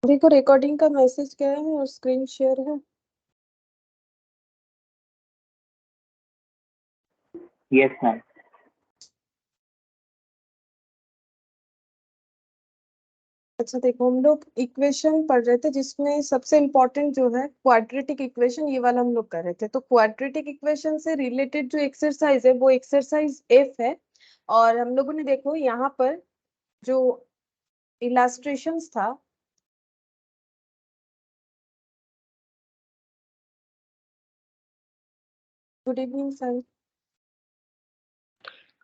देखो रिकॉर्डिंग का मैसेज क्या है और स्क्रीन शेयर है। Yes ma'am. अच्छा देखो, हम लोग इक्वेशन पढ़ रहे थे जिसमें सबसे इम्पोर्टेंट जो है क्वाड्रेटिक इक्वेशन, ये वाला हम लोग कर रहे थे। तो क्वाड्रेटिक इक्वेशन से रिलेटेड जो एक्सरसाइज है वो एक्सरसाइज एफ है। और हम लोगों ने देखो यहाँ पर जो इलास्ट्रेशंस था, good evening sir.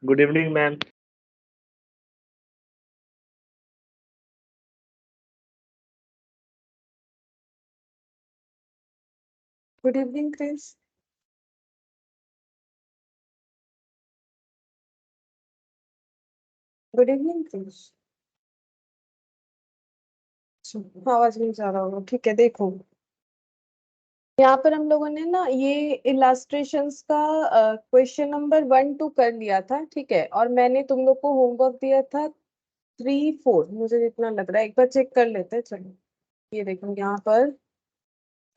Good evening ma'am. Good evening Chris. Good evening Chris. आवाज नहीं जा रहा होगा, ठीक है। देखो यहाँ पर हम लोगों ने ना ये इलास्ट्रेशंस का क्वेश्चन नंबर 1 2 कर लिया था, ठीक है। और मैंने तुम लोग को होमवर्क दिया था 3 4, मुझे जितना लग रहा है। एक बार चेक कर लेते हैं, चलो। ये देखो यहाँ पर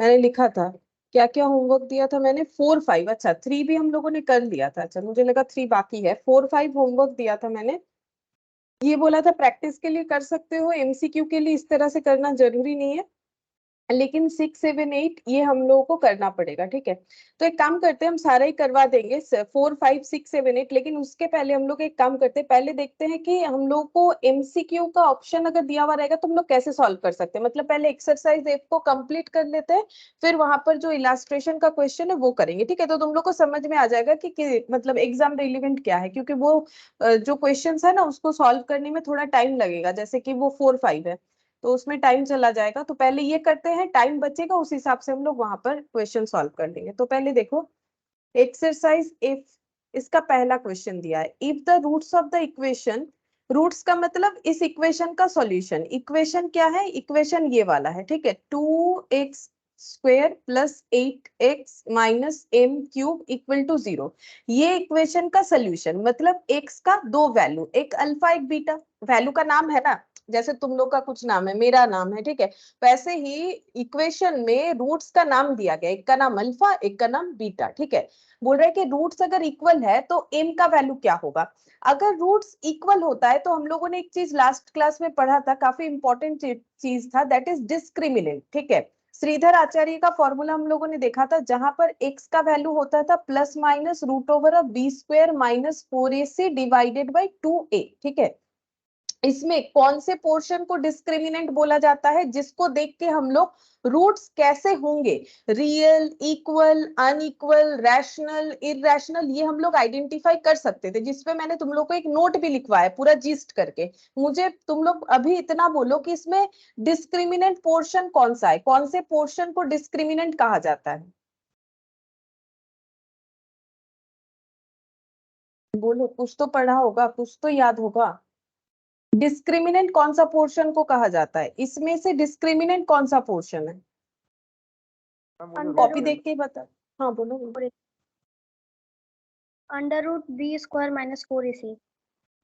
मैंने लिखा था क्या क्या होमवर्क दिया था मैंने। 4 5, अच्छा 3 भी हम लोगों ने कर लिया था। अच्छा मुझे लगा 3 बाकी है। 4 5 होमवर्क दिया था मैंने। ये बोला था प्रैक्टिस के लिए कर सकते हो, एमसीक्यू के लिए इस तरह से करना जरूरी नहीं है, लेकिन 6 7 8 ये हम लोगों को करना पड़ेगा, ठीक है। तो एक काम करते हैं, हम सारा ही करवा देंगे 4 5 6 7 8। लेकिन उसके पहले हम लोग एक काम करते हैं, पहले देखते हैं कि हम लोग को एमसीक्यू का ऑप्शन अगर दिया हुआ रहेगा तो हम लोग कैसे सॉल्व कर सकते हैं। मतलब पहले एक्सरसाइज एफ को कंप्लीट कर लेते हैं, फिर वहां पर जो इलास्ट्रेशन का क्वेश्चन है वो करेंगे, ठीक है। तो तुम लोग को समझ में आ जाएगा कि मतलब एग्जाम रिलेवेंट क्या है, क्योंकि वो जो क्वेश्चन है ना उसको सॉल्व करने में थोड़ा टाइम लगेगा। जैसे कि वो 4 5 है तो उसमें टाइम चला जाएगा। तो पहले ये करते हैं, टाइम बचेगा उस हिसाब से हम लोग वहां पर क्वेश्चन सॉल्व कर लेंगे। तो पहले देखो एक्सरसाइज इफ, इसका पहला क्वेश्चन दिया है, if the roots of the equation. Roots का मतलब इस इक्वेशन का सॉल्यूशन। इक्वेशन क्या है, इक्वेशन ये वाला है, ठीक है। 2x² plus 8x minus m cube equal to 0। ये इक्वेशन का सोल्यूशन मतलब x का दो वैल्यू, एक अल्फा एक बीटा। वैल्यू का नाम है ना, जैसे तुम लोग का कुछ नाम है, मेरा नाम है, ठीक है। वैसे ही इक्वेशन में रूट्स का नाम दिया गया, एक का नाम अल्फा एक का नाम बीटा, ठीक है। बोल रहे हैं कि रूट्स अगर इक्वल है तो m का वैल्यू क्या होगा। अगर रूट्स इक्वल होता है तो हम लोगों ने एक चीज लास्ट क्लास में पढ़ा था, काफी इंपॉर्टेंट चीज था, दैट इज डिस्क्रिमिनेंट, ठीक है। श्रीधर आचार्य का फॉर्मूला हम लोगों ने देखा था, जहां पर x का वैल्यू होता था plus minus root over of b² minus 4ac divided by 2a, ठीक है। इसमें कौन से पोर्शन को डिस्क्रिमिनेंट बोला जाता है, जिसको देख के हम लोग रूट्स कैसे होंगे, real, equal, unequal, rational, irrational, ये हम लोग आइडेंटिफाई कर सकते थे। जिसपे मैंने तुम लोग को एक नोट भी लिखवाया पूरा जिस्ट करके। मुझे तुम लोग अभी इतना बोलो कि इसमें डिस्क्रिमिनेंट पोर्शन कौन सा है, कौन से पोर्शन को डिस्क्रिमिनेंट कहा जाता है। बोलो, कुछ तो पढ़ा होगा, कुछ तो याद होगा। डिस्क्रिमिनेंट कौन सा पोर्शन को कहा जाता है, इसमें से डिस्क्रिमिनेंट कौन सा पोर्शन है, कॉपी देख के ही बता। हाँ बोलो। √b² - 4ac।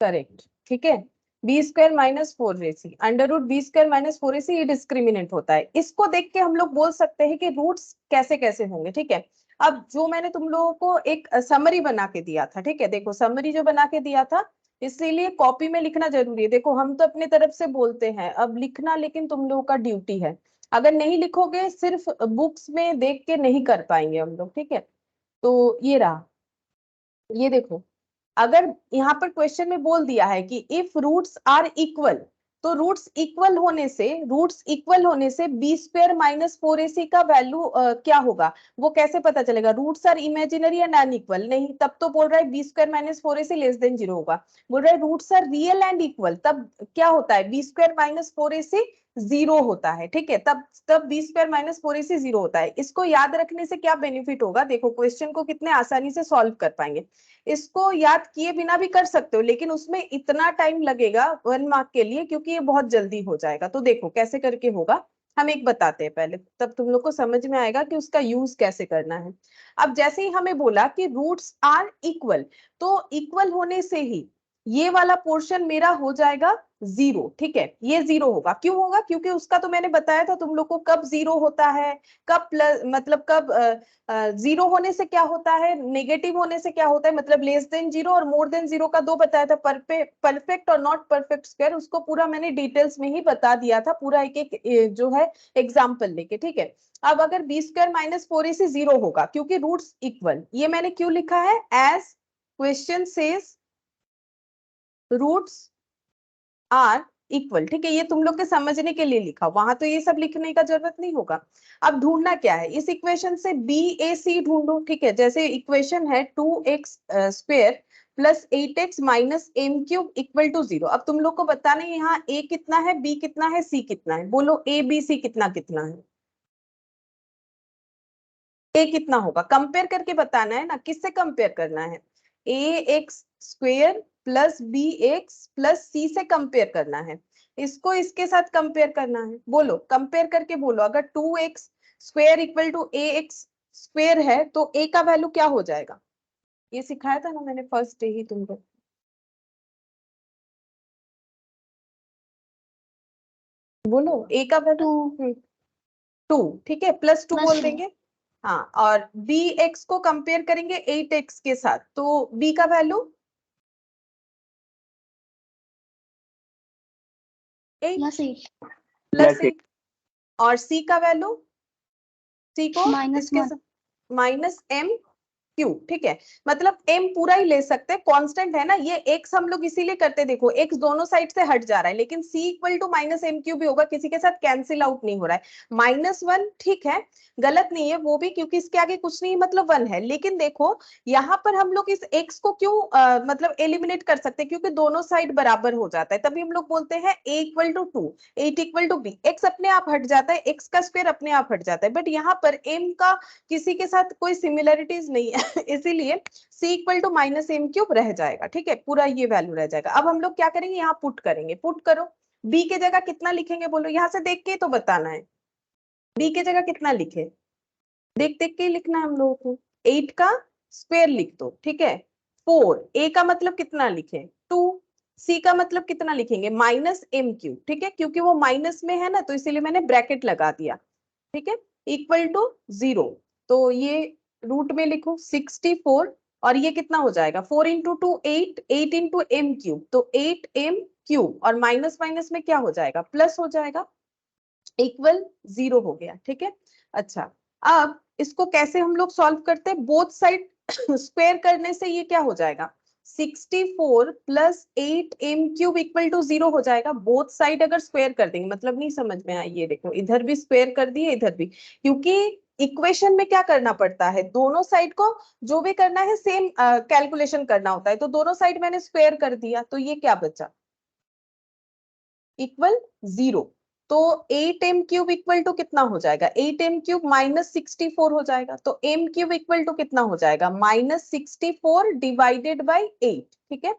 करेक्ट, ठीक है। b² - 4ac, √b² - 4ac, ये डिस्क्रिमिनेंट होता है। इसको देख के हम लोग बोल सकते हैं कि रूट्स कैसे कैसे होंगे, ठीक है। अब जो मैंने तुम लोगों को एक समरी बना के दिया था, ठीक है। देखो समरी जो बना के दिया था, इसीलिए कॉपी में लिखना जरूरी है। देखो हम तो अपनी तरफ से बोलते हैं, अब लिखना लेकिन तुम लोगों का ड्यूटी है। अगर नहीं लिखोगे, सिर्फ बुक्स में देख के नहीं कर पाएंगे हम लोग, ठीक है। तो ये रहा, ये देखो, अगर यहाँ पर क्वेश्चन में बोल दिया है कि इफ रूट्स आर इक्वल, तो रूट्स इक्वल होने से b² - 4ac का वैल्यू क्या होगा, वो कैसे पता चलेगा। Roots are imaginary and unequal, नहीं, तब तो बोल रहा है b² - 4ac लेस देन 0 होगा। बोल रहा है roots are real and equal, तब क्या होता है, b² - 4ac 0 होता है, ठीक है। तब तब b² - 4ac 0 होता है। इसको याद रखने से क्या बेनिफिट होगा, देखो क्वेश्चन को कितने आसानी से सॉल्व कर पाएंगे। इसको याद किए बिना भी कर सकते हो, लेकिन उसमें इतना टाइम लगेगा 1 मार्क के लिए, क्योंकि ये बहुत जल्दी हो जाएगा। तो देखो कैसे करके होगा, हम एक बताते हैं पहले, तब तुम लोग को समझ में आएगा कि उसका यूज कैसे करना है। अब जैसे ही हमें बोला कि रूट्स आर इक्वल, तो इक्वल होने से ही ये वाला पोर्शन मेरा हो जाएगा 0, ठीक है, ये 0 होगा। क्यों होगा? क्योंकि उसका तो मैंने बताया था तुम लोग को कब 0 होता है, कब प्लस, मतलब कब 0 होने से क्या होता है, नेगेटिव होने से क्या होता है, मतलब लेस देन 0 और मोर देन 0 का दो बताया था, परफेक्ट और नॉट परफेक्ट स्क्वायर। उसको पूरा मैंने डिटेल्स में ही बता दिया था, पूरा एक एक जो है एग्जाम्पल लेके, ठीक है। अब अगर बी स्क्वायर माइनस 4ac 0 होगा, क्योंकि रूट्स इक्वल, ये मैंने क्यों लिखा है, as question says roots are equal, ठीक है, ये तुम लोग के समझने के लिए लिखा, वहां तो ये सब लिखने का जरूरत नहीं होगा। अब ढूंढना क्या है, इस इक्वेशन से बी ए सी ढूंढो, ठीक है। जैसे इक्वेशन है 2x square plus 8x minus M cube equal to 0। अब तुम लोग को बताना है यहाँ a कितना है, b कितना है, c कितना है, बोलो a b c कितना कितना है। a कितना होगा, कंपेयर करके बताना है ना, किससे कंपेयर करना है, a x square plus B x plus सी से कंपेयर करना है, इसको इसके साथ कंपेयर करना है। बोलो कंपेयर करके बोलो, अगर 2x square equal to A x square है तो a का वैल्यू क्या हो जाएगा, ये सिखाया था ना मैंने फर्स्ट डे ही तुमको। बोलो a का वैल्यू 2, ठीक है, प्लस 2 बोल देंगे। हाँ, और बी एक्स को कंपेयर करेंगे 8x के साथ, तो b का वैल्यू 8 प्लस 8, और c का वैल्यू, c को इसके माइनस एम क्यूब, ठीक है। मतलब m पूरा ही ले सकते हैं, कांस्टेंट है ना ये, x हम लोग इसीलिए करते, देखो x दोनों साइड से हट जा रहा है, लेकिन c equal to minus M cube भी होगा, किसी के साथ कैंसिल आउट नहीं हो रहा है। -1 ठीक है, गलत नहीं है वो भी, क्योंकि इसके आगे कुछ नहीं मतलब 1 है। लेकिन देखो यहाँ पर हम लोग इस x को क्यों मतलब एलिमिनेट कर सकते हैं, क्योंकि दोनों साइड बराबर हो जाता है, तभी हम लोग बोलते हैं a equal to 2, 8 equal to b। x अपने आप हट जाता है, x का स्क्वायर अपने आप हट जाता है, बट यहाँ पर m का किसी के साथ कोई सिमिलरिटीज नहीं है इसीलिए c equal to minus M cube रह जाएगा, ठीक है, पूरा ये वैल्यू रह जाएगा। अब हम लोग क्या करेंगे, यहाँ पुट करेंगे, पुट करो, b के जगह कितना लिखेंगे, बोलो यहाँ से देख के तो बताना है, b के जगह कितना लिखे, देख देख के लिखना है हम लोगों को। 8 का स्क्वायर लिख दो, ठीक है, 4, a का मतलब कितना लिखे 2, c का मतलब कितना लिखेंगे माइनस एम क्यूब, ठीक है, क्योंकि वो माइनस में है ना तो इसीलिए मैंने ब्रैकेट लगा दिया, ठीक है, इक्वल टू 0। तो ये रूट में लिखो 64, और ये कितना हो जाएगा 4 इंटू 2 8, 8 इंटू एम क्यूब, तो 8 एम क्यूब, और माइनस माइनस में क्या हो जाएगा, प्लस हो जाएगा, इक्वल 0 हो गया, ठीक है। अच्छा, अब इसको कैसे हम लोग सॉल्व करते हैं, बोथ साइड स्क्वायर करने से ये क्या हो जाएगा, 64 plus 8 M cube equal to 0 हो जाएगा। बोथ साइड अगर स्क्वायर कर देंगे, मतलब नहीं समझ में आई, ये देखो इधर भी स्क्वायर कर दिए इधर भी, क्योंकि इक्वेशन में क्या करना पड़ता है, दोनों साइड को जो भी करना है सेम कैलकुलेशन करना होता है, तो दोनों साइड मैंने स्क्वायर कर दिया, तो ये क्या बचा, इक्वल 0। तो 8 एम क्यूब इक्वल टू कितना हो जाएगा, 8 एम क्यूब माइनस 64 हो जाएगा, तो एम क्यूब इक्वल टू कितना हो जाएगा, -64 डिवाइडेड बाई 8, ठीक है,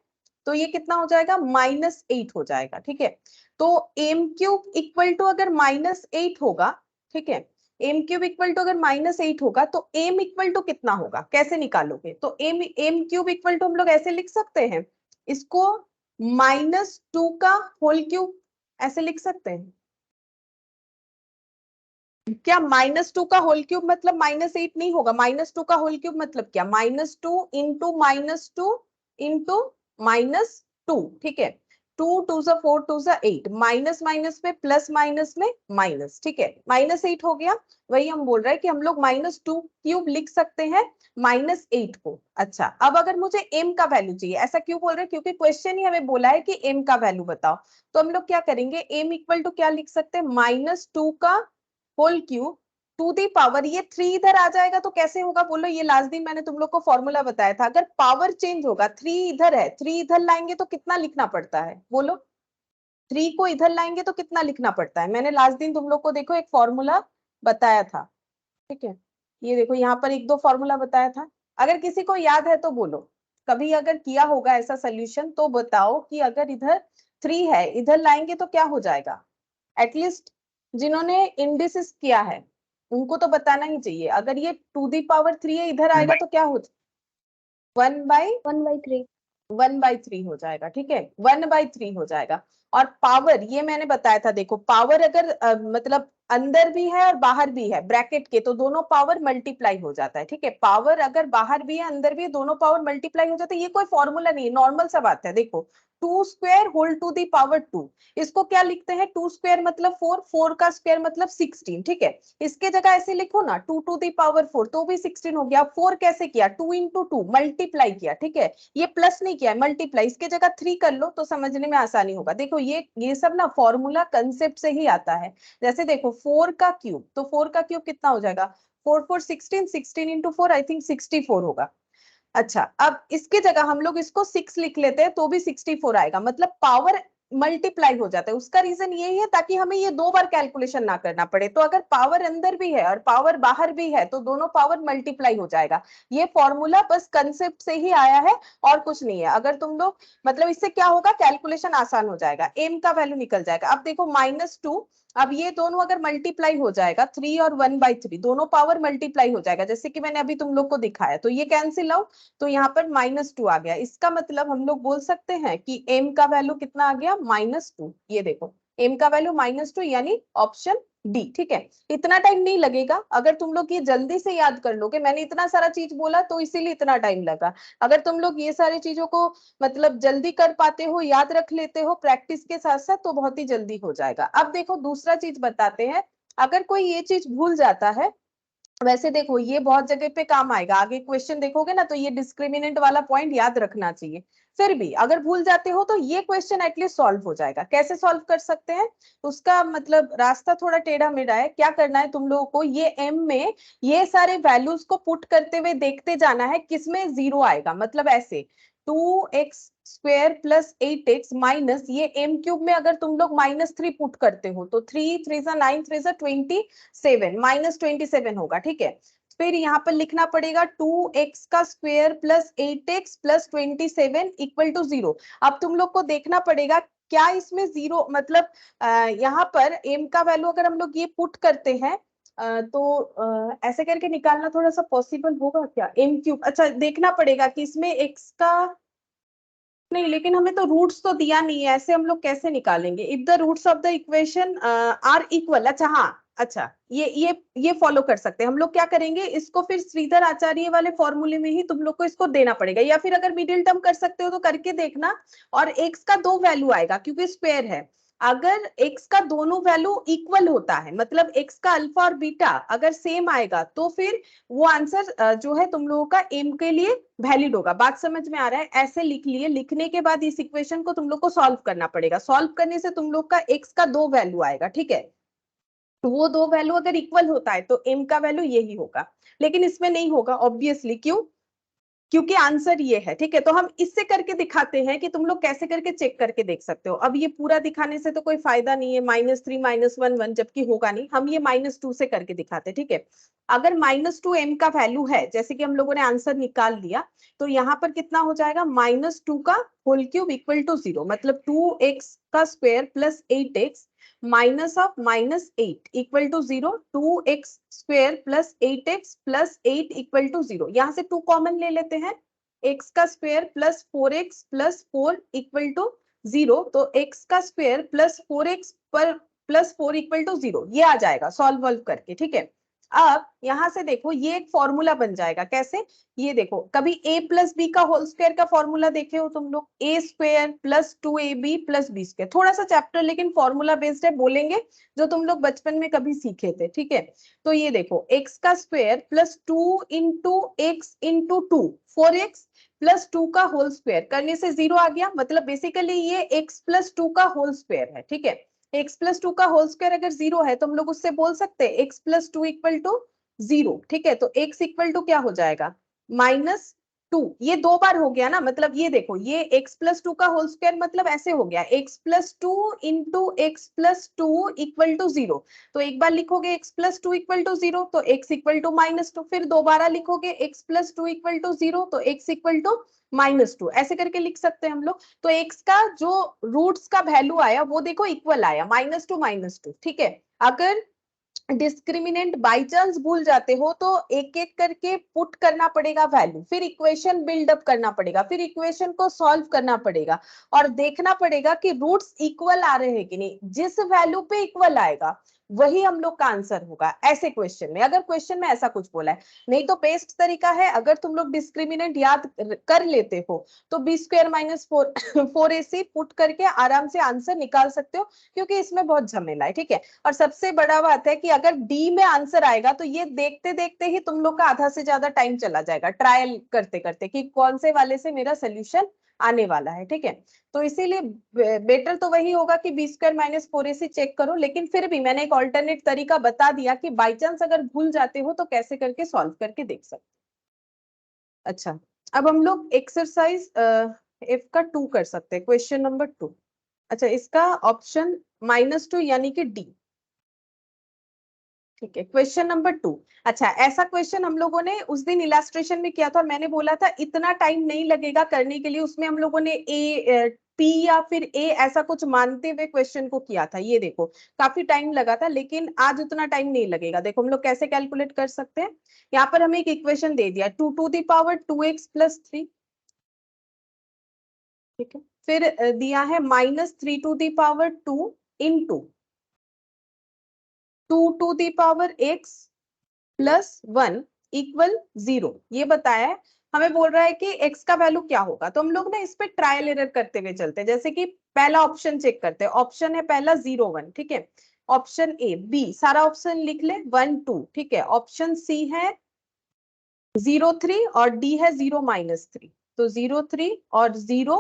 तो ये कितना हो जाएगा, -8 हो जाएगा, ठीक है। तो एम क्यूब इक्वल टू अगर -8 होगा, ठीक है, एम क्यूब इक्वल टू अगर -8 होगा, तो एम इक्वल टू कितना होगा, कैसे निकालोगे, तो एम क्यूब इक्वल टू हम लोग ऐसे लिख सकते हैं इसको, -2 का होल क्यूब, ऐसे लिख सकते हैं क्या, -2 का होल क्यूब मतलब -8 नहीं होगा, -2 का होल क्यूब मतलब क्या, -2 इंटू -2 इंटू -2, ठीक है, 2 2 जा 4 2 जा 8, माइनस माइनस में प्लस, माइनस में माइनस, ठीक है, -8 हो गया। वही हम बोल रहे हैं कि हम लोग -2 क्यूब लिख सकते हैं -8 को। अच्छा, अब अगर मुझे m का वैल्यू चाहिए, ऐसा क्यों बोल रहे हैं, क्योंकि क्वेश्चन ही हमें बोला है कि m का वैल्यू बताओ, तो हम लोग क्या करेंगे, m इक्वल टू क्या लिख सकते हैं, -2 का whole cube to the power, ये 3 इधर आ जाएगा तो कैसे होगा, बोलो, ये लास्ट दिन मैंने तुम लोग को फॉर्मूला बताया था, अगर पावर चेंज होगा, 3 इधर है, 3 इधर लाएंगे तो कितना लिखना पड़ता है, बोलो, 3 को इधर लाएंगे तो कितना लिखना पड़ता है, मैंने लास्ट दिन तुम लोग को देखो एक फॉर्मूला बताया था, ठीक है, ये देखो यहाँ पर एक दो फॉर्मूला बताया था, अगर किसी को याद है तो बोलो, कभी अगर किया होगा ऐसा सोल्यूशन तो बताओ कि अगर इधर 3 है, इधर लाएंगे तो क्या हो जाएगा, एटलीस्ट जिन्होंने इंडिसिस किया है उनको तो बताना ही चाहिए, अगर ये 2 दी पावर 3 है, इधर आएगा तो क्या हो, 1/3, 1/3 हो जाएगा, ठीक है, 1/3 हो जाएगा। और पावर ये मैंने बताया था, देखो पावर अगर मतलब अंदर भी है और बाहर भी है ब्रैकेट के, तो दोनों पावर मल्टीप्लाई हो जाता है, ठीक है। पावर अगर बाहर भी है अंदर भी है, दोनों पावर मल्टीप्लाई हो जाता है। ये कोई फॉर्मूला नहीं है, नॉर्मल सा बात है। देखो 2 square whole to the power 2, इसको क्या लिखते हैं, 2 स्क्वायर मतलब 4, 4 का स्क्वायर मतलब 16, ठीक है। इसके जगह ऐसे लिखो ना 2 टू दी पावर 4, तो भी 16 हो गया। 4 कैसे किया, 2 इंटू 2 मल्टीप्लाई किया, ठीक है। ये प्लस नहीं किया है, मल्टीप्लाई, इसके जगह 3 कर लो तो समझने में आसानी होगा। देखो ये सब ना फॉर्मूला कंसेप्ट से ही आता है। जैसे देखो 4 का क्यूब, तो 4 का क्यूब कितना हो जाएगा, 4 4 16, 16 इंटू 4 आई थिंक 64 होगा। अच्छा, अब इसके जगह हम लोग इसको 6 लिख लेते हैं तो भी 64 आएगा, मतलब पावर मल्टीप्लाई हो जाता है। उसका रीजन यही है ताकि हमें ये 2 बार कैलकुलेशन ना करना पड़े। तो अगर पावर अंदर भी है और पावर बाहर भी है तो दोनों पावर मल्टीप्लाई हो जाएगा। ये फॉर्मूला बस कंसेप्ट से ही आया है और कुछ नहीं है। अगर तुम लोग मतलब इससे क्या होगा, कैलकुलेशन आसान हो जाएगा, एम का वैल्यू निकल जाएगा। अब देखो -2, अब ये दोनों अगर मल्टीप्लाई हो जाएगा, 3 और 1/3 दोनों पावर मल्टीप्लाई हो जाएगा, जैसे कि मैंने अभी तुम लोग को दिखाया, तो ये कैंसिल आउट, तो यहाँ पर -2 आ गया। इसका मतलब हम लोग बोल सकते हैं कि m का वैल्यू कितना आ गया, -2। ये देखो m का वैल्यू -2 यानी ऑप्शन डी, ठीक है। इतना टाइम नहीं लगेगा अगर तुम लोग ये जल्दी से याद कर लोगे। मैंने इतना सारा चीज बोला तो इसीलिए इतना टाइम लगा। अगर तुम लोग ये सारी चीजों को मतलब जल्दी कर पाते हो, याद रख लेते हो प्रैक्टिस के साथ साथ, तो बहुत ही जल्दी हो जाएगा। अब देखो दूसरा चीज बताते हैं, अगर कोई ये चीज भूल जाता है, वैसे देखो ये बहुत जगह पे काम आएगा, आगे क्वेश्चन देखोगे ना तो ये डिस्क्रिमिनेंट वाला पॉइंट याद रखना चाहिए। फिर भी अगर भूल जाते हो तो ये क्वेश्चन एटलीस्ट सॉल्व हो जाएगा। कैसे सॉल्व कर सकते हैं, उसका मतलब रास्ता थोड़ा टेढ़ा मेढ़ा है। क्या करना है तुम लोगों को, ये एम में ये सारे वैल्यूज को पुट करते हुए देखते जाना है किसमें जीरो आएगा। मतलब ऐसे 2x² प्लस 8x माइनस ये m क्यूब में अगर तुम लोग -3 पुट करते हो तो 3 3 9 3 27 -27 होगा, ठीक है। फिर यहाँ पर लिखना पड़ेगा 2x का square plus 8x plus 27 equal to 0। अब तुम लोग को देखना पड़ेगा क्या इसमें जीरो मतलब यहाँ पर m का वैल्यू अगर हम लोग ये पुट करते हैं तो ऐसे करके निकालना थोड़ा सा पॉसिबल होगा क्या, m क्यूब। अच्छा देखना पड़ेगा कि इसमें x का नहीं, लेकिन हमें तो रूट्स तो दिया नहीं है, ऐसे हम लोग कैसे निकालेंगे, if the roots of the equation are equal. अच्छा हाँ, अच्छा ये फॉलो कर सकते हैं हम लोग। क्या करेंगे, इसको फिर श्रीधर आचार्य वाले फॉर्मूले में ही तुम लोग को इसको देना पड़ेगा, या फिर अगर मिडिल टर्म कर सकते हो तो करके देखना। और एक्स का 2 वैल्यू आएगा क्योंकि स्क्वायर है। अगर x का दोनों वैल्यू इक्वल होता है, मतलब x का अल्फा और बीटा अगर सेम आएगा, तो फिर वो आंसर जो है तुम लोगों का m के लिए वैलिड होगा। बात समझ में आ रहा है, ऐसे लिख लिए। लिखने के बाद इस इक्वेशन को तुम लोग को सॉल्व करना पड़ेगा। सॉल्व करने से तुम लोग का x का 2 वैल्यू आएगा, ठीक है। तो वो 2 वैल्यू अगर इक्वल होता है तो m का वैल्यू यही होगा, लेकिन इसमें नहीं होगा ऑब्वियसली। क्यों, क्योंकि आंसर ये है, ठीक है। तो हम इससे करके दिखाते हैं कि तुम लोग कैसे करके चेक करके देख सकते हो। अब ये पूरा दिखाने से तो कोई फायदा नहीं है, -3 -1 1, जबकि होगा नहीं। हम ये -2 से करके दिखाते हैं, ठीक है। अगर -2 m का वैल्यू है, जैसे कि हम लोगों ने आंसर निकाल लिया, तो यहाँ पर कितना हो जाएगा, -2 का होल क्यूब इक्वल टू 0, मतलब 2x का square plus 8x minus of -8 equal to 0, 2x square plus 8x plus 8 equal to 0। यहाँ से 2 कॉमन ले लेते हैं, x का square plus 4x plus 4 equal to 0, तो x का स्क्वायर प्लस 4x पर प्लस 4 इक्वल टू 0, ये आ जाएगा सॉल्व वॉल्व करके, ठीक है। अब यहां से देखो ये एक फॉर्मूला बन जाएगा। कैसे, ये देखो, कभी a प्लस बी का होल स्क्वायर का फॉर्मूला देखे हो तुम लोग, a square plus 2ab plus B square. थोड़ा सा चैप्टर लेकिन फॉर्मूला बेस्ड है, बोलेंगे जो तुम लोग बचपन में कभी सीखे थे, ठीक है। तो ये देखो x का square plus 2 into x into 2, 4x plus 2 का होल स्क्वायर करने से 0 आ गया। मतलब बेसिकली ये x प्लस 2 का होल स्क्वायर है, ठीक है। x प्लस 2 का होल स्क्वायर अगर 0 है तो हम लोग उससे बोल सकते हैं x प्लस 2 इक्वल टू 0, ठीक है। तो x इक्वल टू क्या हो जाएगा, -2। ये 2 बार हो गया ना, मतलब ये देखो ये x प्लस 2 का होल स्क्वायर मतलब ऐसे हो गया, x plus 2 into x plus 2 equal to 0। तो एक बार लिखोगे x प्लस 2 इक्वल टू 0 तो x इक्वल टू -2, फिर दोबारा लिखोगे x प्लस 2 इक्वल टू 0 तो x इक्वल टू -2, ऐसे करके लिख सकते हैं हम लोग। तो x का जो रूट्स का वैल्यू आया वो देखो इक्वल आया, -2 -2, ठीक है। अगर डिस्क्रिमिनेंट बाई चांस भूल जाते हो तो एक एक करके पुट करना पड़ेगा वैल्यू, फिर इक्वेशन बिल्डअप करना पड़ेगा, फिर इक्वेशन को सॉल्व करना पड़ेगा और देखना पड़ेगा कि रूट्स इक्वल आ रहे हैं कि नहीं। जिस वैल्यू पे इक्वल आएगा वही हम लोग का आंसर होगा ऐसे क्वेश्चन में, अगर क्वेश्चन में ऐसा कुछ बोला है। नहीं तो बेस्ट तरीका है, अगर तुम लोग डिस्क्रिमिनेंट याद कर लेते हो तो b square minus 4ac put करके आराम से आंसर निकाल सकते हो, क्योंकि इसमें बहुत झमेला है। ठीक है, और सबसे बड़ा बात है कि अगर डी में आंसर आएगा तो ये देखते देखते ही तुम लोग का आधा से ज्यादा टाइम चला जाएगा ट्रायल करते करते कि कौन से वाले से मेरा सोल्यूशन आने वाला है। ठीक है, तो इसीलिए बेटर तो वही होगा कि B square minus 4ac check करो, लेकिन फिर भी मैंने एक ऑल्टरनेट तरीका बता दिया कि बाई चांस अगर भूल जाते हो तो कैसे करके सॉल्व करके देख सकते। अच्छा, अब हम लोग एक्सरसाइज एफ का 2 कर सकते हैं, क्वेश्चन नंबर 2। अच्छा, इसका ऑप्शन -2 यानी कि डी। ठीक है, क्वेश्चन नंबर 2। अच्छा, ऐसा क्वेश्चन हम लोगों ने उस दिन इलास्ट्रेशन में किया था और मैंने बोला था इतना टाइम नहीं लगेगा करने के लिए, उसमें हम लोगों ने ए पी या फिर ए ऐसा कुछ मानते हुए क्वेश्चन को किया था। ये देखो काफी टाइम लगा था, लेकिन आज उतना टाइम नहीं लगेगा। देखो हम लोग कैसे कैलकुलेट कर सकते हैं। यहाँ पर हमें एक इक्वेशन दे दिया 2 to the power 2x+3। ठीक है, फिर दिया है -3 to the power 2 into 2 to the power x+1 equal 0। ये बताया है, हमें बोल रहा है कि x का वैल्यू क्या होगा। तो हम लोग ना इस पे ट्रायल एरर करते हुए चलते हैं। जैसे कि पहला ऑप्शन चेक करते हैं, ऑप्शन है पहला 0 1। ठीक है, ऑप्शन ए बी सारा ऑप्शन लिख ले 1 2। ठीक है, ऑप्शन सी है 0 3 और डी है 0 -3। तो 0 3 और 0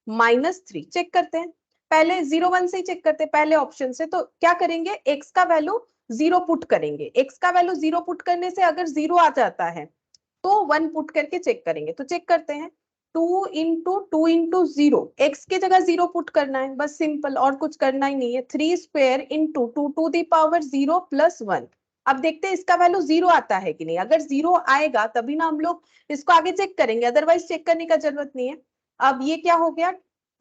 -3 चेक करते हैं। पहले 0 1 से ही चेक करते हैं, पहले ऑप्शन से। तो क्या करेंगे, x का वैल्यू 0 पुट करेंगे। x का वैल्यू 0 पुट करने से अगर 0 आ जाता है तो 1 पुट करके चेक करेंगे। तो चेक करते हैं, 2 × 2 × 0, x की जगह 0 पुट करना है, बस सिंपल, और कुछ करना ही नहीं है। 3² × 2 to the power 0 + 1। अब देखते हैं इसका वैल्यू 0 आता है कि नहीं। अगर 0 आएगा तभी ना हम लोग इसको आगे चेक करेंगे, अदरवाइज चेक करने का जरूरत नहीं है। अब ये क्या हो गया,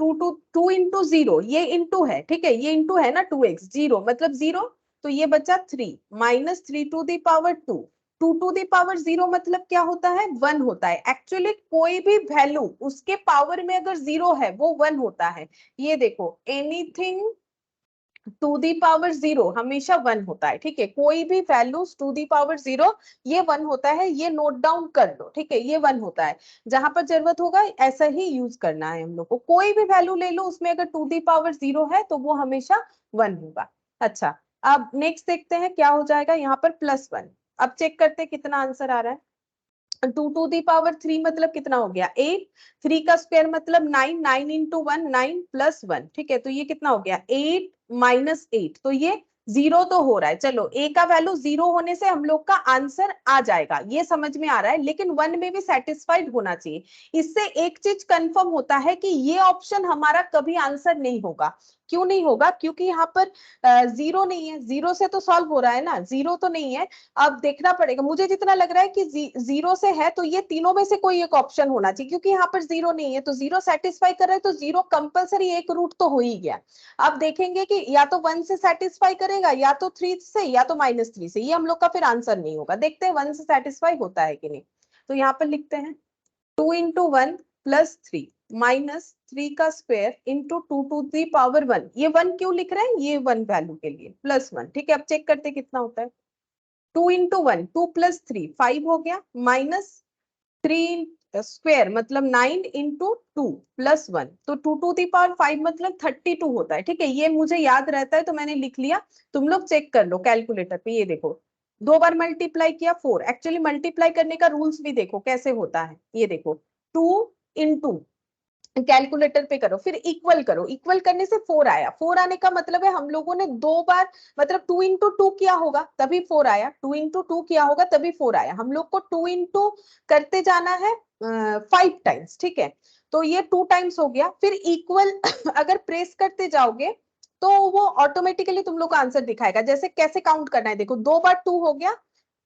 2 × 0, ये इंटू है। ठीक है, ये इंटू है ना 2x, 0 मतलब 0, तो ये बचा 3 -3 to the power 2। 2 to the power 0 मतलब क्या होता है, 1 होता है। एक्चुअली कोई भी वैल्यू उसके पावर में अगर 0 है वो 1 होता है। ये देखो, एनीथिंग टू दी पावर 0 हमेशा 1 होता है। ठीक है, कोई भी वैल्यूज टू दी पावर 0 ये 1 होता है, ये नोट डाउन कर लो। ठीक है, ये 1 होता है। जहां पर जरूरत होगा ऐसा ही यूज करना है हम लोग को। कोई भी वैल्यू ले लो, उसमें अगर टू दी पावर 0 है तो वो हमेशा 1 होगा। अच्छा, अब नेक्स्ट देखते हैं क्या हो जाएगा यहाँ पर +1। अब चेक करते हैं कितना आंसर आ रहा है। 2 to the power 3 मतलब कितना हो गया 8। 3 का स्क्वायर मतलब 9, 9 × 1 9 + 1। ठीक है, तो ये कितना हो गया 8 -8। तो ये 0 तो हो रहा है। चलो, a का वैल्यू 0 होने से हम लोग का आंसर आ जाएगा, ये समझ में आ रहा है। लेकिन 1 में भी सेटिस्फाइड होना चाहिए। इससे एक चीज कंफर्म होता है कि ये ऑप्शन हमारा कभी आंसर नहीं होगा। क्यों नहीं होगा, क्योंकि यहाँ पर 0 नहीं है। 0 से तो सॉल्व हो रहा है ना, 0 तो नहीं है। अब देखना पड़ेगा, मुझे जितना लग रहा है कि 0 से है तो ये तीनों में से कोई एक ऑप्शन होना चाहिए, क्योंकि यहाँ पर 0 नहीं है। तो 0 सेटिस्फाई कर रहा है तो 0 कंपलसरी एक रूट तो हो ही गया। अब देखेंगे कि या तो 1 से सेटिस्फाई करेगा, या तो 3 से, या तो -3 से। ये हम लोग का फिर आंसर नहीं होगा। देखते हैं 1 से सेटिस्फाई होता है कि नहीं। तो यहाँ पर लिखते हैं 2 × 1 + 3 -3 का square into 2 to the power 1। ये 1 क्यों लिख रहे हैं, ये 1 वैल्यू के लिए +1। ठीक है, अब चेक करते कितना होता है। 2 × 1 2 + 3 5 हो गया, -3 स्क्वायर मतलब 9 × 2 + 1। तो 2 to the power 5 मतलब 32 होता है। ठीक है, ये मुझे याद रहता है तो मैंने लिख लिया। तुम लोग चेक कर लो कैलकुलेटर पे। ये देखो, 2 बार मल्टीप्लाई किया 4। एक्चुअली मल्टीप्लाई करने का रूल्स भी देखो कैसे होता है। ये देखो, 2 × कैलकुलेटर पे करो, फिर इक्वल करो। इक्वल करने से 4 आया। 4 आने का मतलब है हम लोगों ने 2 बार मतलब 2 × 2 किया होगा तभी 4 आया। 2 × 2 किया होगा तभी 4 आया। हम लोग को 2 × करते जाना है 5 टाइम्स। ठीक है, तो ये 2 टाइम्स हो गया। फिर इक्वल अगर प्रेस करते जाओगे तो वो ऑटोमेटिकली तुम लोग को आंसर दिखाएगा। जैसे कैसे काउंट करना है, देखो 2 बार 2 हो गया,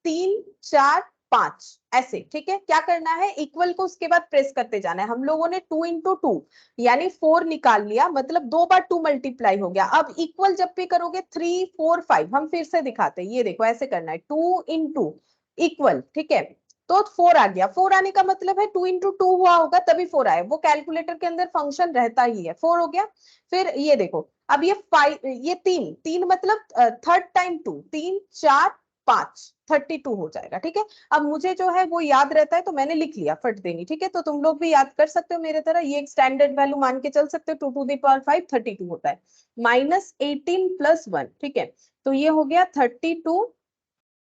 3 4 5 ऐसे, ठीक है। क्या करना है, इक्वल को उसके बाद प्रेस करते जाना है। हम लोगों ने 2 इंटू 2 यानी 4 निकाल लिया, मतलब 2 बार 2 मल्टीप्लाई हो गया। अब इक्वल जब भी करोगे 3 4 5, हम फिर से दिखाते हैं, ये देखो ऐसे करना है, 2 इंटू इक्वल, ठीक है। तो 4 आ गया, 4 आने का मतलब है 2 इंटू 2 हुआ होगा तभी 4 आया, वो कैलकुलेटर के अंदर फंक्शन रहता ही है। 4 हो गया। फिर ये देखो, अब ये 5, ये 3 3 मतलब थर्ड टाइम 2, 3 4 5 32 हो जाएगा, ठीक है। अब मुझे जो है वो याद रहता है तो मैंने लिख लिया फट देनी, ठीक है। तो तुम लोग भी याद कर सकते हो मेरे तरह, ये एक स्टैंडर्ड वैल्यू मान के चल सकते हो। 2 to the power 5 32 होता है, -18 + 1, ठीक है। तो ये हो गया 32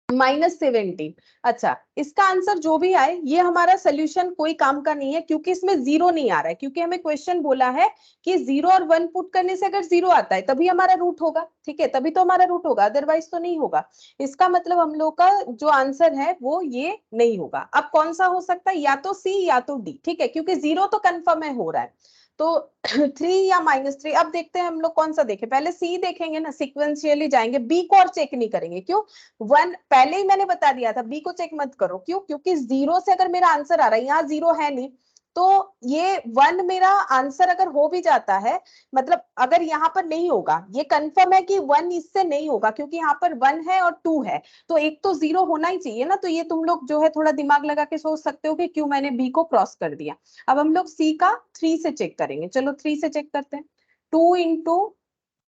-17। अच्छा, इसका आंसर जो भी आए, ये हमारा सोल्यूशन कोई काम का नहीं है, क्योंकि इसमें जीरो नहीं आ रहा है, क्योंकि हमें क्वेश्चन बोला है कि 0 और 1 पुट करने से अगर 0 आता है तभी हमारा रूट होगा, ठीक है, तभी तो हमारा रूट होगा, अदरवाइज तो नहीं होगा। इसका मतलब हम लोग का जो आंसर है वो ये नहीं होगा। अब कौन सा हो सकता है, या तो सी या तो डी, ठीक है, क्योंकि 0 तो कंफर्म है हो रहा है। तो 3 या -3, अब देखते हैं हम लोग कौन सा देखें। पहले सी देखेंगे ना, सिक्वेंशियली जाएंगे, बी को और चेक नहीं करेंगे। क्यों, 1 पहले ही मैंने बता दिया था, बी को चेक मत करो। क्यों, क्योंकि 0 से अगर मेरा आंसर आ रहा है, यहाँ 0 है नहीं, तो ये 1 मेरा आंसर अगर हो भी जाता है, मतलब अगर यहाँ पर नहीं होगा, ये कंफर्म है कि 1 इससे नहीं होगा, क्योंकि यहाँ पर 1 है और 2 है, तो एक तो 0 होना ही चाहिए ना। तो ये तुम लोग जो है थोड़ा दिमाग लगा के सोच सकते हो कि क्यों मैंने बी को क्रॉस कर दिया। अब हम लोग सी का 3 से चेक करेंगे, चलो 3 से चेक करते हैं। 2 इंटू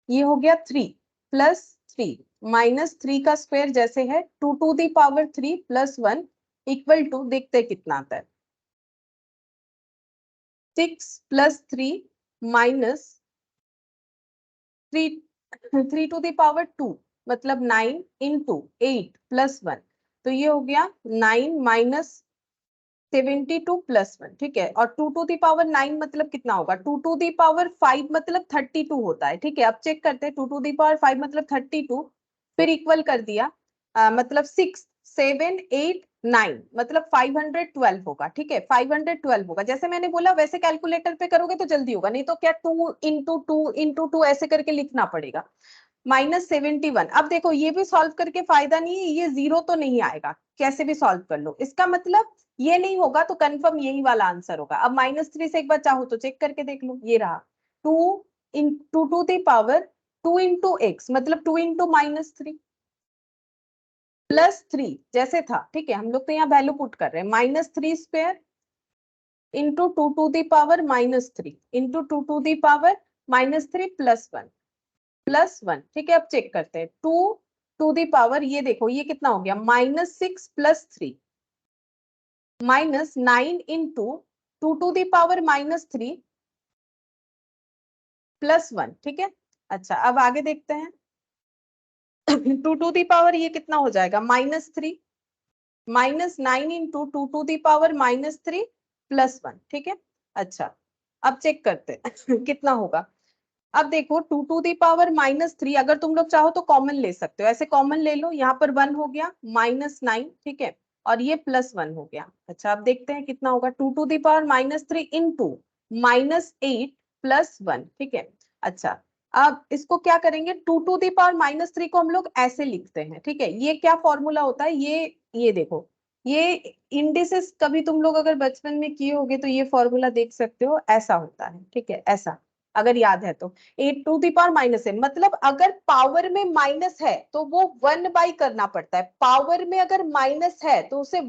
ये हो गया 3 +3 -3 का स्क्वायर जैसे है, 2 to the power 3 + 1 equal to, देखते हैं कितना आता है, 6 + 3 -3 to the power 2 मतलब 9 इंटू 8 + 1, तो ये हो गया 9 - 72 + 1, ठीक है। और 2 to the power 9 मतलब कितना होगा, 2 to the power 5 मतलब 32 होता है, ठीक है। अब चेक करते हैं, 2 to the power 5 मतलब 32, फिर इक्वल कर दिया, मतलब 6 7 8 9 मतलब 512 होगा, ठीक है, 512 होगा। जैसे मैंने बोला वैसे कैलकुलेटर पे करोगे तो जल्दी होगा, नहीं तो क्या 2 × 2 × 2 ऐसे करके लिखना पड़ेगा। -71, अब देखो ये भी सॉल्व करके फायदा नहीं है, ये 0 तो नहीं आएगा, कैसे भी सॉल्व कर लो, इसका मतलब ये नहीं होगा, तो कंफर्म यही वाला आंसर होगा। अब -3 से एक बार चाहो तो चेक करके देख लो, ये रहा 2 to the power 2 × x मतलब 2 × -3 +3 जैसे था, ठीक है। हम लोग तो यहाँ वैल्यू पुट कर रहे हैं, -3² into 2 to the power -3 into 2 to the power -3 + 1 ठीक है। अब चेक करते हैं, 2 to the power, ये देखो ये कितना हो गया, -6 + 3 -9 इंटू 2 to the power -3 + 1, ठीक है। अच्छा, अब आगे देखते हैं। 2 to the power ये कितना हो जाएगा, -3 -9 इंटू 2 to the power -3 + 1, ठीक है। अच्छा, अब चेक करते हैं कितना होगा। अब देखो 2 to the power -3, अगर तुम लोग चाहो तो कॉमन ले सकते हो, ऐसे कॉमन ले लो, यहाँ पर 1 हो गया, -9, ठीक है, और ये +1 हो गया। अच्छा, अब देखते हैं कितना होगा, 2 to the power -3 इंटू -8 + 1, ठीक है। अच्छा, अब इसको क्या करेंगे, 2 to the power -3 को हम लोग ऐसे लिखते हैं, ठीक है। ये क्या फॉर्मूला होता है, ये देखो, ये इंडिसेस कभी तुम लोग अगर बचपन में किए होगे तो ये फॉर्मूला देख सकते हो, ऐसा होता है, ठीक है, ऐसा अगर याद है तो। 8 to the power -है, मतलब अगर पावर में माइनस है तो वो 1/, करना पड़ता है। पावर में अगर माइनस है तो उसे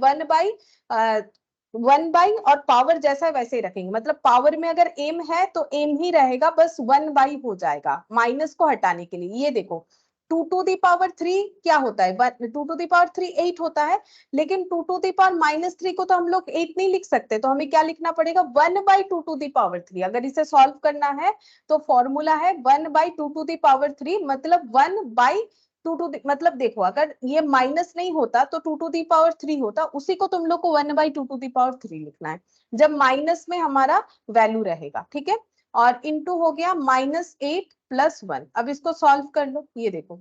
1/, और पावर जैसा वैसे ही रखेंगे, मतलब पावर में अगर एम है तो एम ही रहेगा, बस 1/, हो जाएगा माइनस को हटाने के लिए। ये देखो 2 to the power 3 क्या होता है, 2 to the power 3 8 होता है, लेकिन 2 to the power -3 को तो हम लोग 8 नहीं लिख सकते, तो हमें क्या लिखना पड़ेगा, 1/2 to the power 3। अगर इसे सॉल्व करना है तो फॉर्मूला है 1/2 to the power 3, मतलब 1/2 to the, मतलब देखो अगर ये माइनस नहीं होता तो 2 to the power 3 होता, उसी को तुम लोग को 1/2 to the power 3 लिखना है, जब माइनस में हमारा वैल्यू रहेगा, ठीक है। और इनटू हो गया -8 + 1, अब इसको सॉल्व कर लो, ये देखो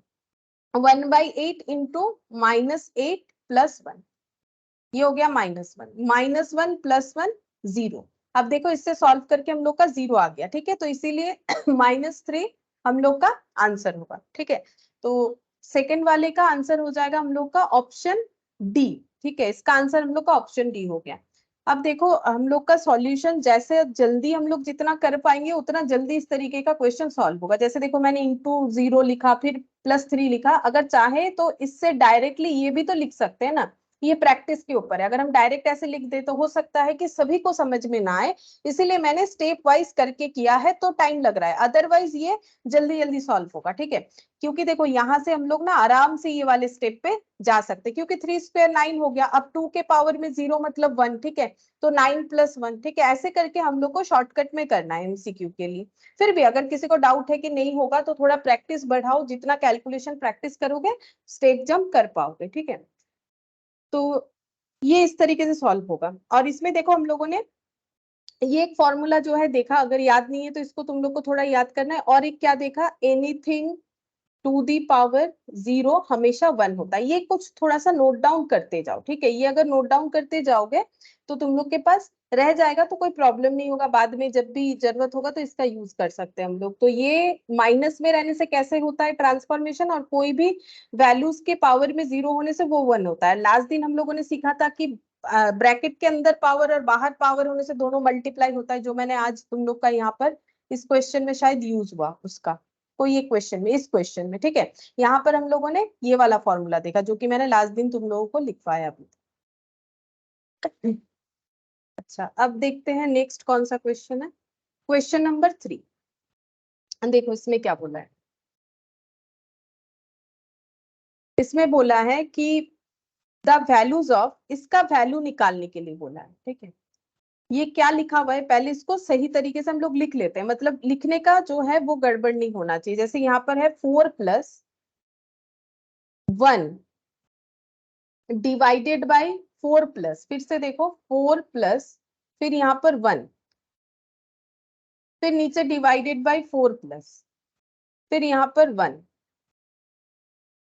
1/8 इंटू -8 + 1, ये हो गया -1, -1 + 1 0। अब देखो इससे सॉल्व करके हम लोग का 0 आ गया, ठीक है, तो इसीलिए -3 हम लोग का आंसर होगा, ठीक है। तो सेकंड वाले का आंसर हो जाएगा हम लोग का ऑप्शन डी, ठीक है, इसका आंसर हम लोग का ऑप्शन डी हो गया। अब देखो हम लोग का सॉल्यूशन जैसे जल्दी हम लोग जितना कर पाएंगे उतना जल्दी इस तरीके का क्वेश्चन सॉल्व होगा। जैसे देखो मैंने इंटू 0 लिखा, फिर +3 लिखा, अगर चाहे तो इससे डायरेक्टली ये भी तो लिख सकते हैं ना, ये प्रैक्टिस के ऊपर है। अगर हम डायरेक्ट ऐसे लिख दे तो हो सकता है कि सभी को समझ में ना आए, इसीलिए मैंने स्टेप वाइज करके किया है, तो टाइम लग रहा है, अदरवाइज ये जल्दी जल्दी सॉल्व होगा। ठीक है, क्योंकि देखो यहां से हम लोग ना आराम से ये वाले स्टेप पे जा सकते हैं, क्योंकि 3 स्क्वायर 9 हो गया, अब 2 के पावर में 0 मतलब 1, ठीक है, तो 9 + 1, ठीक है, ऐसे करके हम लोग को शॉर्टकट में करना है एमसीक्यू के लिए। फिर भी अगर किसी को डाउट है कि नहीं होगा तो थोड़ा प्रैक्टिस बढ़ाओ, जितना कैलकुलेशन प्रैक्टिस करोगे स्टेप जंप कर पाओगे। ठीक है, तो ये इस तरीके से सॉल्व होगा। और इसमें देखो हम लोगों ने ये एक फॉर्मूला जो है देखा, अगर याद नहीं है तो इसको तुम लोग को थोड़ा याद करना है। और एक क्या देखा, एनीथिंग टू दी पावर 0 हमेशा 1 होता है। ये कुछ थोड़ा सा नोट डाउन करते जाओ, ठीक है, ये अगर नोट डाउन करते जाओगे तो तुम लोग के पास रह जाएगा, तो कोई प्रॉब्लम नहीं होगा, बाद में जब भी जरूरत होगा तो इसका यूज कर सकते हैं हम लोग। तो ये माइनस में रहने से कैसे होता है ट्रांसफॉर्मेशन, और कोई भी वैल्यूज के पावर में 0 होने से वो 1 होता है। लास्ट दिन हम लोगों ने सीखा था कि ब्रैकेट के अंदर पावर और बाहर पावर होने से दोनों मल्टीप्लाई होता है, जो मैंने आज तुम लोग का यहाँ पर इस क्वेश्चन में शायद यूज हुआ उसका, कोई एक क्वेश्चन में, इस क्वेश्चन में। ठीक है, यहाँ पर हम लोगों ने ये वाला फॉर्मूला देखा जो कि मैंने लास्ट दिन तुम लोगों को लिखवाया अभी। अच्छा, अब देखते हैं नेक्स्ट कौन सा क्वेश्चन है। क्वेश्चन नंबर 3, देखो इसमें क्या बोला है। इसमें बोला है कि द वैल्यूज ऑफ, इसका वैल्यू निकालने के लिए बोला है। ठीक है, ये क्या लिखा हुआ है पहले इसको सही तरीके से हम लोग लिख लेते हैं, मतलब लिखने का जो है वो गड़बड़ नहीं होना चाहिए। जैसे यहाँ पर है 4 + 1 डिवाइडेड बाई 4+, फिर से देखो 4+, फिर यहाँ पर 1, फिर नीचे डिवाइडेड बाई 4+, फिर यहाँ पर 1,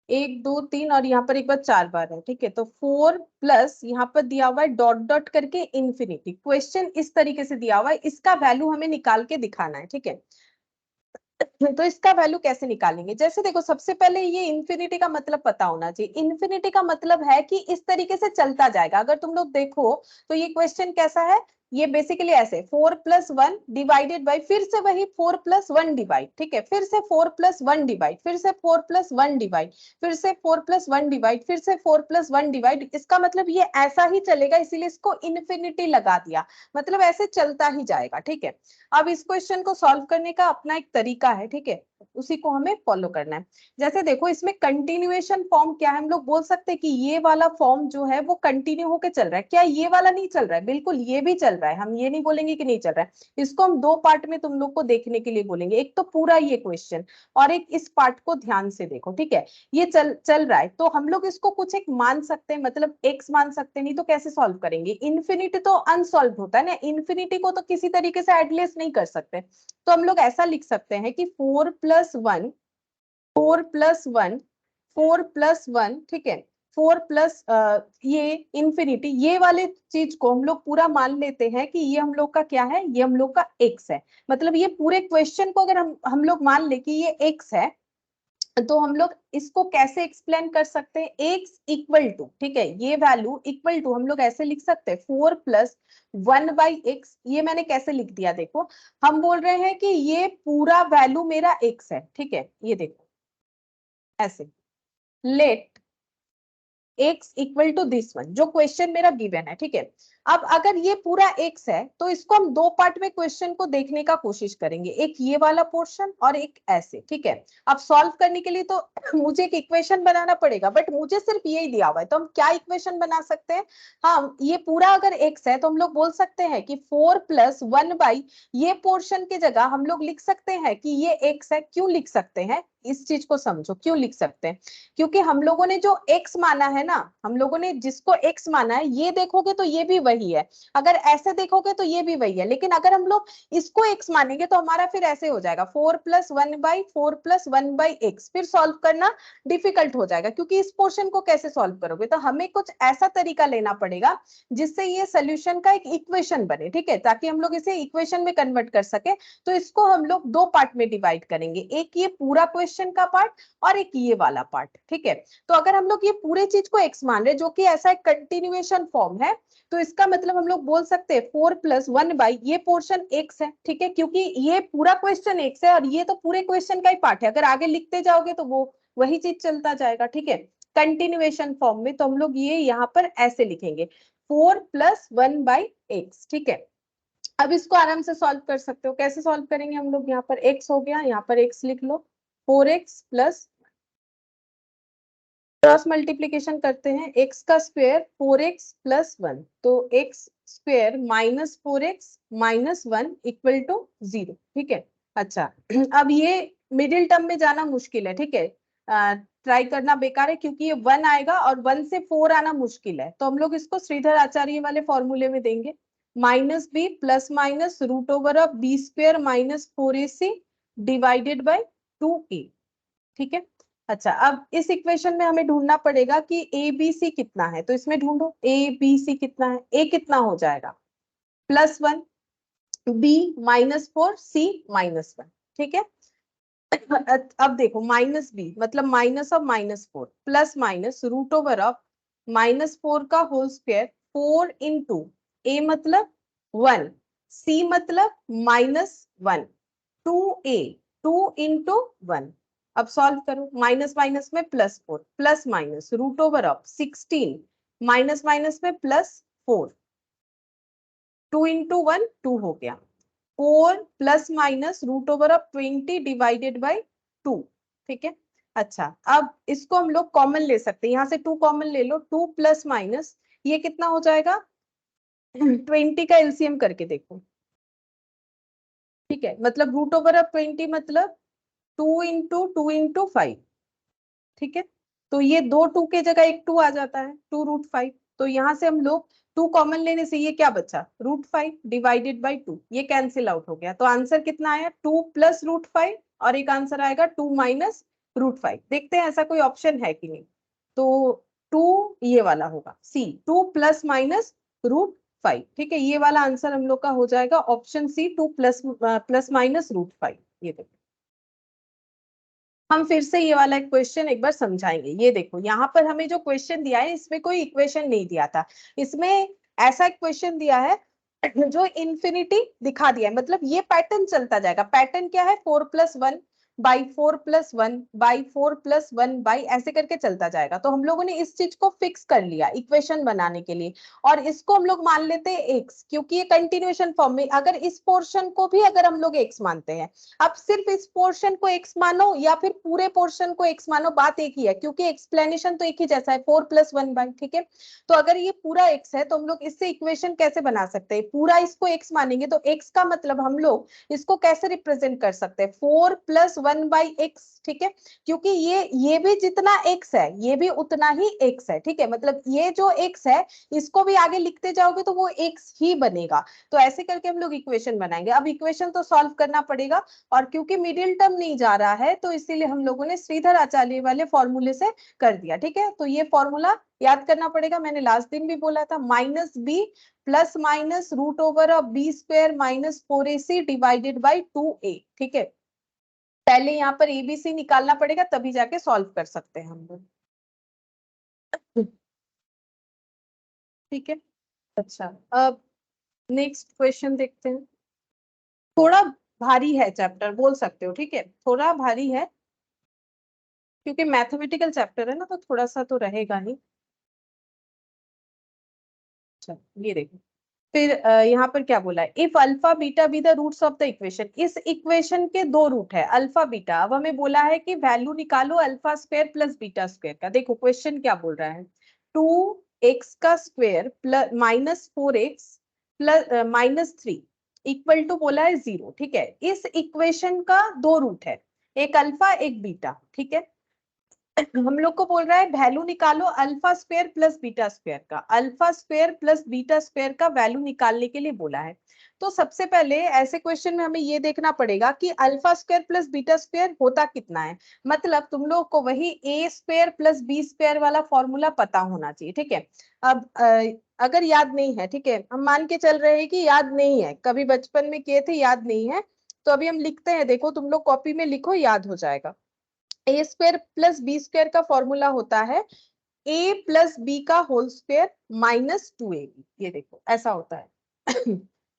1 2 3 और यहाँ पर एक बार 4 बार है। ठीक है, तो 4+ यहाँ पर दिया हुआ है डॉट डॉट करके इंफिनिटी। क्वेश्चन इस तरीके से दिया हुआ है, इसका वैल्यू हमें निकाल के दिखाना है। ठीक है, तो इसका वैल्यू कैसे निकालेंगे, जैसे देखो सबसे पहले ये इंफिनिटी का मतलब पता होना चाहिए। इंफिनिटी का मतलब है कि इस तरीके से चलता जाएगा। अगर तुम लोग देखो तो ये क्वेश्चन कैसा है, ये बेसिकली ऐसे 4 + 1 डिवाइडेड बाई, फिर से वही 4 + 1 डिवाइड, ठीक है, फिर से 4 + 1 डिवाइड, फिर से 4 + 1 डिवाइड, फिर से 4 + 1 डिवाइड, फिर से 4 + 1 डिवाइड। इसका मतलब ये ऐसा ही चलेगा, इसीलिए इसको इन्फिनिटी लगा दिया, मतलब ऐसे चलता ही जाएगा। ठीक है, अब इस क्वेश्चन को सॉल्व करने का अपना एक तरीका है, ठीक है, उसी को हमें फॉलो करना है। जैसे देखो इसमें कंटिन्यूएशन फॉर्म क्या है, हम लोग बोल सकते हैं कि ये वाला फॉर्म जो है वो कंटिन्यू होकर चल रहा है। क्या ये वाला नहीं चल रहा है? बिल्कुल ये भी चल रहा है, हम ये नहीं बोलेंगे कि नहीं चल रहा है। इसको हम दो पार्ट में तुम लोग को देखने के लिए बोलेंगे, एक तो पूरा ये क्वेश्चन और एक इस पार्ट को ध्यान से देखो। ठीक है, ये चल रहा है तो हम लोग इसको कुछ एक मान सकते हैं, मतलब एक्स मान सकते हैं, नहीं तो कैसे सॉल्व करेंगे। इन्फिनिटी तो अनसॉल्व होता है ना, इन्फिनिटी को तो किसी तरीके से एडलेस नहीं कर सकते, तो हम लोग ऐसा लिख सकते हैं कि 4 + 1 4 + 1 4 + 1, ठीक है, 4 प्लस ये इंफिनिटी, ये वाले चीज को हम लोग पूरा मान लेते हैं कि ये हम लोग का क्या है, ये हम लोग का एक्स है। मतलब ये पूरे क्वेश्चन को अगर हम लोग मान ले कि ये एक्स है, तो हम लोग इसको कैसे एक्सप्लेन कर सकते हैं, एक्स इक्वल टू, ठीक है, ये वैल्यू इक्वल टू हम लोग ऐसे लिख सकते हैं 4 + 1/x। ये मैंने कैसे लिख दिया, देखो हम बोल रहे हैं कि ये पूरा वैल्यू मेरा एक्स है। ठीक है, ये देखो ऐसे, let x equal to this one, जो क्वेश्चन मेरा गिवन है। ठीक है, अब अगर ये पूरा x है तो इसको हम दो पार्ट में क्वेश्चन को देखने का कोशिश करेंगे, एक ये वाला पोर्शन और एक ऐसे। ठीक है, अब सॉल्व करने के लिए तो मुझे एक इक्वेशन बनाना पड़ेगा, बट मुझे सिर्फ यही दिया हुआ है, तो हम क्या इक्वेशन बना सकते हैं। हाँ, ये पूरा अगर x है तो हम लोग बोल सकते हैं कि 4 + 1/, ये पोर्शन की जगह हम लोग लिख सकते हैं कि ये x है। क्यों लिख सकते हैं, इस चीज को समझो, क्यों लिख सकते हैं, क्योंकि हम लोगों ने जो x माना है ना, हम लोगों ने जिसको x माना है, ये देखोगे तो ये भी वही वही है, अगर ऐसे देखोगे तो ये भी वही है, लेकिन अगर हम लोग इसको x मानेंगे तो हमारा फिर ऐसे हो जाएगा 4 + 1/4 + 1/x, फिर सॉल्व करना डिफिकल्ट हो जाएगा, क्योंकि इस पोर्शन को कैसे सॉल्व करोगे, तो हमें कुछ ऐसा तरीका लेना पड़ेगा जिससे ये सोल्यूशन का एक इक्वेशन बने, ठीक है, ताकि हम लोग इसे इक्वेशन में कन्वर्ट कर सके। तो इसको हम लोग दो पार्ट में डिवाइड करेंगे, एक ये पूरा क्वेश्चन का पार्ट और एक ये वाला पार्ट, ठीक है। तो अगर हम लोग ये पूरे चीज को x मान रहे, जो कि ऐसा एक कंटिन्यूएशन फॉर्म है, तो इसका मतलब हम लोग बोल सकते हैं 4 + 1/, ये पोर्शन x है, ठीक है, क्योंकि ये पूरा क्वेश्चन x है और ये तो पूरे क्वेश्चन का ही पार्ट है, अगर आगे लिखते जाओगे तो वो वही चीज चलता जाएगा, ठीक है, कंटिन्यूएशन फॉर्म में। तो हम लोग ये यहाँ पर ऐसे लिखेंगे 4 + 1/x, ठीक है। अब इसको आराम से सॉल्व कर सकते हो, कैसे सॉल्व करेंगे हम लोग, यहाँ पर x हो गया, यहाँ पर x लिख लो, 4x + क्रॉस मल्टीप्लीकेशन करते हैं, x का स्क्वायर 4x + 1, तो x स्क्वायर -4x - 1 = 0, ठीक है। अच्छा अब ये मिडिल टर्म में जाना मुश्किल है, ठीक है, ट्राई करना बेकार है, क्योंकि ये 1 आएगा और 1 से 4 आना मुश्किल है, तो हम लोग इसको श्रीधर आचार्य वाले फॉर्मूले में देंगे, -b ± √b² - 4ac / 2a, ठीक है। अच्छा अब इस इक्वेशन में हमें ढूंढना पड़ेगा कि ए बी सी कितना है, तो इसमें ढूंढो ए बी सी कितना है, ए कितना हो जाएगा +1, बी -4, सी -1, ठीक है। अब देखो -b मतलब -(-4) ±√(-4) का होल स्क्वायर 4 × a मतलब 1, c मतलब -1, 2a 2 × 1। अब सॉल्व करो, माइनस माइनस में +4 ±√16 माइनस माइनस में +4, 2 × 1 2 हो गया, 4 ±√20 / 2, ठीक है। अच्छा अब इसको हम लोग कॉमन ले सकते हैं, यहाँ से 2 कॉमन ले लो, 2 ± ये कितना हो जाएगा 20 का एलसीएम करके देखो, ठीक है, मतलब √20 मतलब 2 × 2 × 5, ठीक है। तो ये दो 2 के जगह एक 2 आ जाता है, 2√5, तो यहाँ से हम लोग 2 कॉमन लेने से ये क्या बचा √5 / 2, ये कैंसिल आउट हो गया, तो आंसर कितना आया 2 + √5, और एक आंसर आएगा 2 - √5। देखते हैं ऐसा कोई ऑप्शन है कि नहीं, तो 2 ये वाला होगा सी, 2 ± √5, ठीक है, ये वाला आंसर हम लोग का हो जाएगा ऑप्शन सी, 2 ± √5। ये देखो हम फिर से ये वाला एक क्वेश्चन एक बार समझाएंगे, ये देखो यहाँ पर हमें जो क्वेश्चन दिया है इसमें कोई इक्वेशन नहीं दिया था, इसमें ऐसा एक क्वेश्चन दिया है जो इन्फिनिटी दिखा दिया है, मतलब ये पैटर्न चलता जाएगा, पैटर्न क्या है 4 + 1 / 4 + 1 / 4 + 1 / ऐसे करके चलता जाएगा। तो हम लोगों ने इस चीज को फिक्स कर लिया इक्वेशन बनाने के लिए, और इसको हम लोग मान लेते हैं x, क्योंकि ये कंटिन्यूएशन फॉर्म में, अगर इस पोर्शन को भी अगर हम लोग x मानते हैं, अब सिर्फ इस पोर्शन को x मानो या फिर पूरे पोर्शन को x मानो, बात एक ही है, क्योंकि एक्सप्लेनेशन तो एक ही जैसा है 4 + 1/, ठीक है। तो अगर ये पूरा x है तो हम लोग इससे इक्वेशन कैसे बना सकते हैं, पूरा इसको x मानेंगे तो x का मतलब हम लोग इसको कैसे रिप्रेजेंट कर सकते हैं 4 + 1/x, ठीक है, क्योंकि ये भी जितना x है ये भी उतना ही x है, ठीक है, मतलब ये जो x है इसको भी आगे लिखते जाओगे तो वो x ही बनेगा, तो ऐसे करके हम लोग इक्वेशन बनाएंगे। अब इक्वेशन तो सॉल्व करना पड़ेगा, और क्योंकि मिडिल टर्म नहीं जा रहा है तो इसीलिए हम लोगों ने श्रीधर आचार्य वाले फॉर्मूले से कर दिया, ठीक है। तो ये फॉर्मूला याद करना पड़ेगा, मैंने लास्ट दिन भी बोला था, -b ± √b² - 4ac / 2a, ठीक है। पहले यहाँ पर एबीसी निकालना पड़ेगा तभी जाके सॉल्व कर सकते हैं हम लोग, ठीक है। अच्छा अब नेक्स्ट क्वेश्चन देखते हैं, थोड़ा भारी है चैप्टर बोल सकते हो, ठीक है, थोड़ा भारी है, क्योंकि मैथमेटिकल चैप्टर है ना, तो थोड़ा सा तो रहेगा ही। अच्छा ये देखो, फिर यहाँ पर क्या बोला है, if alpha beta be the roots of the equation, इस इक्वेशन के दो रूट है अल्फा बीटा, अब हमें बोला है कि वैल्यू निकालो alpha square plus beta square का। देखो क्वेश्चन क्या बोल रहा है, 2x का स्क्वायर -4x -3 = बोला है 0, ठीक है। इस इक्वेशन का दो रूट है, एक अल्फा एक बीटा, ठीक है। हम लोग को बोल रहा है वैल्यू निकालो alpha square plus beta square का, alpha square plus beta square का वैल्यू निकालने के लिए बोला है। तो सबसे पहले ऐसे क्वेश्चन में हमें ये देखना पड़ेगा कि alpha square plus beta square होता कितना है। मतलब तुम लोग को वही ए स्क्वायर प्लस बी स्क्वायर वाला फॉर्मूला पता होना चाहिए, ठीक है। अब अगर याद नहीं है, ठीक है, हम मान के चल रहे हैं कि याद नहीं है, कभी बचपन में किए थे याद नहीं है, तो अभी हम लिखते हैं, देखो तुम लोग कॉपी में लिखो, याद हो जाएगा। A square plus B square का फॉर्मूला होता है ए प्लस बी का होल स्क्वायर माइनस 2ab। ये देखो ऐसा होता है।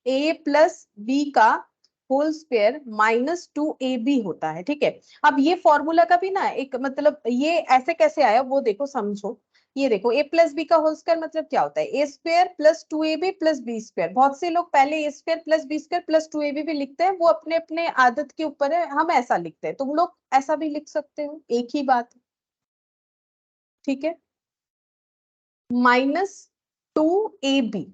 ए प्लस बी का होल स्क्वायर माइनस 2ab होता है, ठीक है। अब ये फॉर्मूला का भी ना एक मतलब ये ऐसे कैसे आया वो देखो, समझो। ये देखो ए प्लस बी का होल स्क्वायर मतलब क्या होता है, a square plus 2ab plus B square. बहुत से लोग पहले a square plus B square plus 2ab भी लिखते हैं, वो अपने अपने आदत के ऊपर है, हम ऐसा लिखते हैं, तुम लोग ऐसा भी लिख सकते हो, एक ही बात है, ठीक है। -2ab,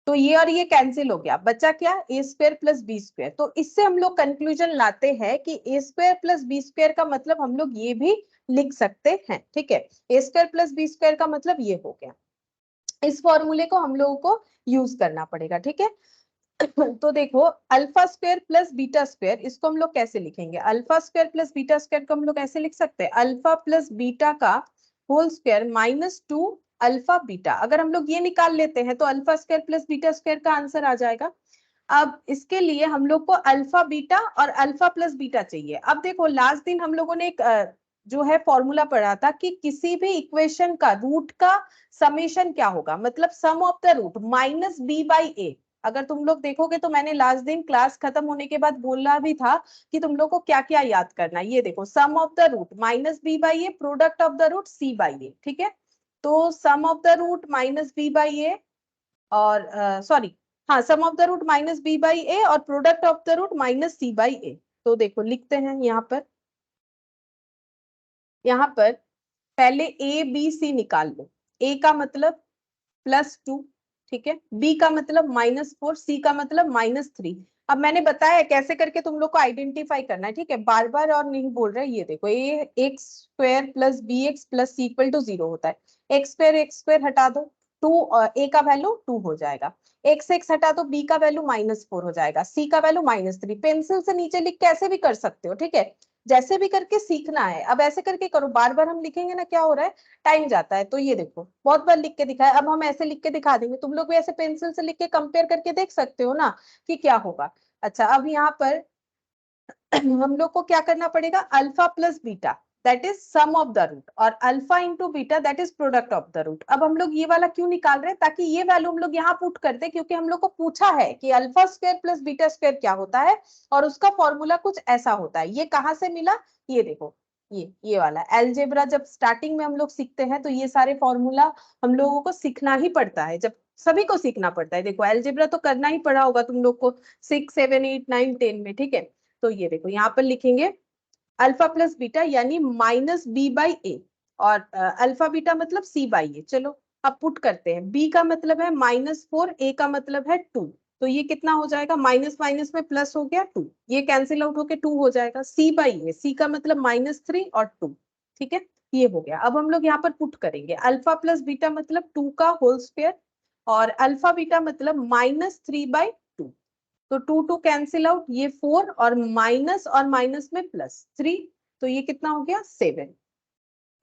तो ये और ये कैंसिल हो गया, बचा क्या, ए स्क्वायर प्लस बी स्क्वायर। तो इससे हम लोग कंक्लूजन लाते हैं कि ए स्क्वायर प्लस बी स्क्वायर का मतलब हम लोग ये भी लिख सकते हैं, ठीक है। A square plus B square का मतलब ये हो गया। इस फॉर्मूले को हम लोगों को यूज करना पड़ेगा, ठीक है। तो देखो alpha square plus beta square, इसको हम लोग कैसे लिखेंगे, alpha square plus beta square को हम लोग ऐसे लिख सकते हैं, अल्फा प्लस बीटा का होल स्क्वायर -2 अल्फा बीटा। अगर हम लोग ये निकाल लेते हैं तो alpha square plus beta square का आंसर आ जाएगा। अब इसके लिए हम लोग को अल्फा बीटा और अल्फा प्लस बीटा चाहिए। अब देखो लास्ट दिन हम लोगों ने एक जो है फॉर्मूला पढ़ा था कि किसी भी इक्वेशन का रूट का समेशन क्या होगा, मतलब sum of the root minus B by a. अगर तुम लोग देखोगे तो मैंने लास्ट दिन क्लास खत्म होने के बाद बोला भी था कि तुम लोग को क्या क्या याद करना है। ये देखो sum of the root minus B by a, product of the root c by a, ठीक है। तो sum of the root minus B by a और सॉरी, हाँ, sum of the root minus B by a और product of the root minus c by a. तो देखो लिखते हैं यहाँ पर, यहाँ पर पहले ए बी सी निकाल लो। ए का मतलब +2, ठीक है, बी का मतलब -4, सी का मतलब -3। अब मैंने बताया कैसे करके तुम लोग को आइडेंटिफाई करना है, ठीक है, बार बार और नहीं बोल रहे। ये देखो a x square plus B x plus C equal to 0 होता है। एक्स स्क्वायर हटा दो, 2, ए का वैल्यू 2 हो जाएगा। एक्स हटा दो, बी का वैल्यू -4 हो जाएगा, सी का वैल्यू -3। पेंसिल से नीचे लिख के ऐसे भी कर सकते हो, ठीक है, जैसे भी करके सीखना है। अब ऐसे करके करो, बार बार हम लिखेंगे ना क्या हो रहा है, टाइम जाता है। तो ये देखो बहुत बार लिख के दिखाया, अब हम ऐसे लिख के दिखा देंगे, तुम लोग भी ऐसे पेंसिल से लिख के कंपेयर करके देख सकते हो ना कि क्या होगा। अच्छा अब यहाँ पर हम लोग को क्या करना पड़ेगा, alpha plus beta that is sum of the root और alpha into beta that is product of the root. अब हम लोग ये वाला क्यों निकाल रहे हैं, ताकि ये वैल्यू हम लोग यहाँ पुट कर दे, क्योंकि हम लोग को पूछा है कि alpha square plus beta square क्या होता है और उसका फॉर्मूला कुछ ऐसा होता है। ये कहाँ से मिला, ये देखो, ये वाला एलजेब्रा जब स्टार्टिंग में हम लोग सीखते हैं तो ये सारे फॉर्मूला हम लोगों को सीखना ही पड़ता है, जब सभी को सीखना पड़ता है। देखो एलजेब्रा तो करना ही पड़ा होगा तुम लोग को 6, 7, 8, 9, 10 में, ठीक है। तो ये देखो यहाँ पर लिखेंगे अल्फा प्लस बीटा यानी -b/a और अल्फा बीटा मतलब c/a। चलो अब पुट करते हैं, b का मतलब है -4, a का मतलब है 2, तो ये कितना हो जाएगा, माइनस माइनस में प्लस हो गया 2, ये कैंसिल आउट होके 2 हो जाएगा। c/a, c का मतलब -3 और 2, ठीक है, ये हो गया। अब हम लोग यहाँ पर पुट करेंगे अल्फा प्लस बीटा मतलब 2 का होल स्क्वायर और अल्फा बीटा मतलब -3/2। तो 2 2 कैंसिल आउट, ये 4 और माइनस में +3, तो ये कितना हो गया 7।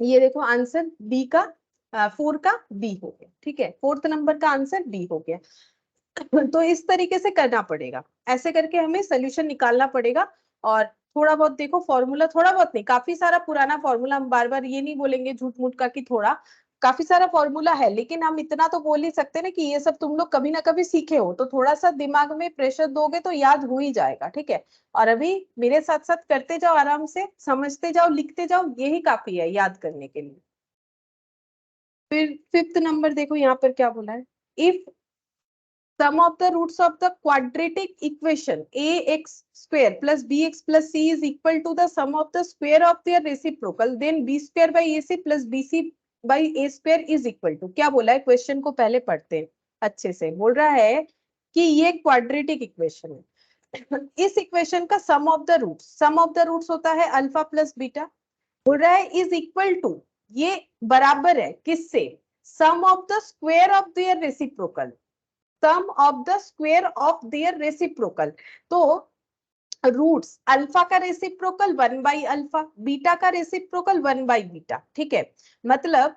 ये देखो आंसर बी का 4 का बी हो गया, ठीक है, फोर्थ नंबर का आंसर बी हो गया। तो इस तरीके से करना पड़ेगा, ऐसे करके हमें सोल्यूशन निकालना पड़ेगा। और थोड़ा बहुत देखो फॉर्मूला, थोड़ा बहुत नहीं, काफी सारा पुराना फॉर्मूला, हम बार बार ये नहीं बोलेंगे झूठ मूठ का कि थोड़ा, काफी सारा फॉर्मूला है, लेकिन हम इतना तो बोल ही सकते ना कि ये सब तुम लोग कभी ना कभी सीखे हो, तो थोड़ा सा दिमाग में प्रेशर दोगे तो याद हो ही जाएगा, ठीक है। और अभी मेरे साथ साथ करते जाओ, आराम से समझते जाओ, लिखते जाओ, यही काफी है याद करने के लिए। फिर फिफ्थ नंबर देखो यहाँ पर क्या बोला है, if sum of the roots of the quadratic equation ax square plus bx plus c is equal to the sum of the square of their reciprocal, then b square by ac plus bc by a square is equal to। क्या बोला है, question को पहले पढ़ते हैं अच्छे से। बोल रहा है कि ये क्वाड्रेटिक इक्वेशन है, इस इक्वेशन का सम ऑफ द रूट्स होता है अल्फा प्लस बीटा, बोल रहा है इज इक्वल टू, ये बराबर है किससे, sum of the square of their reciprocal, sum of the square of their reciprocal. तो रूट्स अल्फा का रेसिप्रोकल 1/अल्फा, बीटा का रेसिप्रोकल 1/बीटा, ठीक है। मतलब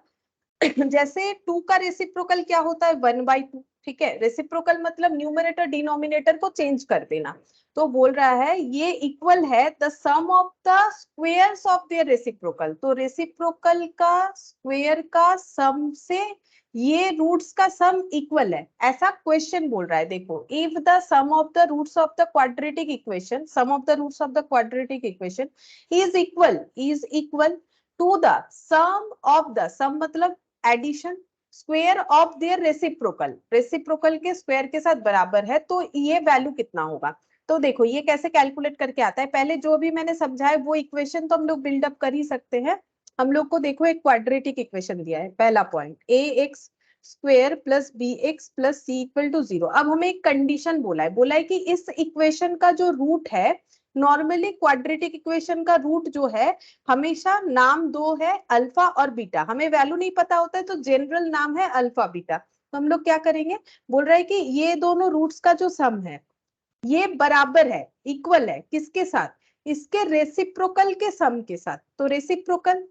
जैसे 2 का रेसिप्रोकल क्या होता है 1/2, ठीक है। रेसिप्रोकल मतलब न्यूमरेटर डिनोमिनेटर को चेंज कर देना। तो बोल रहा है ये इक्वल है the sum of the squares of their reciprocal, तो रेसिप्रोकल का स्क्वायर का सम से ये रूट्स का सम इक्वल है, ऐसा क्वेश्चन बोल रहा है। देखो, if the sum of the roots of the quadratic equation, sum of the roots of the quadratic equation is equal to the sum of the, sum मतलब addition, square of their reciprocal, reciprocal के square के साथ बराबर है, तो ये value कितना होगा। तो देखो ये कैसे कैलकुलेट करके आता है, पहले जो भी मैंने समझाया वो इक्वेशन तो हम लोग बिल्डअप कर ही सकते हैं। हम लोग को देखो एक क्वाड्रेटिक इक्वेशन दिया है, पहला point A x square plus B x plus C equal to 0। अब हमें एक कंडीशन बोला है कि इस इक्वेशन का जो रूट है, नॉर्मली क्वाड्रेटिक इक्वेशन का रूट जो है हमेशा नाम दो है अल्फा और बीटा, हमें वैल्यू नहीं पता होता है तो जनरल नाम है अल्फा बीटा। तो हम लोग क्या करेंगे, बोल रहा है कि ये दोनों रूट्स का जो सम है ये बराबर है, इक्वल है किसके साथ, इसके रेसिप्रोकल के सम के साथ, तो रेसिप्रोकल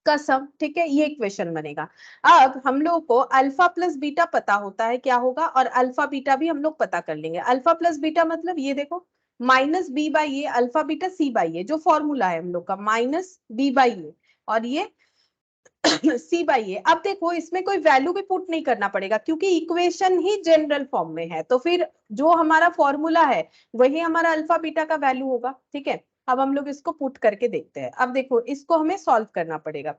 का सम, ठीक है, ये इक्वेशन बनेगा। अब हम लोग को अल्फा प्लस बीटा पता होता है क्या होगा, और अल्फा बीटा भी हम लोग पता कर लेंगे। अल्फा प्लस बीटा मतलब ये देखो minus B by a, alpha beta c by a, जो फॉर्मूला है हम लोग का माइनस बी बाई ए और ये सी बाई ए। अब देखो इसमें कोई वैल्यू भी पुट नहीं करना पड़ेगा क्योंकि इक्वेशन ही जनरल फॉर्म में है, तो फिर जो हमारा फॉर्मूला है वही हमारा अल्फा बीटा का वैल्यू होगा, ठीक है। अब हम लोग इसको पुट करके देखते हैं। अब देखो इसको हमें सॉल्व करना पड़ेगा,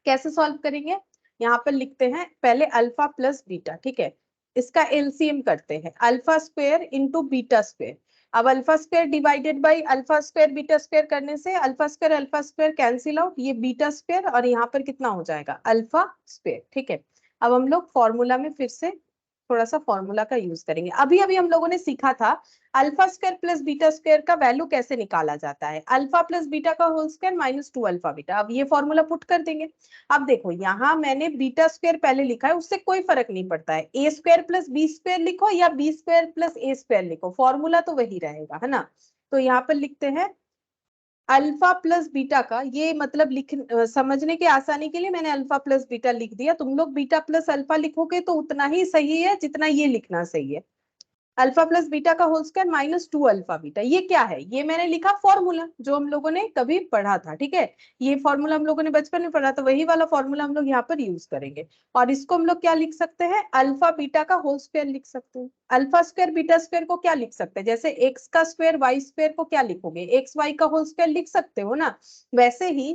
कैसे सॉल्व करेंगे, यहाँ पर लिखते हैं पहले अल्फा प्लस बीटा, ठीक है। इसका एलसीएम करते हैं, alpha square into beta square. अब alpha square divided by alpha square beta square करने से अल्फा स्क्वायर कैंसिल आउट, ये बीटा स्क्वायर और यहाँ पर कितना हो जाएगा अल्फा स्क्वायर, ठीक है। अब हम लोग फॉर्मूला में फिर से थोड़ा सा फॉर्मूला का यूज करेंगे। अभी अभी हम लोगों ने सीखा था alpha square plus beta square का वैल्यू कैसे निकाला जाता है, अल्फा प्लस बीटा का whole square minus 2 alpha beta. अब ये फॉर्मूला पुट कर देंगे। अब देखो यहाँ मैंने बीटा स्क्वायर पहले लिखा है, उससे कोई फर्क नहीं पड़ता है, a square plus B square लिखो या बी स्क्वायर प्लस ए स्क्वायर लिखो, फॉर्मूला तो वही रहेगा, है ना। तो यहाँ पर लिखते हैं अल्फा प्लस बीटा का, ये मतलब समझने के आसानी के लिए मैंने अल्फा प्लस बीटा लिख दिया, तुम लोग बीटा प्लस अल्फा लिखोगे तो उतना ही सही है जितना ये लिखना सही है। अल्फा प्लस बीटा का whole square minus 2 alpha beta, ये क्या है, ये मैंने लिखा फॉर्मूला जो हम लोगों ने कभी पढ़ा था, ठीक है। ये फॉर्मूला हम लोगों ने बचपन में पढ़ा, तो वही वाला फॉर्मूला हम लोग यहाँ पर यूज करेंगे। और इसको हम लोग क्या लिख सकते हैं, अल्फा बीटा का होल स्क्वायर लिख सकते हैं। अल्फा स्क्वायर बीटा स्क्वायर को क्या लिख सकते हैं, जैसे एक्स का स्क्वायर वाई स्क्वायर को क्या लिखोगे, एक्स वाई का होल स्क्वायर लिख सकते हो ना, वैसे ही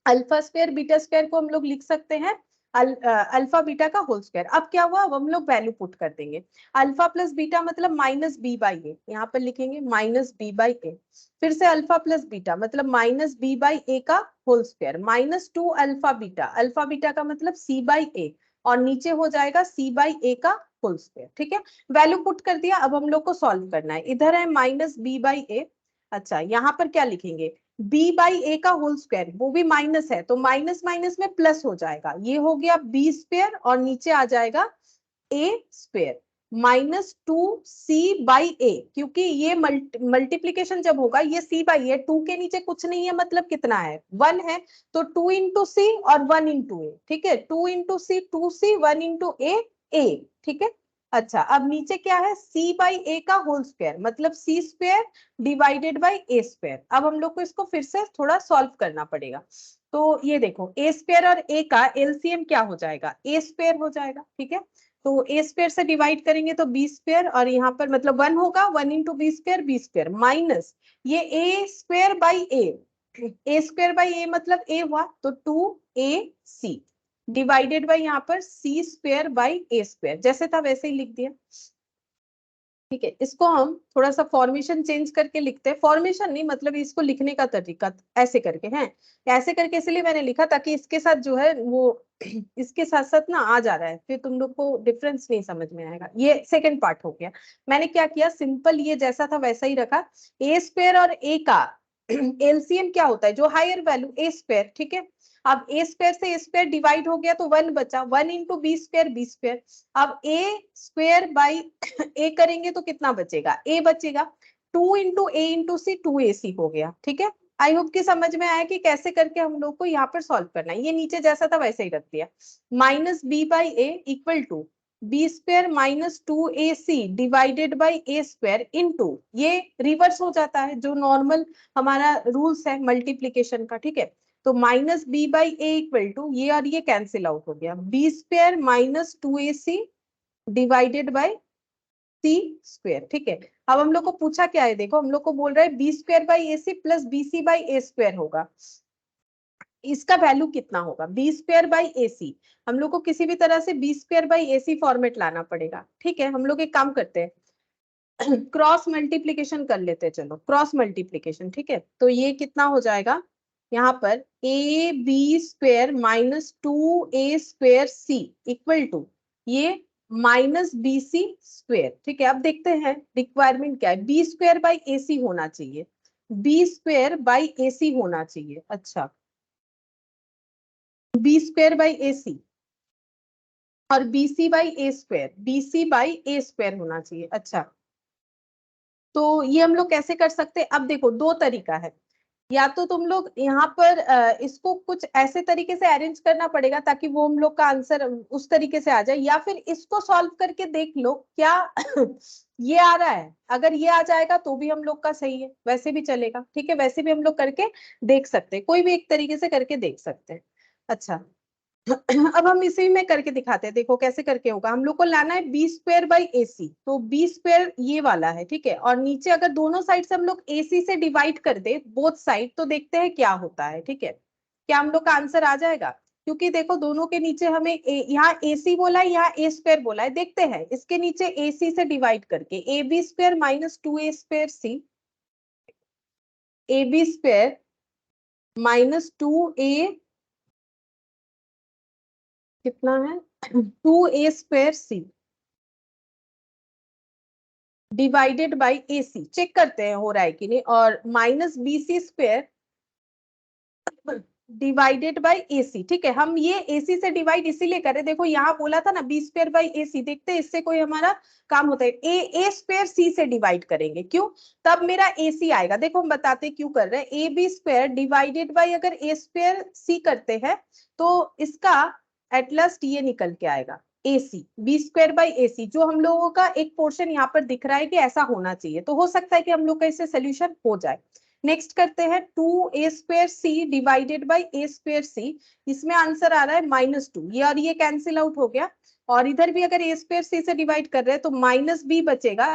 अल्फा स्क्वायर बीटा स्क्वायर को हम लोग लिख सकते हैं अल्फा बीटा का होल स्क्वायर। अब क्या हुआ, अब हम लोग वैल्यू पुट कर देंगे, अल्फा प्लस बीटा मतलब माइनस बी बाई ए, यहाँ पर लिखेंगे माइनस बी बाई ए। फिर से अल्फा प्लस बीटा मतलब माइनस बी बाई ए का whole square minus 2 alpha beta का मतलब सी बाई ए, और नीचे हो जाएगा सी बाई ए का होल स्क्वायर, ठीक है। वैल्यू पुट कर दिया, अब हम लोग को सॉल्व करना है। इधर है माइनस बी बाई ए, अच्छा यहाँ पर क्या लिखेंगे, बी बाई ए का होल स्क्वायर, वो भी माइनस है तो माइनस माइनस में प्लस हो जाएगा, ये हो गया बी स्क्वायर और नीचे आ जाएगा ए स्क्वायर माइनस 2c/a, क्योंकि ये मल्टीप्लीकेशन जब होगा ये c बाई ए, 2 के नीचे कुछ नहीं है मतलब कितना है 1 है, तो 2 इंटू सी और 1 इंटू ए, ठीक है, 2 इंटू सी 2c, 1 इंटू ए, ठीक है। अच्छा अब नीचे क्या है, c बाई ए का होल स्क्वायर मतलब c square divided by A square. अब हम लोग को इसको फिर से थोड़ा सॉल्व करना पड़ेगा। तो ये देखो ए स्क्वायर और ए का एलसीएम क्या हो जाएगा, ए स्क्वायर हो जाएगा, ठीक है। तो ए स्क्वायर से डिवाइड करेंगे तो बी स्क्वायर, और यहाँ पर मतलब 1 होगा, 1 इंटू बी स्क्वायर माइनस ये a square by A square by a मतलब ए हुआ तो 2ac डिवाइडेड बाई यहाँ पर c square by A square, जैसे था वैसे ही लिख दिया, ठीक है। इसको हम थोड़ा सा फॉर्मेशन चेंज करके लिखते हैं, फॉर्मेशन नहीं मतलब इसको लिखने का तरीका ऐसे करके है, ऐसे करके इसलिए मैंने लिखा ताकि इसके साथ जो है वो इसके साथ साथ ना आ जा रहा है, फिर तुम लोग को डिफरेंस नहीं समझ में आएगा। ये सेकंड पार्ट हो गया। मैंने क्या किया, सिंपल ये जैसा था वैसा ही रखा, ए स्क्वायर और ए का एलसीएम क्या होता है, जो हायर वैल्यू ए स्क्वायर, ठीक है। अब ए स्क्वायर से ए स्क्वायर डिवाइड हो गया तो 1 बचा, 1 into B square B square. अब ए स्क्वायर बाई ए करेंगे तो कितना बचेगा, ए बचेगा। 2 इंटू ए इंटू सी 2ac हो गया, ठीक है। आई होप कि समझ में आया कि कैसे करके हम लोग को यहाँ पर सॉल्व करना है। ये नीचे जैसा था वैसे ही रख दिया। Minus B by A equal to B square minus 2ac divided by A square into, ये रिवर्स हो जाता है जो नॉर्मल हमारा रूल्स है मल्टीप्लीकेशन का, ठीक है। तो minus B by A equal to, ये और ये कैंसिल आउट हो गया, B square minus 2ac divided by C square, ठीक है। अब हम लोग को पूछा क्या है, देखो हम लोग को बोल रहा है B square by A C plus B C by A square होगा, इसका वैल्यू कितना होगा, B square by A C. हम लोग को किसी भी तरह से B square by A C format लाना पड़ेगा, ठीक है। हम लोग एक काम करते हैं, क्रॉस मल्टीप्लीकेशन कर लेते हैं, चलो क्रॉस मल्टीप्लीकेशन, ठीक है। तो ये कितना हो जाएगा, यहाँ पर a b square minus 2a square c equal to ये माइनस बी सी स्क्वायर, ठीक है। अब देखते हैं रिक्वायरमेंट क्या है, B square by A c होना चाहिए, b square by A c होना चाहिए, अच्छा b square by A c, और b C by A square, b C by A square होना चाहिए, अच्छा। तो ये हम लोग कैसे कर सकते हैं, अब देखो दो तरीका है, या तो तुम लोग यहाँ पर इसको कुछ ऐसे तरीके से अरेंज करना पड़ेगा ताकि वो हम लोग का आंसर उस तरीके से आ जाए, या फिर इसको सॉल्व करके देख लो क्या ये आ रहा है, अगर ये आ जाएगा तो भी हम लोग का सही है, वैसे भी चलेगा, ठीक है। वैसे भी हम लोग करके देख सकते हैं, कोई भी एक तरीके से करके देख सकते हैं, अच्छा। अब हम इसी में करके दिखाते हैं, देखो कैसे करके होगा। हम लोग को लाना है बी स्क्वायर बाई ए सी, तो बी स्क्वायर ये वाला है, ठीक है। और नीचे अगर दोनों साइड से हम लोग ए सी से डिवाइड कर दे बोथ साइड, तो देखते हैं क्या होता है, ठीक है। क्या हम लोग का आंसर आ जाएगा, क्योंकि देखो दोनों के नीचे हमें यहाँ ए सी बोला है, यहाँ ए स्क्वायर बोला है, देखते हैं इसके नीचे ए सी से डिवाइड करके, a b square minus 2a square c, a b square minus 2a कितना है 2a square c divided by A c, check करते हैं हो रहा है कि नहीं, और minus b c square divided by A c, ठीक है। हम ये ए सी से डिवाइड इसीलिए कर रहे, देखो यहाँ बोला था ना बी स्क्वायर बाई ए सी, देखते हैं इससे कोई हमारा काम होता है, ए स्क्वायर सी से डिवाइड करेंगे, क्यों, तब मेरा ए सी आएगा। देखो हम बताते क्यों कर रहे हैं, a b square divided by अगर ए स्क्वायर सी करते हैं तो इसका एट लास्ट ये निकल के आएगा ए सी, बी स्क्वायर बाई ए सी, जो हम लोगों का एक पोर्शन यहाँ पर दिख रहा है कि ऐसा होना चाहिए, तो हो सकता है कि हम लोग का इससे सोल्यूशन हो जाए। नेक्स्ट करते हैं 2a square c divided by A square c, इसमें आंसर आ रहा है -2, ये और ये कैंसिल आउट हो गया, और इधर भी अगर ए स्क्वायर सी से डिवाइड कर रहे हैं तो माइनस बी बचेगा,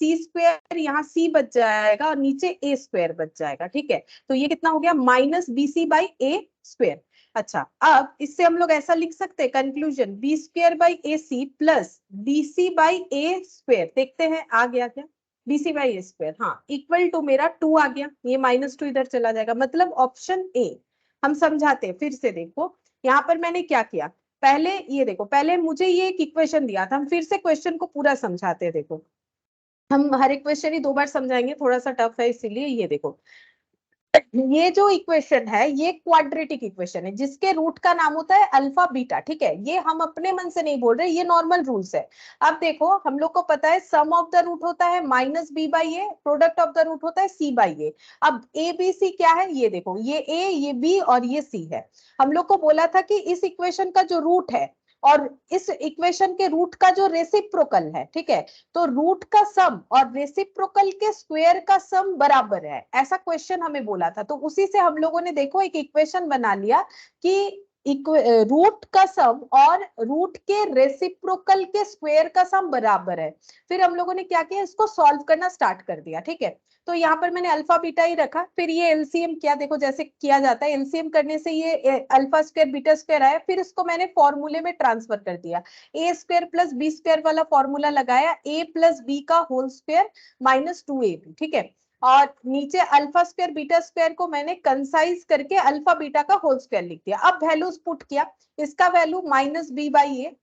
सी स्क्वायर यहाँ सी बच जाएगा और नीचे ए स्क्वायर बच जाएगा, ठीक है। तो ये कितना हो गया minus b C by A square. अच्छा, अब इससे हम लोग ऐसा लिख सकते हैं conclusion, b square by A C plus B C by A square, देखते हैं आ गया क्या, b C by A square, हाँ इक्वल टू मेरा 2 आ गया, ये -2 इधर चला जाएगा, मतलब ऑप्शन ए। हम समझाते हैं फिर से, देखो यहाँ पर मैंने क्या किया, पहले ये देखो, पहले मुझे ये एक इक्वेशन दिया था, हम फिर से क्वेश्चन को पूरा समझाते हैं, देखो हम हर एक क्वेश्चन ही 2 बार समझाएंगे, थोड़ा सा टफ है इसीलिए, ये देखो ये जो इक्वेशन है ये क्वाड्रेटिक इक्वेशन है जिसके रूट का नाम होता है अल्फा बीटा, ठीक है। ये हम अपने मन से नहीं बोल रहे, ये नॉर्मल रूल्स है। अब देखो हम लोग को पता है सम ऑफ द रूट होता है minus B by a, product of the root होता है सी बाई ए। अब ए बी सी क्या है, ये देखो ये ए ये बी और ये सी है। हम लोग को बोला था कि इस इक्वेशन का जो रूट है और इस इक्वेशन के रूट का जो रेसिप्रोकल है, ठीक है, तो रूट का सम और रेसिप्रोकल के स्क्वायर का सम बराबर है, ऐसा क्वेश्चन हमें बोला था। तो उसी से हम लोगों ने देखो एक इक्वेशन बना लिया कि रूट का सम और रूट के रेसिप्रोकल के स्क्वायर का सम बराबर है। फिर हम लोगों ने क्या किया, इसको सॉल्व करना स्टार्ट कर दिया, ठीक है। तो यहाँ पर मैंने अल्फा बीटा ही रखा, फिर ये एलसीएम किया, देखो जैसे किया जाता है, एलसीएम करने से ये अल्फा स्क्वायर बीटा स्क्वायर आया, फिर इसको मैंने फॉर्मूले में ट्रांसफर कर दिया, ए स्क्वायर प्लस बी स्क्वायर वाला फॉर्मूला लगाया, ए प्लस बी का होल स्क्वायर माइनस 2ab, ठीक है। और नीचे अल्फा स्क्वायर बीटा स्क्वायर को मैंने कंसाइज करके अल्फा बीटा का होल स्क्वायर लिख दिया। अब वैल्यूज पुट किया, इसका वैल्यू माइनस बी बाई ए,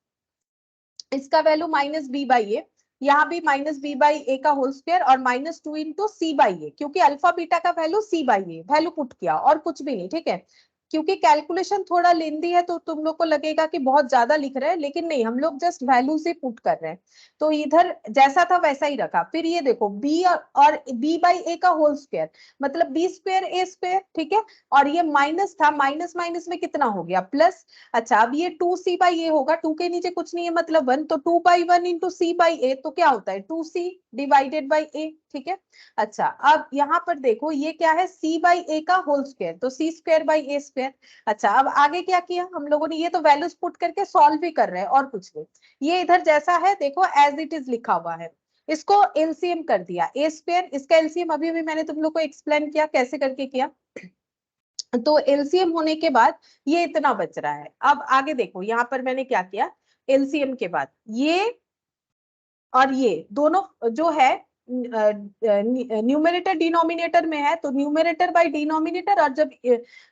इसका value minus B by A, यहाँ भी -b/a का होल स्क्वायर और -2 इंटू c/a, क्योंकि अल्फा बीटा का वैल्यू c/a वैल्यू पुट किया और कुछ भी नहीं, ठीक है। क्योंकि कैलकुलेशन थोड़ा लेंदी है तो तुम लोग को लगेगा कि बहुत ज्यादा लिख रहे हैं, लेकिन नहीं, हम लोग जस्ट वैल्यूज ही पुट कर रहे हैं। तो इधर जैसा था वैसा ही रखा। फिर ये देखो b और b/a का होल स्क्वायर मतलब b² a², ठीक है। और ये माइनस था, माइनस माइनस में कितना हो गया, प्लस। अच्छा, अब ये 2c/a होगा, 2 के नीचे कुछ नहीं है मतलब 1, तो 2/1 इंटू c/a तो क्या होता है 2c डिवाइडेड बाई a, ठीक है। अच्छा, अब यहाँ पर देखो ये क्या है c/a का होल स्क्वायर, तो c²/a²। अच्छा, अब आगे क्या किया हम लोगों ने, ये तो वैल्यूज पुट करके सॉल्व भी कर रहे हैं और कुछ नहीं। ये इधर जैसा है देखो एज इट इज लिखा हुआ है, इसको एलसीएम कर दिया a², इसका एलसीएम अभी भी मैंने तुम लोग को एक्सप्लेन किया कैसे करके किया। तो एलसीएम होने के बाद ये इतना बच रहा है। अब आगे देखो यहाँ पर मैंने क्या किया, एलसीएम के बाद ये और ये दोनों जो है न्यूमरेटर डिनोमिनेटर में है, तो न्यूमरेटर बाय डिनोमिनेटर, और जब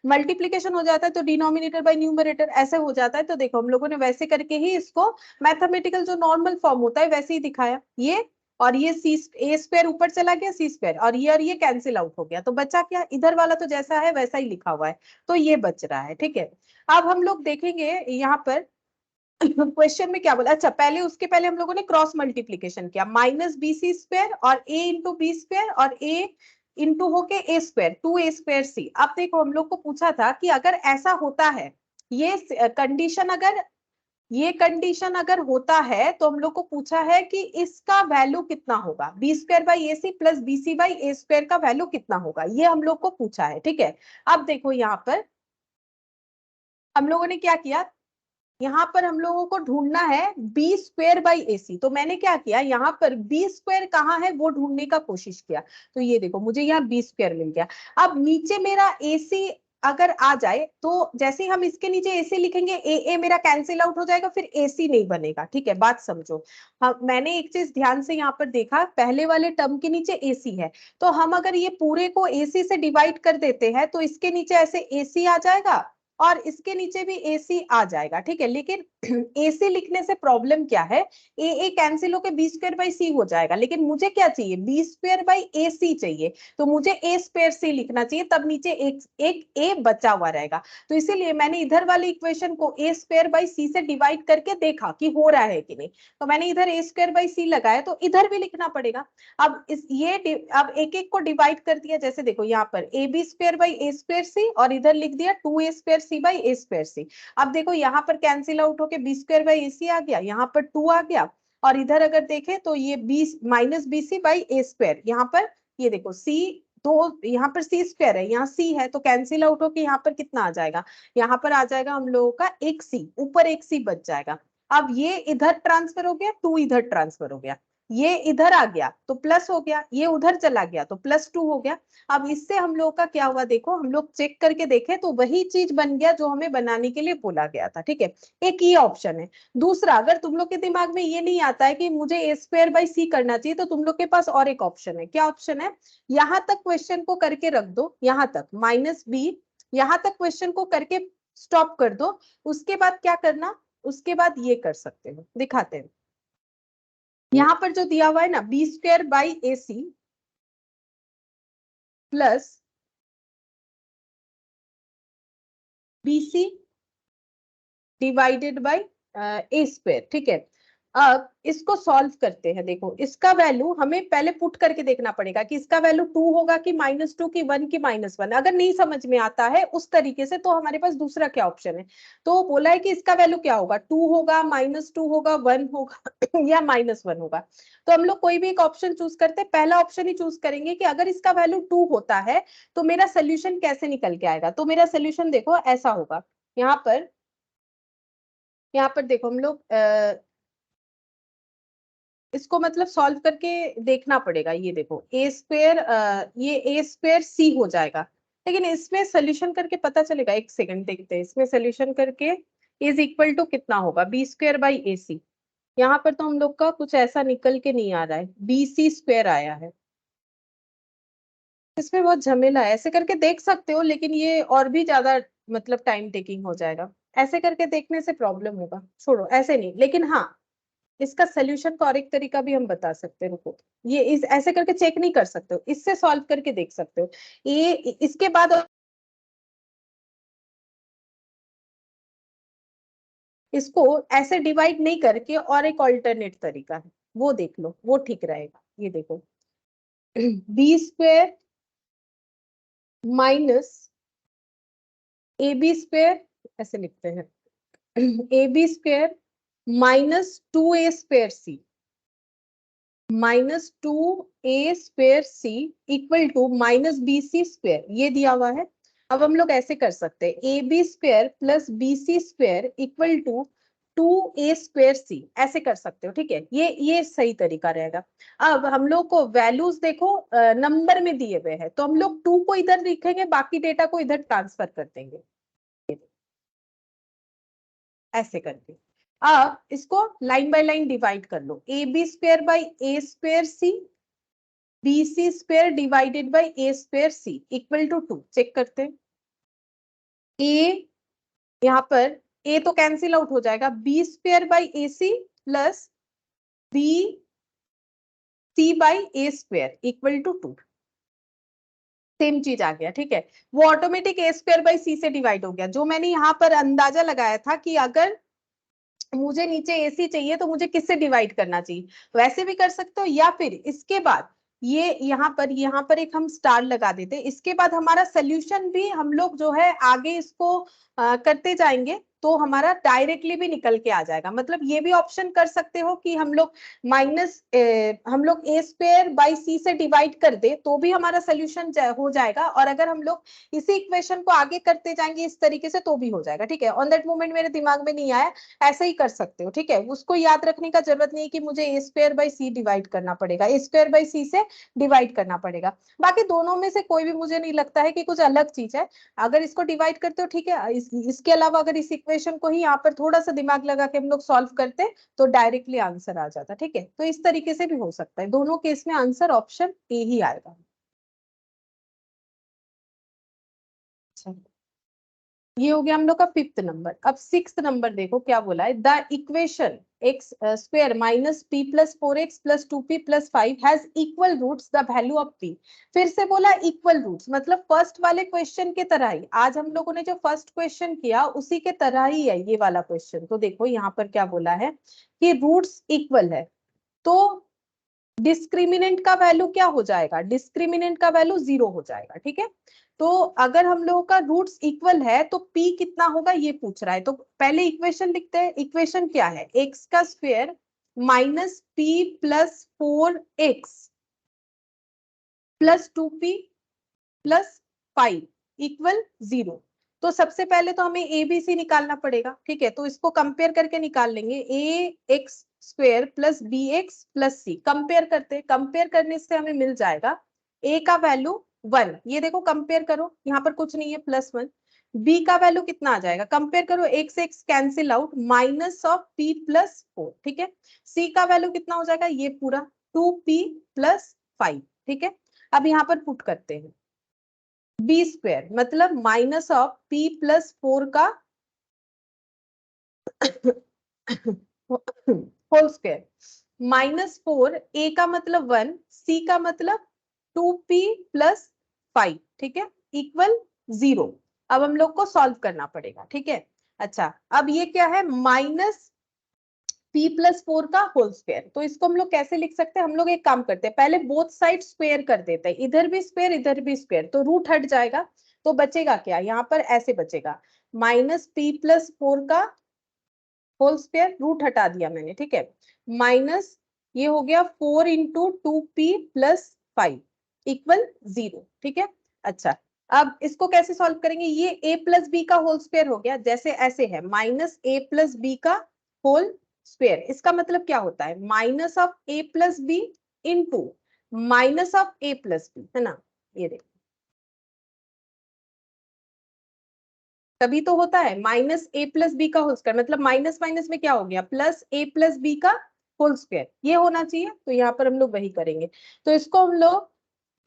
मल्टीप्लीकेशन हो जाता है तो डिनोमिनेटर बाय न्यूमरेटर ऐसे हो जाता है। तो देखो हम लोगों ने वैसे करके ही इसको मैथमेटिकल जो नॉर्मल फॉर्म होता है वैसे ही दिखाया। ये और ये a² ऊपर चला गया c², और ये कैंसिल आउट हो गया, तो बचा क्या, इधर वाला तो जैसा है वैसा ही लिखा हुआ है, तो ये बच रहा है, ठीक है। अब हम लोग देखेंगे यहाँ पर क्वेश्चन में क्या बोला। अच्छा, पहले उसके पहले हम लोगों ने क्रॉस मल्टीप्लीकेशन किया, -bc² और a इंटू b² और a इंटू होके a², 2a²c। अब देखो हम लोग को पूछा था कि अगर ऐसा होता है, ये कंडीशन अगर ये कंडीशन अगर होता है तो हम लोग को पूछा है कि इसका वैल्यू कितना होगा, b²/ac प्लस bc/a² का वैल्यू कितना होगा, ये हम लोग को पूछा है, ठीक है। अब देखो यहाँ पर हम लोगों ने क्या किया, यहाँ पर हम लोगों को ढूंढना है b²/ac, तो मैंने क्या किया यहाँ पर b² कहाँ है वो ढूंढने का कोशिश किया। तो ये देखो मुझे यहाँ b² मिल गया। अब नीचे मेरा ac अगर आ जाए तो जैसे हम इसके नीचे ac लिखेंगे ए मेरा कैंसिल आउट हो जाएगा, फिर ac नहीं बनेगा, ठीक है, बात समझो। हाँ, मैंने एक चीज ध्यान से यहाँ पर देखा, पहले वाले टर्म के नीचे ac है, तो हम अगर ये पूरे को ac से डिवाइड कर देते हैं तो इसके नीचे ऐसे ac आ जाएगा और इसके नीचे भी AC आ जाएगा, ठीक है। लेकिन AC लिखने से प्रॉब्लम क्या है, ए कैंसिल होकर b²/c हो जाएगा, लेकिन मुझे क्या चाहिए b²/ac चाहिए, तो मुझे a²c लिखना चाहिए, तब नीचे एक a बचा हुआ रहेगा। तो इसीलिए मैंने इधर वाली इक्वेशन को a²/c से डिवाइड करके देखा कि हो रहा है कि नहीं, तो मैंने इधर a²/c लगाया, तो इधर भी लिखना पड़ेगा। अब अब एक एक को डिवाइड कर दिया, जैसे देखो यहाँ पर ab²/a²c और इधर लिख दिया 2a²c/a²c। अब देखो यहाँ पर कैंसिल आउट होके b²/ac आ गया, यहाँ पर 2 आ गया, और इधर अगर देखें तो ये -bc/a², यहाँ पर ये देखो c दो, यहाँ पर c² है, यहाँ c है, तो कैंसिल आउट होके यहाँ पर कितना आ जाएगा, यहाँ पर आ जाएगा हम लोगों का एक c, ऊपर एक c बच जाएगा। अब ये इधर ट्रांसफर हो गया, 2 इधर ट्रांसफर हो गया, ये इधर आ गया तो प्लस हो गया, ये उधर चला गया तो +2 हो गया। अब इससे हम लोग का क्या हुआ देखो, हम लोग चेक करके देखे तो वही चीज बन गया जो हमें बनाने के लिए बोला गया था, ठीक है। एक ये ऑप्शन है। दूसरा, अगर तुम लोग के दिमाग में ये नहीं आता है कि मुझे a²/c करना चाहिए, तो तुम लोग के पास और एक ऑप्शन है। क्या ऑप्शन है, यहाँ तक क्वेश्चन को करके रख दो, यहाँ तक -b, यहाँ तक क्वेश्चन को करके स्टॉप कर दो। उसके बाद क्या करना, उसके बाद ये कर सकते हो, दिखाते हैं। यहाँ पर जो दिया हुआ है ना b²/ac plus bc divided by a², ठीक है। अब इसको सॉल्व करते हैं। देखो इसका वैल्यू हमें पहले पुट करके देखना पड़ेगा कि इसका वैल्यू 2 होगा कि -2 की 1 की -1। अगर नहीं समझ में आता है उस तरीके से तो हमारे पास दूसरा क्या ऑप्शन है, तो बोला है कि इसका वैल्यू क्या होगा, 2 होगा, -2 होगा, 1 होगा या -1 होगा। तो हम लोग कोई भी एक ऑप्शन चूज करते हैं, पहला ऑप्शन ही चूज करेंगे कि अगर इसका वैल्यू 2 होता है तो मेरा सोल्यूशन कैसे निकल के आएगा। तो मेरा सोल्यूशन देखो ऐसा होगा, यहाँ पर देखो हम लोग इसको मतलब सॉल्व करके देखना पड़ेगा। ये देखो ये a²c हो जाएगा, लेकिन इसमें सोल्यूशन करके पता चलेगा, एक सेकंड देखते हैं इसमें सोल्यूशन करके इज इक्वल टू कितना होगा b²/ac। यहाँ पर तो हम लोग का कुछ ऐसा निकल के नहीं आ रहा है, bc² आया है। इसमें बहुत झमेला है, ऐसे करके देख सकते हो, लेकिन ये और भी ज्यादा मतलब टाइम टेकिंग हो जाएगा। ऐसे करके देखने से प्रॉब्लम होगा, छोड़ो ऐसे नहीं, लेकिन हाँ इसका सोल्यूशन का और एक तरीका भी हम बता सकते हैं, रुको, ये इस ऐसे करके चेक नहीं कर सकते हो, इससे सॉल्व करके देख सकते हो। ये इसके बाद इसको ऐसे डिवाइड नहीं करके और एक ऑल्टरनेट तरीका है, वो देख लो, वो ठीक रहेगा। ये देखो, b square minus a b square, ऐसे लिखते हैं, a b square minus 2a² c minus 2a² c equal to minus BC², ये दिया हुआ है। अब हम लोग ऐसे कर सकते हैं, AB² plus BC² equal to 2a² सी, ऐसे कर सकते हो, ठीक है। ये सही तरीका रहेगा। अब हम लोग को वैल्यूज देखो नंबर में दिए हुए हैं, तो हम लोग 2 को इधर लिखेंगे, बाकी डेटा को इधर ट्रांसफर कर देंगे, ऐसे करके। अब इसको लाइन बाय लाइन डिवाइड कर लो, AB² by A² c BC² divided by A² c equal to 2, check करते हैं। ए, यहाँ पर ए तो कैंसिल आउट हो जाएगा, B² by AC plus BC by A² equal to 2, same चीज आ गया, ठीक है। वो ऑटोमेटिक A² बाई C से डिवाइड हो गया। जो मैंने यहाँ पर अंदाजा लगाया था कि अगर मुझे नीचे AC चाहिए तो मुझे किससे डिवाइड करना चाहिए, वैसे भी कर सकते हो, या फिर इसके बाद ये यहाँ पर एक हम स्टार लगा देते, इसके बाद हमारा सोल्यूशन भी हम लोग जो है आगे इसको करते जाएंगे तो हमारा डायरेक्टली भी निकल के आ जाएगा। मतलब ये भी ऑप्शन कर सकते हो कि हम लोग हम लोग A² बाई C से डिवाइड कर दे तो भी हमारा सोल्यूशन हो जाएगा, और अगर हम लोग इसी इक्वेशन को आगे करते जाएंगे इस तरीके से तो भी हो जाएगा, ठीक है। ऑन दैट मोमेंट मेरे दिमाग में नहीं आया, ऐसे ही कर सकते हो, ठीक है। उसको याद रखने का जरूरत नहीं है कि मुझे A² बाई C डिवाइड करना पड़ेगा, A² बाई C से डिवाइड करना पड़ेगा। बाकी दोनों में से कोई भी मुझे नहीं लगता है कि कुछ अलग चीज है। अगर इसको डिवाइड करते हो ठीक है, इसके अलावा अगर इस इक्वेशन को ही यहाँ पर थोड़ा सा दिमाग लगा के हम लोग सॉल्व करते तो डायरेक्टली आंसर आ जाता, ठीक है। तो इस तरीके से भी हो सकता है, दोनों केस में आंसर ऑप्शन ए ही आएगा। अच्छा, ये हो गया हम लोग का 5th नंबर। अब 6th नंबर देखो क्या बोला है, the equation x² minus p plus 4x plus 2p plus 5 has equal roots, the value of p। फिर से बोला इक्वल रूट्स, मतलब फर्स्ट वाले क्वेश्चन के तरह ही, आज हम लोगों ने जो फर्स्ट क्वेश्चन किया उसी के तरह ही है ये वाला क्वेश्चन। तो देखो यहाँ पर क्या बोला है कि रूट्स इक्वल है, तो डिस्क्रिमिनेंट का वैल्यू क्या हो जाएगा, डिस्क्रिमिनेंट का वैल्यू 0 हो जाएगा, ठीक है। तो अगर हम लोगों का रूट्स इक्वल है तो p कितना होगा ये पूछ रहा है, तो पहले इक्वेशन लिखते हैं। इक्वेशन क्या है, x का square minus p plus 4x plus 2p plus 5 equal 0। तो सबसे पहले तो हमें ए बी सी निकालना पड़ेगा, ठीक है। तो इसको कंपेयर करके निकाल लेंगे, a x square plus B x plus c, compare करते, कंपेयर करने से हमें मिल जाएगा ए का वैल्यू 1, ये देखो कंपेयर करो, यहाँ पर कुछ नहीं है, +1। बी का वैल्यू कितना आ जाएगा, कंपेयर करो, x x cancel out, minus of P plus 4, ठीक है। सी का वैल्यू कितना हो जाएगा, ये पूरा 2p प्लस 5, ठीक है। अब यहाँ पर पुट करते हैं, b² मतलब माइनस ऑफ p प्लस 4 का होल स्क्वायर, -4, a का मतलब 1, c का मतलब 2p प्लस 5, ठीक है, इक्वल 0। अब हम लोग को सॉल्व करना पड़ेगा, ठीक है। अच्छा, अब ये क्या है, माइनस p प्लस 4 का होल स्क्वायर, तो इसको हम लोग कैसे लिख सकते हैं, हम लोग एक काम करते हैं, पहले बोथ साइड स्क्वायर कर देते हैं, इधर भी स्क्वायर इधर भी स्क्वायर, तो रूट हट जाएगा, तो बचेगा क्या, यहाँ पर ऐसे बचेगा, माइनस p प्लस 4 का होल स्क्वायर, रूट हटा दिया मैंने, ठीक है, माइनस ये हो गया 4 इंटू 2p प्लस 5 इक्वल 0, ठीक है। अच्छा, अब इसको कैसे सॉल्व करेंगे, ये a प्लस बी का होल स्क्वायर हो गया, जैसे ऐसे है, माइनस a प्लस बी का होल स्क्वायर, इसका मतलब क्या होता है, minus of a plus b into minus of a plus b, है ना, ये देखो, तभी तो होता है माइनस ए प्लस बी का होल स्क्वायर, मतलब माइनस माइनस में क्या हो गया, प्लस ए प्लस बी का होल स्क्वायर, ये होना चाहिए, तो यहाँ पर हम लोग वही करेंगे। तो इसको हम लोग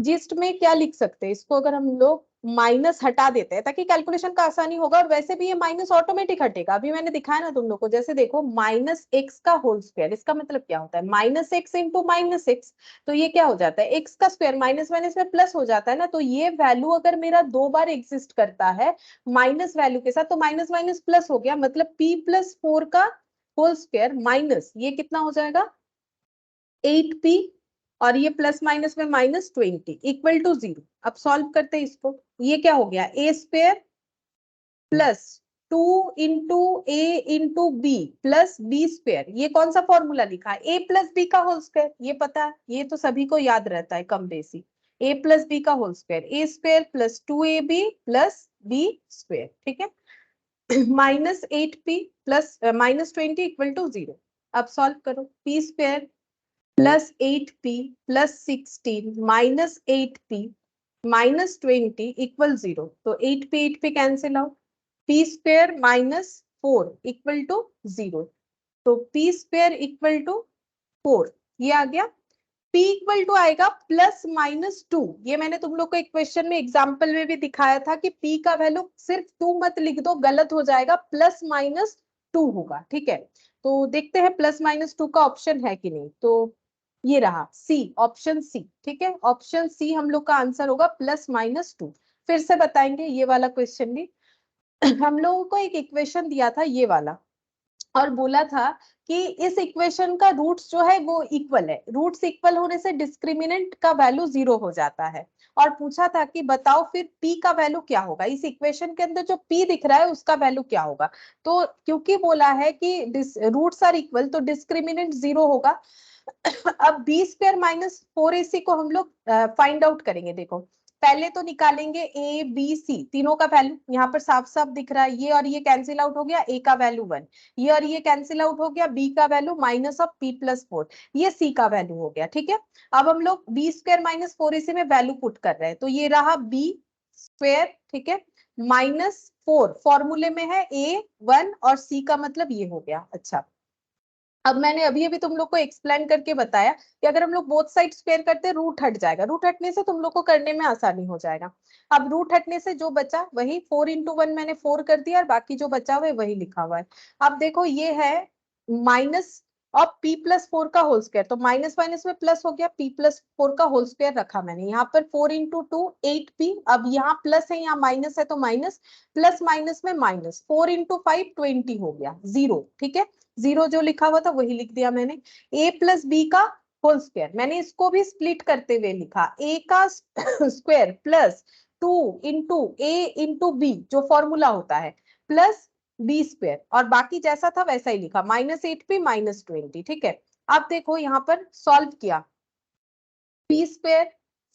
जिस्ट में क्या लिख सकते हैं इसको, अगर हम लोग माइनस हटा देते हैं ताकि कैलकुलेशन का आसानी होगा, और वैसे भी ये माइनस ऑटोमेटिक हटेगा। अभी मैंने दिखाया ना तुम लोग को, जैसे देखो माइनस एक्स का होल स्क्वायर, इसका मतलब क्या होता है, minus x into minus x. तो ये क्या हो जाता है, एक्स का स्क्वायर, माइनस माइनस में प्लस हो जाता है ना, तो ये वैल्यू अगर मेरा 2 बार एग्जिस्ट करता है माइनस वैल्यू के साथ, तो माइनस माइनस प्लस हो गया, मतलब p+4 का होल स्क्वायर माइनस ये कितना हो जाएगा 8p, और ये प्लस माइनस में -20 इक्वल टू 0। अब सॉल्व करते हैं इसको, ये क्या हो गया a square plus 2 × a × b plus B square, ये कौन सा फॉर्मूला लिखा है, a प्लस बी का होल स्क्वायर, ये पता है, ये तो सभी को याद रहता है कम बेसी। a प्लस बी का whole square, a square plus 2ab plus B square, ठीक है, -8p प्लस -20 इक्वल टू 0। अब सॉल्व करो, p square plus 8p plus 16 -8p -20 equal 0। तो 8p cancel out, p square -4 equal to 0। तो p square equal to 4, ये आ गया। p equal to आएगा +-2, ये मैंने तुम लोग को एक क्वेश्चन में एग्जांपल में भी दिखाया था कि p का वैल्यू सिर्फ 2 मत लिख दो, गलत हो जाएगा, +-2 होगा, ठीक है। तो देखते हैं +-2 का ऑप्शन है कि नहीं, तो ये रहा सी, ऑप्शन सी, ठीक है, ऑप्शन सी हम लोग का आंसर होगा +-2। फिर से बताएंगे ये वाला क्वेश्चन भी। हम लोगों को एक इक्वेशन दिया था ये वाला, और बोला था कि इस इक्वेशन का रूट्स जो है वो इक्वल है, रूट्स इक्वल होने से डिस्क्रिमिनेंट का वैल्यू 0 हो जाता है, और पूछा था कि बताओ फिर p का वैल्यू क्या होगा, इस इक्वेशन के अंदर जो p दिख रहा है उसका वैल्यू क्या होगा। तो क्योंकि बोला है कि रूट्स आर इक्वल, तो डिस्क्रिमिनेंट 0 होगा। अब बी स्क्वायर -4ac को हम लोग फाइंड आउट करेंगे, देखो पहले तो निकालेंगे ए बी सी तीनों का वैल्यू, यहाँ पर साफ साफ दिख रहा है, ये और ये कैंसिल आउट हो गया, ए का वैल्यू 1, ये और ये कैंसिल आउट हो गया, बी का वैल्यू -p+4, ये सी का वैल्यू हो गया, ठीक है। अब हम लोग बी स्क्वायर -4ac में वैल्यू पुट कर रहे हैं, तो ये रहा बी स्क्वायर, ठीक है, -4 फॉर्मूले में है a1, और c का मतलब ये हो गया। अच्छा, अब मैंने अभी अभी तुम लोग को एक्सप्लेन करके बताया कि अगर हम लोग बोथ साइड स्क्वायर करते हैं रूट हट जाएगा, रूट हटने से तुम लोग को करने में आसानी हो जाएगा। अब रूट हटने से जो बचा वही 4 × 1 मैंने 4 कर दिया, और बाकी जो बचा हुआ है वही लिखा हुआ है। अब देखो ये है माइनस और p+4 का होल स्क्वायर, तो माइनस माइनस में प्लस हो गया, p+4 का होल स्क्वायर रखा मैंने यहाँ पर, 4 × 2 8p, अब यहाँ प्लस है यहाँ माइनस है तो माइनस, प्लस माइनस में माइनस, 4 × 5 20 हो गया 0, ठीक है, 0 जो लिखा हुआ था वही लिख दिया मैंने। a+b का होल स्क्वायर, मैंने इसको भी स्प्लिट करते हुए लिखा, a का स्क्वायर प्लस 2 × a × b जो फॉर्मूला होता है, प्लस बी स्क्वायर, और बाकी जैसा था वैसा ही लिखा, -8p -20, ठीक है। अब देखो यहाँ पर सॉल्व किया, p स्क्वायर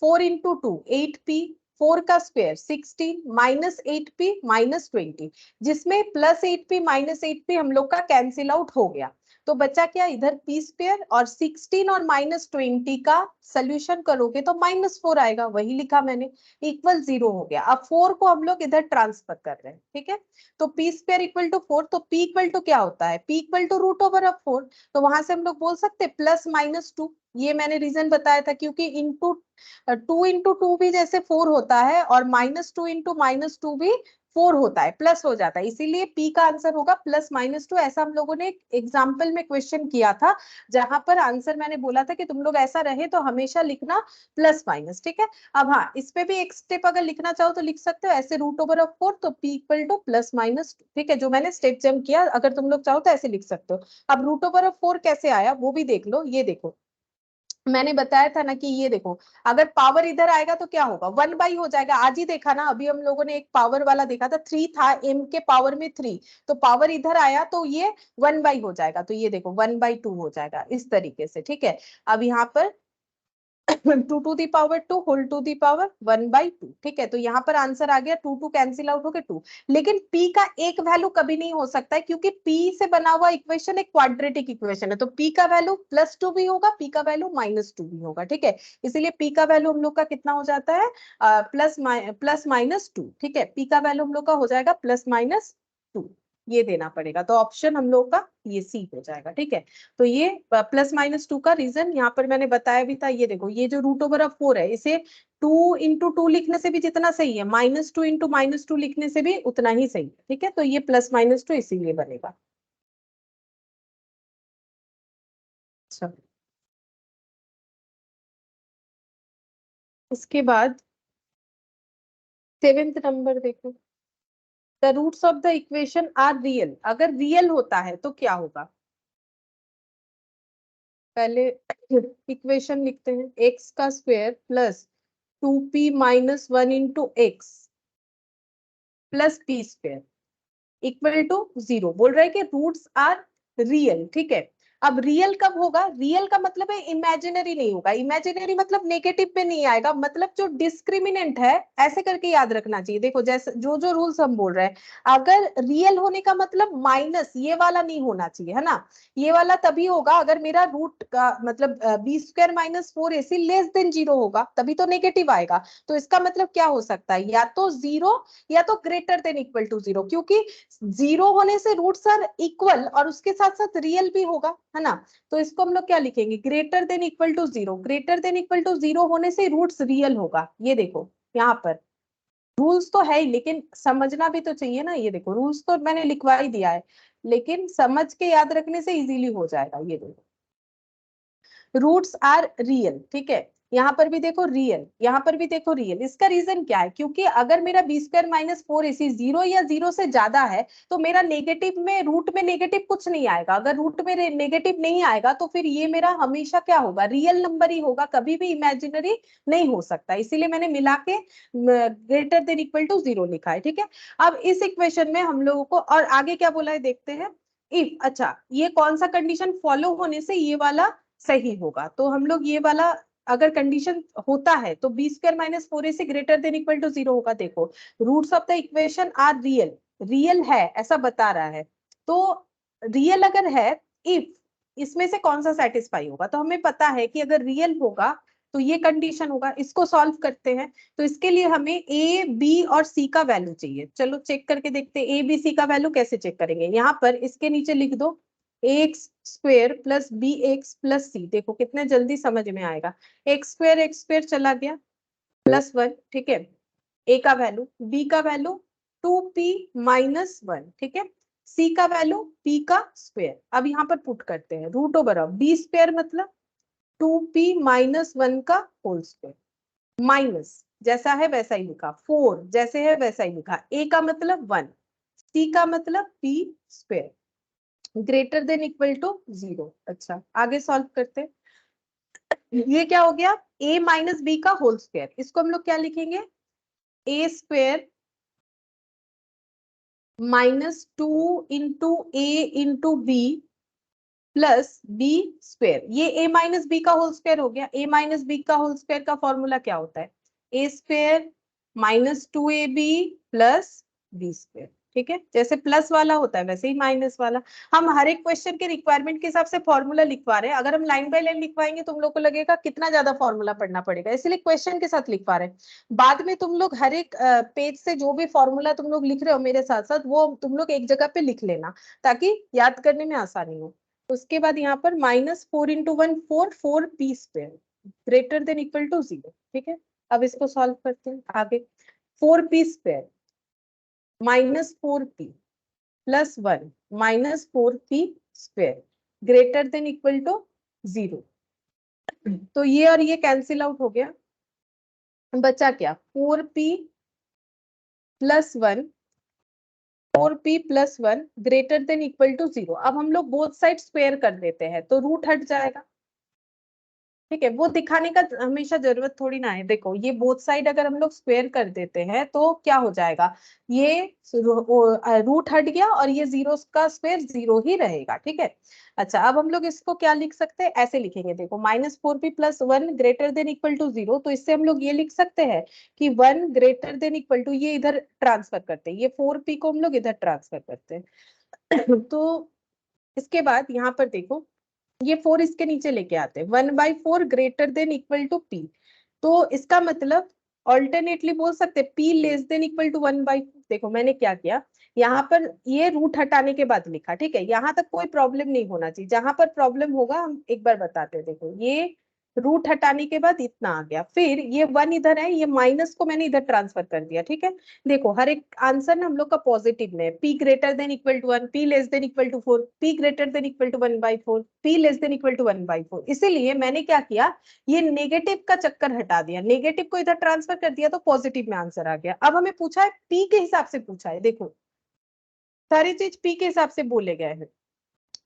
4 × 2 8p, 4 का स्क्वायर 16 -8p -20, जिसमें +8p -8p हम लोग का कैंसिल आउट हो गया, तो बचा क्या इधर p स्क्वायर, और 16 और -20 का सोल्यूशन करोगे तो -4 आएगा, वही लिखा मैंने, इक्वल 0 हो गया। अब 4 को हम लोग इधर ट्रांसफर कर रहे हैं, ठीक है, तो p स्क्वायर इक्वल टू 4, तो p इक्वल टू क्या होता है, p इक्वल टू √4, तो वहां से हम लोग बोल सकते +-2, ये मैंने रीजन बताया था, क्योंकि इंटू 2 × 2 भी जैसे 4 होता है, और -2 × -2 भी 4 होता है, प्लस हो जाता है, इसीलिए p का आंसर होगा +-2। ऐसा हम लोगों ने एग्जाम्पल में क्वेश्चन किया था, जहां पर आंसर मैंने बोला था कि तुम लोग ऐसा रहे तो हमेशा लिखना +-, ठीक है। अब हाँ, इस पे भी एक स्टेप अगर लिखना चाहो तो लिख सकते हो ऐसे, √4, तो p इक्वल टू +-2, ठीक है, जो मैंने स्टेप जम्प किया, अगर तुम लोग चाहो तो ऐसे लिख सकते हो। अब √4 कैसे आया वो भी देख लो, ये देखो मैंने बताया था ना कि ये देखो, अगर पावर इधर आएगा तो क्या होगा, 1/, हो जाएगा, आज ही देखा ना, अभी हम लोगों ने एक पावर वाला देखा था, 3 था, m के पावर में 3, तो पावर इधर आया तो ये 1/, हो जाएगा, तो ये देखो 1/2 हो जाएगा इस तरीके से, ठीक है। अब यहाँ पर 2 to the power 2 whole to the power 1/2, ठीक है, तो यहाँ पर आंसर आ गया, 2 कैंसिल आउट हो गया 2, लेकिन p का एक वैल्यू कभी नहीं हो सकता है, क्योंकि p से बना हुआ इक्वेशन एक क्वाड्रेटिक इक्वेशन है, तो p का वैल्यू +2 भी होगा, p का वैल्यू -2 भी होगा, ठीक है, इसीलिए p का वैल्यू हम लोग का कितना हो जाता है, +-2, ठीक है, p का वैल्यू हम लोग का हो जाएगा +-2। ये देना पड़ेगा। तो ऑप्शन हम लोग का ये सी हो जाएगा। ठीक है, तो ये +-2 का रीजन यहाँ पर मैंने बताया भी था। ये देखो, ये जो √4 है, इसे 2 × 2 लिखने से भी जितना सही है, -2 × -2 लिखने से भी उतना ही सही है। ठीक है, तो ये +-2 इसीलिए बनेगा। अच्छा, इसके बाद 7th नंबर देखो, the roots of the equation are real. अगर रियल होता है तो क्या होगा? पहले इक्वेशन लिखते हैं, x² plus 2p - 1 × x plus p² equal to 0। बोल रहा है कि रूट्स आर रियल। ठीक है, अब रियल कब होगा? रियल का मतलब है इमेजिनरी नहीं होगा। इमेजिनरी मतलब नेगेटिव पे नहीं आएगा, मतलब जो डिस्क्रिमिनेंट है, ऐसे करके याद रखना चाहिए। देखो, जैसे जो जो रूल्स हम बोल रहे हैं, अगर रियल होने का मतलब माइनस ये वाला नहीं होना चाहिए, है ना। ये वाला तभी होगा अगर मेरा रूट का मतलब b² - 4ac <0 होगा, तभी तो नेगेटिव आएगा। तो इसका मतलब क्या हो सकता है? या तो 0 या तो >= 0, क्योंकि 0 होने से रूट्स आर इक्वल और उसके साथ साथ रियल भी होगा, है ना। तो इसको हम लोग क्या लिखेंगे? >= 0। >= 0 होने से रूट्स रियल होगा। ये देखो यहाँ पर रूल्स तो है ही, लेकिन समझना भी तो चाहिए ना। ये देखो, रूल्स तो मैंने लिखवा ही दिया है, लेकिन समझ के याद रखने से इजीली हो जाएगा। ये देखो, रूट्स आर रियल। ठीक है, यहाँ पर भी देखो रियल, यहाँ पर भी देखो रियल। इसका रीजन क्या है? क्योंकि अगर मेरा b² - 4ac 0 या 0 से ज्यादा है, तो मेरा नेगेटिव में, रूट में नेगेटिव कुछ नहीं आएगा। अगर रूट में नेगेटिव नहीं आएगा तो फिर ये मेरा हमेशा क्या होगा? रियल नंबर ही होगा, कभी भी इमेजिनरी नहीं हो सकता। इसीलिए मैंने मिला के >= 0 लिखा है। ठीक है, अब इस इक्वेशन में हम लोगों को और आगे क्या बोला है देखते हैं। इफ, अच्छा, ये कौन सा कंडीशन फॉलो होने से ये वाला सही होगा? तो हम लोग ये वाला अगर कंडीशन होता है तो b² - 4ac > 0 होगा। देखो, roots of the equation are real, real है ऐसा बता रहा है। तो रियल अगर है, इफ इसमें से कौन सा सेटिस्फाई होगा? तो हमें पता है कि अगर रियल होगा तो ये कंडीशन होगा। इसको सॉल्व करते हैं, तो इसके लिए हमें a, b और c का वैल्यू चाहिए। चलो चेक करके देखते हैं a, b, c का वैल्यू कैसे चेक करेंगे। यहाँ पर इसके नीचे लिख दो ax² + bx + c। देखो कितने जल्दी समझ में आएगा। x² चला गया +1। ठीक है, a का वैल्यू, b का वैल्यू 2p - 1। ठीक है, c का वैल्यू p का स्क्वायर। अब यहाँ पर पुट करते हैं, √b² मतलब 2p - 1 का होल स्क्वायर, माइनस जैसा है वैसा ही लिखा, 4 जैसे है वैसा ही लिखा, a का मतलब 1, c का मतलब p² > 0। अच्छा, आगे सॉल्व करते हैं। ये क्या हो गया? a - b का होल स्क्वायर। इसको हम लोग क्या लिखेंगे? a² - 2 × a × b plus b²। ये a - b का होल स्क्वायर हो गया। a - b का होल स्क्वायर का फॉर्मूला क्या होता है? a² - 2ab plus b²। ठीक है, जैसे प्लस वाला होता है वैसे ही माइनस वाला। हम हर एक क्वेश्चन के रिक्वायरमेंट के हिसाब से फॉर्मूला लिखवा रहे हैं। अगर हम लाइन बाय लाइन लिखवाएंगे तुम लोग को लगेगा कितना ज्यादा फॉर्मूला पढ़ना पड़ेगा, इसलिए क्वेश्चन के साथ लिखवा रहे हैं। बाद में तुम लोग हर एक पेज से जो भी फॉर्मूला तुम लोग लिख रहे हो मेरे साथ साथ, वो तुम लोग एक जगह पे लिख लेना, ताकि याद करने में आसानी हो। उसके बाद यहाँ पर -4 × 1 4, 4p² > 0। ठीक है, अब इसको सॉल्व करते हैं आगे। 4p² -4p + 1 -4p² > 0। तो ये और ये कैंसिल आउट हो गया, बचा क्या? 4p + 1 4p + 1 > 0। अब हम लोग बोथ साइड स्क्वायर कर देते हैं तो रूट हट जाएगा। ठीक है, वो दिखाने का हमेशा जरूरत थोड़ी ना है। देखो, ये बोथ साइड अगर हम लोग स्क्वायर कर देते हैं तो क्या हो जाएगा? ये रूट हट गया और ये 0 का स्क्वायर 0 ही रहेगा। ठीक है, अच्छा, अब हम लोग इसको क्या लिख सकते हैं? ऐसे लिखेंगे, देखो, -4p + 1 > 0। तो इससे हम लोग ये लिख सकते हैं कि 1 > ये इधर ट्रांसफर करते हैं, ये 4p को हम लोग इधर ट्रांसफर करते हैं। तो इसके बाद यहाँ पर देखो, ये 4 इसके नीचे लेके आते हैं, 1/4 > p। तो इसका मतलब ऑल्टरनेटली बोल सकते P less than equal to 1/4। देखो मैंने क्या किया, यहाँ पर ये रूट हटाने के बाद लिखा, ठीक है, यहाँ तक कोई प्रॉब्लम नहीं होना चाहिए, जहां पर प्रॉब्लम होगा हम एक बार बताते हैं। देखो ये रूट हटाने के बाद इतना आ गया, फिर ये 1 इधर है, ये माइनस को मैंने इधर ट्रांसफर कर दिया, ठीक है। देखो हर एक आंसर ना हम लोग का पॉजिटिव में है, P greater than equal to 1, P less than equal to 4, P greater than equal to 1/4, P less than equal to 1/4। इसीलिए मैंने क्या किया, ये नेगेटिव का चक्कर हटा दिया, नेगेटिव को इधर ट्रांसफर कर दिया तो पॉजिटिव में आंसर आ गया। अब हमें पूछा है P के हिसाब से पूछा है, देखो सारी चीज P के हिसाब से बोले गए हैं,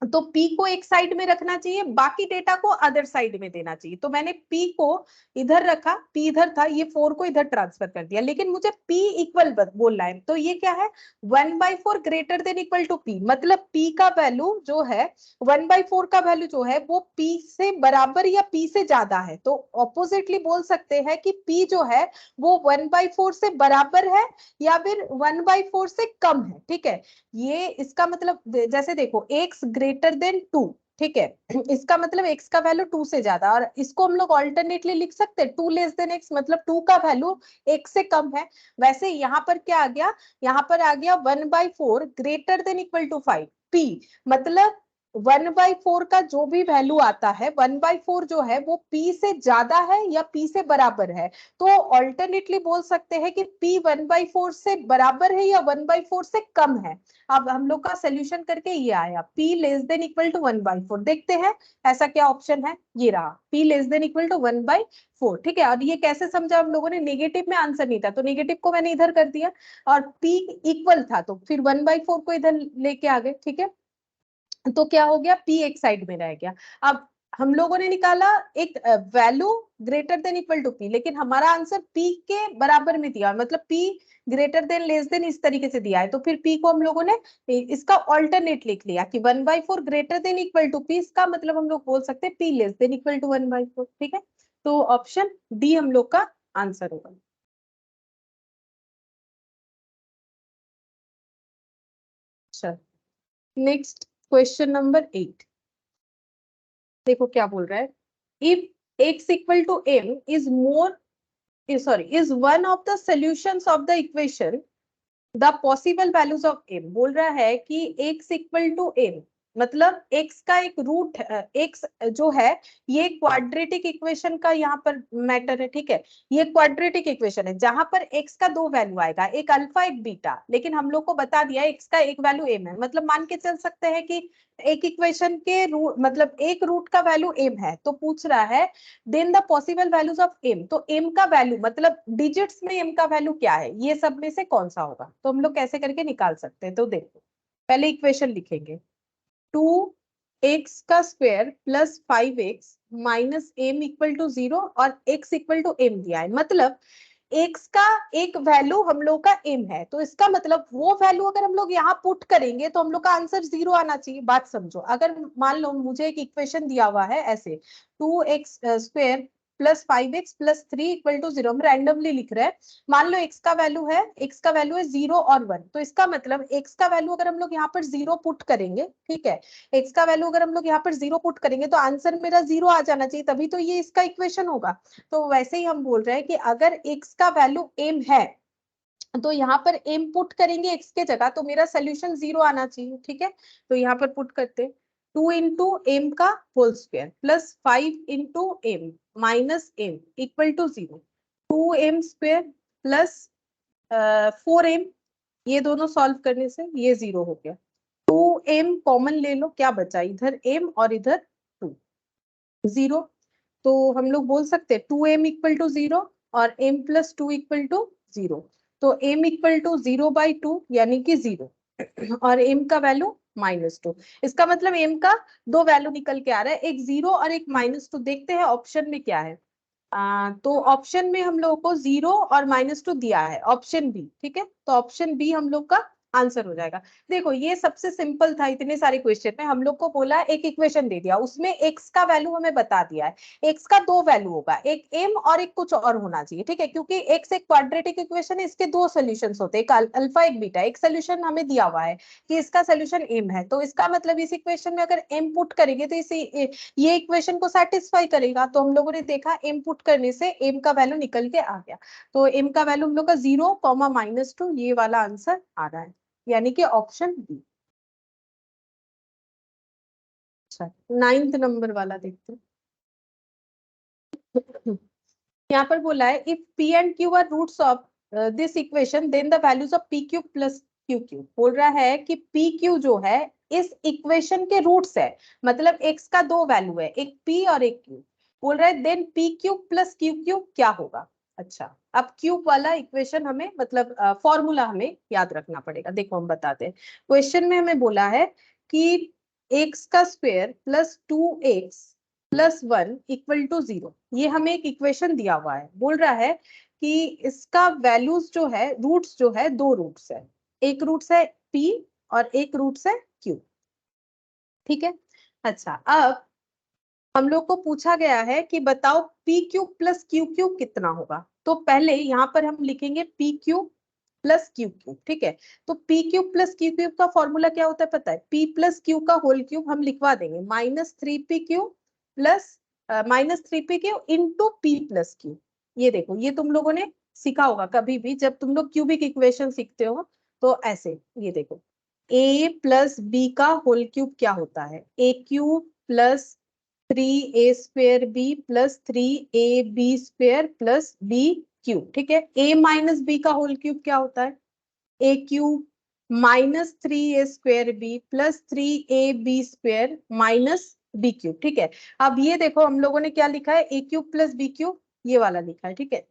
तो P को एक साइड में रखना चाहिए, बाकी डेटा को अदर साइड में देना चाहिए। तो मैंने P को इधर रखा, P इधर था, ये 4 को इधर ट्रांसफर कर दिया, लेकिन मुझे P इक्वल बोलना है, तो ये क्या है 1/4 greater than equal to P, मतलब P का वैल्यू जो है 1/4 का वैल्यू जो है वो P से बराबर या P से ज्यादा है। तो ऑपोजिटली बोल सकते हैं कि P जो है वो 1/4 से बराबर है या फिर 1/4 से कम है, ठीक है। ये इसका मतलब जैसे देखो x ग्रेटर देन 2, ठीक है, इसका मतलब x का वैल्यू 2 से ज्यादा, और इसको हम लोग ऑल्टरनेटली लिख सकते हैं 2 लेस देन x, मतलब 2 का वैल्यू x से कम है। वैसे यहाँ पर क्या आ गया, यहाँ पर आ गया 1/4 greater than equal to 5 p, मतलब 1/4 का जो भी वैल्यू आता है 1/4 जो है वो p से ज्यादा है या p से बराबर है। तो ऑल्टरनेटली बोल सकते हैं कि p 1/4 से बराबर है या 1/4 से कम है। अब हम लोग का सोल्यूशन करके ये आया P less than equal to 1/4। देखते हैं ऐसा क्या ऑप्शन है, ये रहा P less than equal to 1/4, ठीक है। और ये कैसे समझा हम लोगों ने, नेगेटिव में आंसर नहीं था तो नेगेटिव को मैंने इधर कर दिया, और P इक्वल था तो फिर 1/4 को इधर लेके आ गए, ठीक है। तो क्या हो गया, P एक साइड में रह गया। अब हम लोगों ने निकाला एक value greater than equal to P, लेकिन हमारा आंसर P के बराबर में दिया, मतलब P greater than less than इस तरीके से दिया है, तो फिर P को हम लोगों ने इसका ऑल्टरनेट लिख लिया कि 1/4 greater than equal to P, इसका मतलब हम लोग बोल सकते हैं P less than equal to 1/4, ठीक है। तो ऑप्शन डी हम लोग का आंसर होगा। चल नेक्स्ट क्वेश्चन नंबर 8, देखो क्या बोल रहा है, if x equal to m is more is one of the solutions of the equation the possible values of m। बोल रहा है कि x इक्वल टू m, मतलब x का एक रूट, x जो है ये क्वाड्रेटिक इक्वेशन का यहाँ पर मैटर है, ठीक है। ये क्वाड्रेटिक इक्वेशन है जहां पर x का दो वैल्यू आएगा, एक अल्फा एक बीटा, लेकिन हम लोग को बता दिया x का एक वैल्यू m है, मतलब मान के चल सकते हैं कि एक इक्वेशन के रूट, मतलब एक रूट का वैल्यू m है, तो पूछ रहा है then the possible values of m, तो m का वैल्यू मतलब डिजिट्स में m का वैल्यू क्या है, ये सब में से कौन सा होगा, तो हम लोग कैसे करके निकाल सकते हैं। तो देखो पहले इक्वेशन लिखेंगे, 2x का square plus 5x minus m equal to 0 और x इक्वल टू m दिया है, मतलब x का एक वैल्यू हम लोग का m है, तो इसका मतलब वो वैल्यू अगर हम लोग यहाँ पुट करेंगे तो हम लोग का आंसर 0 आना चाहिए। बात समझो, अगर मान लो मुझे एक इक्वेशन दिया हुआ है ऐसे 2x square plus 5x plus 3 equal to 0, हम रैंडमली लिख रहे हैं, मान लो x का वैल्यू है, x का वैल्यू है 0 और 1, तो इसका मतलब x का वैल्यू अगर हम लोग यहाँ पर 0 पुट करेंगे, ठीक है, x का वैल्यू अगर हम लोग यहाँ पर 0 पुट करेंगे तो आंसर मेरा 0 आ जाना चाहिए, तभी तो ये इसका इक्वेशन होगा। तो वैसे ही हम बोल रहे हैं कि अगर x का वैल्यू m है तो यहाँ पर m पुट करेंगे x के जगह, तो मेरा सोल्यूशन 0 आना चाहिए, ठीक है। तो यहाँ पर पुट करते हैं 2 इंटू एम का whole square plus 5 into m minus m equal to 0, 2m square plus 4m, ये दोनों सॉल्व करने से ये 0 हो गया, 2m कॉमन ले लो, क्या बचा इधर m और इधर 2, 0। तो हम लोग बोल सकते हैं 2m इक्वल टू 0 और m प्लस 2 इक्वल टू 0, तो m इक्वल टू 0/2 यानी कि 0 और m का वैल्यू -2, इसका मतलब m का दो वैल्यू निकल के आ रहा है, एक 0 और एक -2। देखते हैं ऑप्शन में क्या है, तो ऑप्शन में हम लोगों को 0 और -2 दिया है, ऑप्शन बी, ठीक है, तो ऑप्शन बी हम लोग का आंसर हो जाएगा। देखो ये सबसे सिंपल था, इतने सारे क्वेश्चन में हम लोग को बोला एक इक्वेशन दे दिया, उसमें एक्स का वैल्यू हमें बता दिया है। एक्स का दो वैल्यू होगा, एक एम और एक कुछ और होना चाहिए, ठीक है, क्योंकि एक्स एक क्वाड्रेटिक इक्वेशन है, इसके दो सोल्यूशंस होते हैं, एक अल्फा एक बीटा। एक सोल्यूशन हमें दिया हुआ है कि इसका सोल्यूशन एम है, तो इसका मतलब इस इक्वेशन में अगर एम पुट करेंगे तो इसे ये इक्वेशन को सेटिस्फाई करेगा। तो हम लोगों ने देखा एम पुट करने से एम का वैल्यू निकल के आ गया, तो एम का वैल्यू हम लोग का 0, -2 ये वाला आंसर आ रहा है, यानी कि ऑप्शन बी। अच्छा 9th नंबर वाला देखते हैं। यहाँ पर बोला है if p and q are roots of this equation then the values of p q plus q q. बोल रहा है कि पी क्यू जो है इस इक्वेशन के रूट्स है, मतलब एक्स का दो वैल्यू है, एक पी और एक क्यू। बोल रहा है then p q plus q q क्या होगा। अच्छा अब क्यूब वाला इक्वेशन हमें मतलब फॉर्मूला हमें याद रखना पड़ेगा। देखो हम बताते हैं, क्वेश्चन में हमें बोला है कि एक्स का square plus 2x plus 1 equal to 0, ये हमें एक इक्वेशन दिया हुआ है। बोल रहा है कि इसका वैल्यूज जो है, रूट्स जो है, दो रूट्स है, एक रूट्स है p और एक रूट्स है q, ठीक है। अच्छा अब हम लोग को पूछा गया है कि बताओ P cube plus q cube कितना होगा। तो पहले यहाँ पर हम लिखेंगे P cube plus q cube, ठीक है। तो p cube plus q cube का फॉर्मूला क्या होता है पता है, पी प्लस क्यू का होल क्यूब हम लिखवा देंगे -3p Q plus -3p Q into p plus Q. ये देखो ये तुम लोगों ने सीखा होगा कभी भी जब तुम लोग क्यूबिक इक्वेशन सीखते हो, तो ऐसे ये देखो a प्लस बी का होल क्यूब क्या होता है, a cube plus 3a² b plus 3ab² plus b cube, ठीक है। a माइनस बी का होल क्यूब क्या होता है, a cube -3a² b plus 3ab² minus b cube, ठीक है। अब ये देखो हम लोगों ने क्या लिखा है, a cube plus b cube ये वाला लिखा है, ठीक है।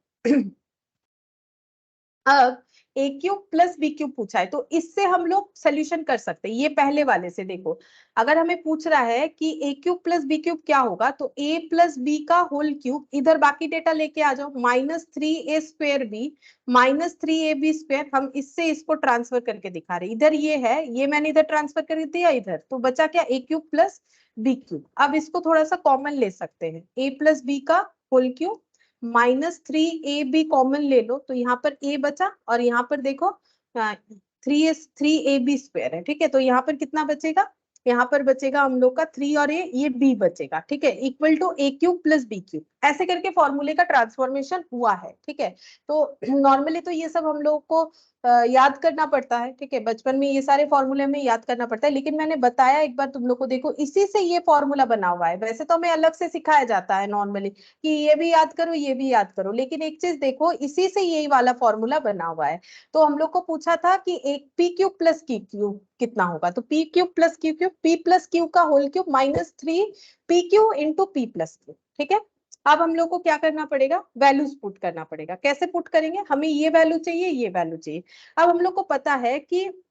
अब a cube plus b cube पूछा है, तो इससे हम लोग सोल्यूशन कर सकते हैं। ये पहले वाले से देखो, अगर हमें पूछ रहा है कि ए क्यूब प्लस बी क्यूब क्या होगा, तो ए प्लस बी का होल क्यूब, इधर बाकी डेटा लेके आ जाओ, -3a² b -3ab², हम इससे इसको ट्रांसफर करके दिखा रहे, इधर ये है, ये मैंने इधर ट्रांसफर कर दिया इधर, तो बचा क्या, ए क्यूब प्लस बी क्यूब। अब इसको थोड़ा सा कॉमन ले सकते हैं, ए प्लस बी का होल क्यूब -3ab कॉमन ले लो, तो यहाँ पर a बचा और यहाँ पर देखो 3ab² है, ठीक है। तो यहाँ पर कितना बचेगा, यहाँ पर बचेगा हम लोग का 3 और ये b बचेगा, ठीक है, equal to a cube plus b cube. ऐसे करके फॉर्मूले का ट्रांसफॉर्मेशन हुआ है, ठीक है। तो नॉर्मली तो ये सब हम लोग को याद करना पड़ता है, ठीक है, बचपन में ये सारे फॉर्मूले में याद करना पड़ता है, लेकिन मैंने बताया एक बार तुम लोग को, देखो इसी से ये फॉर्मूला बना हुआ है। वैसे तो हमें अलग से सिखाया जाता है नॉर्मली कि ये भी याद करो ये भी याद करो, लेकिन एक चीज देखो इसी से यही वाला फॉर्मूला बना हुआ है। तो हम लोग को पूछा था कि एक p cube plus q cube कितना होगा, तो p cube plus q cube, p plus q का whole cube -3 pq into p plus q, ठीक है। अब हम लोग को क्या करना पड़ेगा, वैल्यूज पुट करना पड़ेगा। कैसे पुट करेंगे, हमें ये वैल्यू चाहिए ये वैल्यू चाहिए। अब हम लोग को पता है कि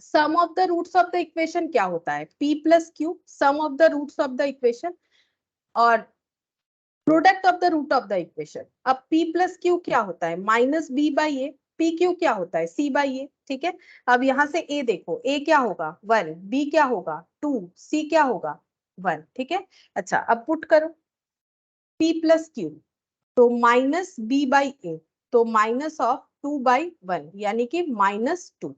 sum of the roots of the equation क्या होता है, p plus q, sum of the roots of the equation, और product of the root of the equation. अब p प्लस क्यू क्या होता है, -b/a, पी क्यू क्या होता है, c/a, ठीक है। अब यहाँ से a देखो, a क्या होगा 1, b क्या होगा 2, c क्या होगा 1, ठीक है। अच्छा अब पुट करो p प्लस क्यू, तो -b/a, तो -2/1 यानी कि -2।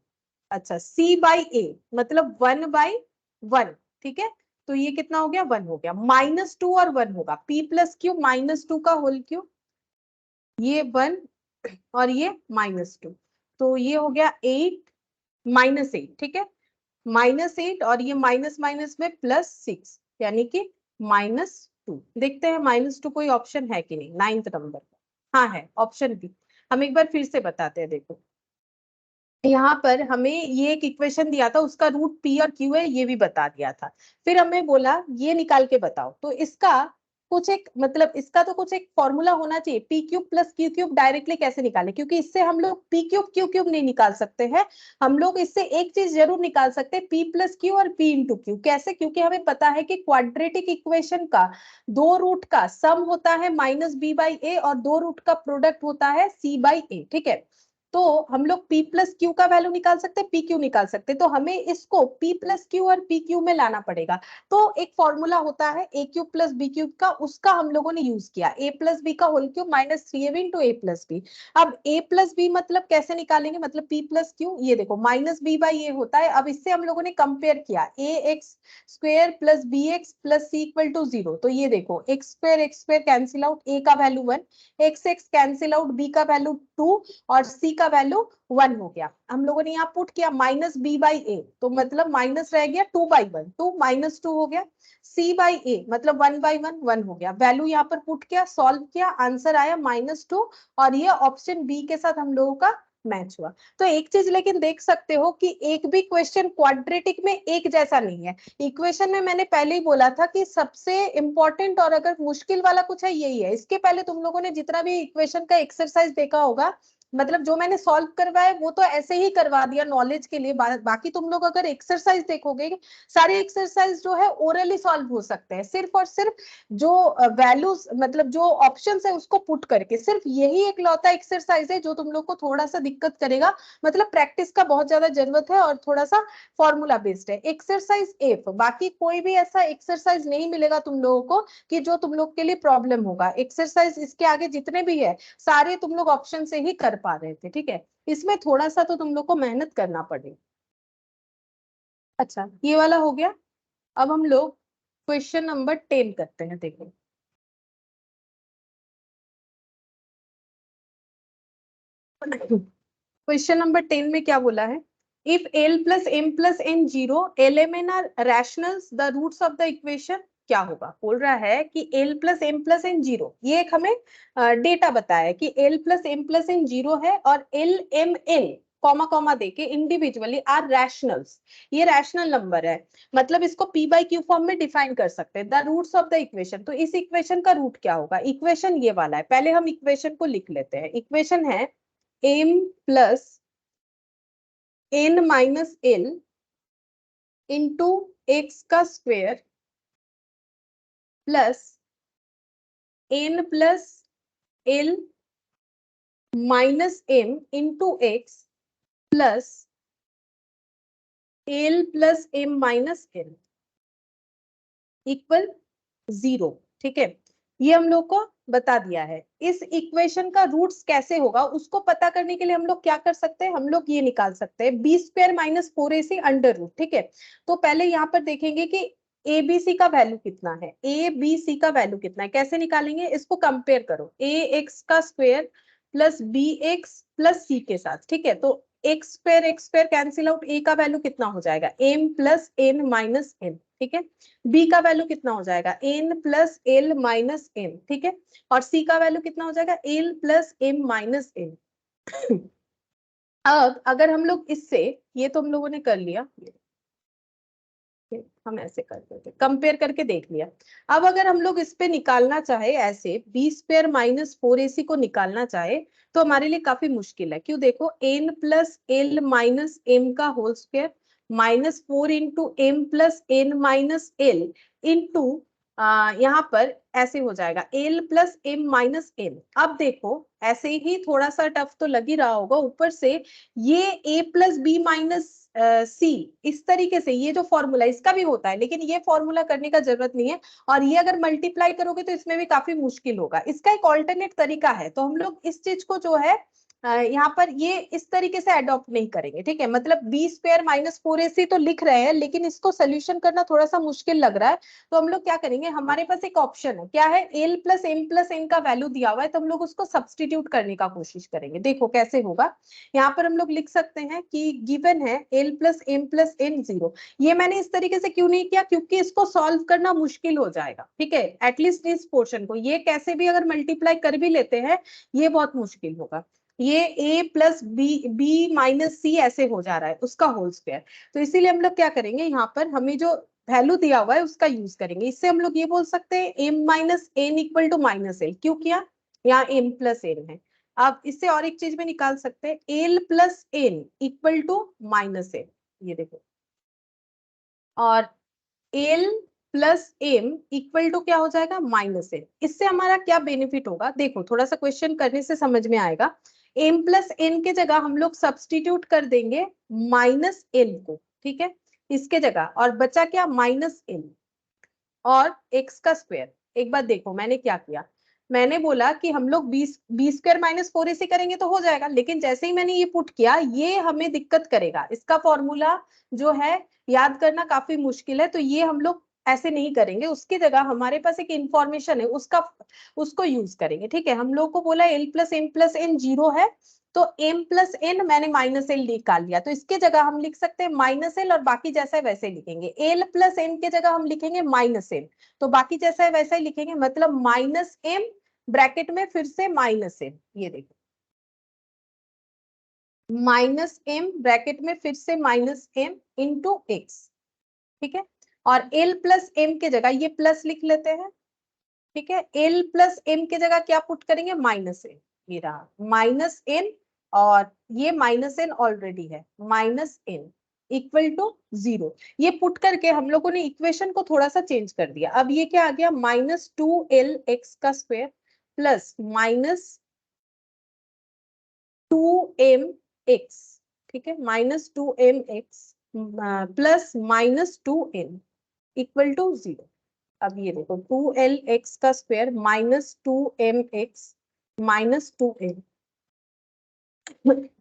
अच्छा c/a मतलब 1/1, ठीक है। तो ये कितना हो गया, 1 हो गया, -2 और 1 होगा, p प्लस क्यू -2 का होल क्यू, ये 1 और ये -2, तो ये हो गया 8 -8, ठीक है, -8 और ये माइनस माइनस में +6 यानी कि -2। देखते हैं -2 कोई ऑप्शन है कि नहीं 9th नंबर पर, हाँ है ऑप्शन बी। हम एक बार फिर से बताते हैं, देखो यहाँ पर हमें ये एक इक्वेशन दिया था, उसका रूट p और q है ये भी बता दिया था। फिर हमें बोला ये निकाल के बताओ, तो इसका कुछ एक मतलब इसका तो कुछ एक फॉर्मूला होना चाहिए, P cube plus q cube directly कैसे निकाले, क्योंकि इससे हम लोग पी क्यूब क्यू क्यूब नहीं निकाल सकते हैं। हम लोग इससे एक चीज जरूर निकाल सकते हैं, पी प्लस क्यू और पी इंटू क्यू। कैसे, क्योंकि हमें पता है कि क्वाड्रेटिक इक्वेशन का दो रूट का सम होता है -b/a और दो रूट का प्रोडक्ट होता है c/a, ठीक है। तो हम लोग p प्लस क्यू का वैल्यू निकाल सकते हैं, पी क्यू निकाल सकते हैं, तो हमें इसको p प्लस क्यू और p क्यू में लाना पड़ेगा। तो एक फॉर्मूला होता है a cube plus b cube का, उसका हम लोगों ने यूज किया, a प्लस बी का whole cube minus 3ab into a plus b. अब a प्लस बी मतलब कैसे निकालेंगे, मतलब p प्लस क्यू, ये देखो माइनस b बाई ए होता है। अब इससे हम लोगों ने कंपेयर किया a x square plus B x plus C equal to 0, तो ये देखो x square cancel out, a का value 1, x x cancel out, b का वैल्यू 2 और c का वैल्यू 1 हो गया। हम लोगों ने यहाँ पुट किया माइनस b बाई ए, तो मतलब माइनस रह गया 2 बाई 1, 2 माइनस 2 हो गया, c बाई ए मतलब 1 बाई 1, 1 हो गया। वैल्यू यहाँ पर पुट किया, सॉल्व किया, आंसर आया -2 और ये ऑप्शन बी के साथ हम लोगों का मैच हुआ। तो एक चीज लेकिन देख सकते हो कि एक भी क्वेश्चन क्वाड्रेटिक में एक जैसा नहीं है। इक्वेशन में मैंने पहले ही बोला था कि सबसे इंपॉर्टेंट और अगर मुश्किल वाला कुछ है यही है। इसके पहले तुम लोगों ने जितना भी इक्वेशन का एक्सरसाइज देखा होगा, मतलब जो मैंने सॉल्व करवाया वो तो ऐसे ही करवा दिया नॉलेज के लिए, बाकी तुम लोग अगर एक्सरसाइज देखोगे, सारे एक्सरसाइज जो है ओरली सॉल्व हो सकते हैं, सिर्फ और सिर्फ जो वैल्यूज मतलब जो ऑप्शंस है उसको पुट करके। सिर्फ यही एक लौता एक्सरसाइज है जो तुम लोग को थोड़ा सा दिक्कत करेगा, मतलब प्रैक्टिस का बहुत ज्यादा जरूरत है और थोड़ा सा फॉर्मूला बेस्ड है। एक्सरसाइज एफ, बाकी कोई भी ऐसा एक्सरसाइज नहीं मिलेगा तुम लोगों को कि जो तुम लोग के लिए प्रॉब्लम होगा। एक्सरसाइज इसके आगे जितने भी है सारे तुम लोग ऑप्शन से ही कर पा रहे थे, ठीक है। इसमें थोड़ा सा तो तुम लोग को मेहनत करना पड़ेगा। अच्छा, ये वाला हो गया। अब हम लोग क्वेश्चन नंबर 10 करते हैं, देखो। क्वेश्चन नंबर 10 में क्या बोला है, if l plus m plus n zero, l m n are rationals, the roots of the equation क्या होगा। बोल रहा है कि l plus m plus n zero, ये एक हमें डेटा बताया है कि l plus m plus n zero है और l m n comma comma देके इंडिविजुअली आर रैशनल्स, ये रैशनल नंबर है, मतलब इसको p बाई क्यू फॉर्म में डिफाइन कर सकते हैं। The roots of the equation, तो इस इक्वेशन का रूट क्या होगा। इक्वेशन ये वाला है, पहले हम इक्वेशन को लिख लेते हैं। इक्वेशन है m plus n minus l into x का square plus n plus L minus m into x plus l plus m minus l equal 0, ठीक है। ये हम लोग को बता दिया है। इस इक्वेशन का रूट्स कैसे होगा उसको पता करने के लिए हम लोग क्या कर सकते हैं, हम लोग ये निकाल सकते हैं b square minus 4ac under root, ठीक है। तो पहले यहाँ पर देखेंगे कि ए बी सी का वैल्यू कितना है, ए बी सी का वैल्यू कितना है, कैसे निकालेंगे, इसको कंपेयर करो ए एक्स का square plus B x plus C के साथ, ठीक है। तो X square cancel out, A का वैल्यू कितना हो जाएगा M plus N minus N, ठीक है। बी का वैल्यू कितना हो जाएगा N plus L minus M, ठीक है। और सी का वैल्यू कितना हो जाएगा L plus M minus N. अब अगर हम लोग इससे, ये तो हम लोगों ने कर लिया, हम ऐसे कर देते कंपेयर करके देख लिया। अब अगर हम लोग इस पे निकालना चाहे ऐसे बी स्क्वायर माइनस 4ac को निकालना चाहे तो हमारे लिए काफी मुश्किल है। क्यों, देखो n plus L minus m का whole square minus 4 into m plus N minus l into यहाँ पर ऐसे हो जाएगा L plus M minus N. अब देखो ऐसे ही थोड़ा सा टफ तो लग ही रहा होगा, ऊपर से ये a प्लस बी माइनस सी, इस तरीके से ये जो फॉर्मूला इसका भी होता है, लेकिन ये फॉर्मूला करने का जरूरत नहीं है। और ये अगर मल्टीप्लाई करोगे तो इसमें भी काफी मुश्किल होगा। इसका एक ऑल्टरनेट तरीका है, तो हम लोग इस चीज को जो है यहाँ पर ये इस तरीके से अडॉप्ट नहीं करेंगे, ठीक है। मतलब बी स्क्वायर माइनस 4ac तो लिख रहे हैं लेकिन इसको सोल्यूशन करना थोड़ा सा मुश्किल लग रहा है। तो हम लोग क्या करेंगे, हमारे पास एक ऑप्शन है, क्या है, एल प्लस एन का वैल्यू दिया हुआ है, तो हम लोग उसको सब्सटीट्यूट करने का कोशिश करेंगे। देखो कैसे होगा, यहाँ पर हम लोग लिख सकते हैं कि गिवन है एल प्लस एन जीरो। ये मैंने इस तरीके से क्यों नहीं किया, क्योंकि इसको सॉल्व करना मुश्किल हो जाएगा, ठीक है। एटलीस्ट इस पोर्शन को ये कैसे भी अगर मल्टीप्लाई कर भी लेते हैं ये बहुत मुश्किल होगा। ये a प्लस बी माइनस सी ऐसे हो जा रहा है उसका होल स्क्वायर। तो इसीलिए हम लोग क्या करेंगे, यहाँ पर हमें जो वैल्यू दिया हुआ है उसका यूज करेंगे। इससे हम लोग ये बोल सकते हैं m minus n equal to minus l, क्यों किया, यहाँ m प्लस एन है। अब इससे और एक चीज में निकाल सकते हैं l plus n equal to minus n, ये देखो। और l plus m equal to क्या हो जाएगा माइनस एन। इससे हमारा क्या बेनिफिट होगा, देखो थोड़ा सा क्वेश्चन करने से समझ में आएगा। m प्लस n के जगह हम लोग सब्सटीट्यूट कर देंगे माइनस n को, ठीक है, इसके जगह, और बचा क्या, माइनस n और x का स्क्वायर। एक बात देखो मैंने क्या किया, मैंने बोला कि हम लोग बी स्क्वायर माइनस 4ac करेंगे तो हो जाएगा, लेकिन जैसे ही मैंने ये पुट किया ये हमें दिक्कत करेगा, इसका फॉर्मूला जो है याद करना काफी मुश्किल है, तो ये हम लोग ऐसे नहीं करेंगे, उसकी जगह हमारे पास एक इंफॉर्मेशन है उसको यूज करेंगे, ठीक है। हम लोग को बोला एल प्लस एन जीरो है, तो m प्लस एन मैंने माइनस एल निकाल लिया, तो इसके जगह हम लिख सकते हैं माइनस एल, और बाकी जैसा है वैसे लिखेंगे। एल प्लस एन के जगह हम लिखेंगे माइनस एन, तो बाकी जैसा है वैसा ही लिखेंगे, मतलब माइनस एम ब्रैकेट में फिर से माइनस एम, ये देखो माइनस एम ब्रैकेट में फिर से माइनस एम इंटू एक्स, ठीक है। और एल प्लस एम के जगह ये प्लस लिख लेते हैं, ठीक है। एल प्लस एम के जगह क्या पुट करेंगे, माइनस एन, ये रहा माइनस एन, और ये माइनस एन ऑलरेडी है, minus n equal to zero. ये पुट करके हम लोगों ने इक्वेशन को थोड़ा सा चेंज कर दिया, अब ये क्या आ गया, माइनस 2l x का स्क्वायर प्लस माइनस 2mx, ठीक है, minus 2mx plus minus 2n equal to zero. अब ये देखो 2l x का square minus 2mx minus 2n,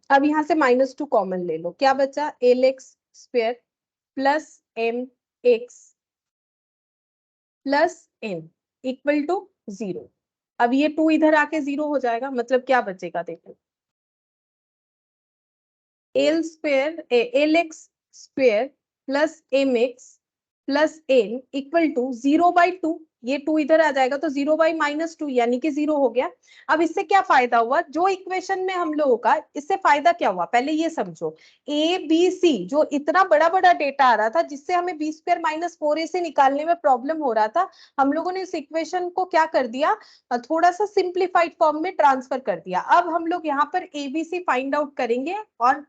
अब यहां से माइनस 2 कॉमन ले लो, क्या बचा, lx square plus mx plus n equal to zero. अब ये 2 इधर आके जीरो हो जाएगा, मतलब क्या बचेगा, देखो l square l x square plus m x plus n equal to 0/2, ये 2 इधर आ जाएगा तो 0/-2 यानी कि 0 हो गया। अब इससे क्या फायदा हुआ, जो इक्वेशन में हम लोगों का, इससे फायदा क्या हुआ, पहले ये समझो, ए बी सी जो इतना बड़ा बड़ा डेटा आ रहा था जिससे हमें बी स्क्वायर माइनस 4ac से निकालने में प्रॉब्लम हो रहा था, हम लोगों ने इस इक्वेशन को क्या कर दिया, थोड़ा सा सिंप्लीफाइड फॉर्म में ट्रांसफर कर दिया। अब हम लोग यहाँ पर एबीसी फाइंड आउट करेंगे और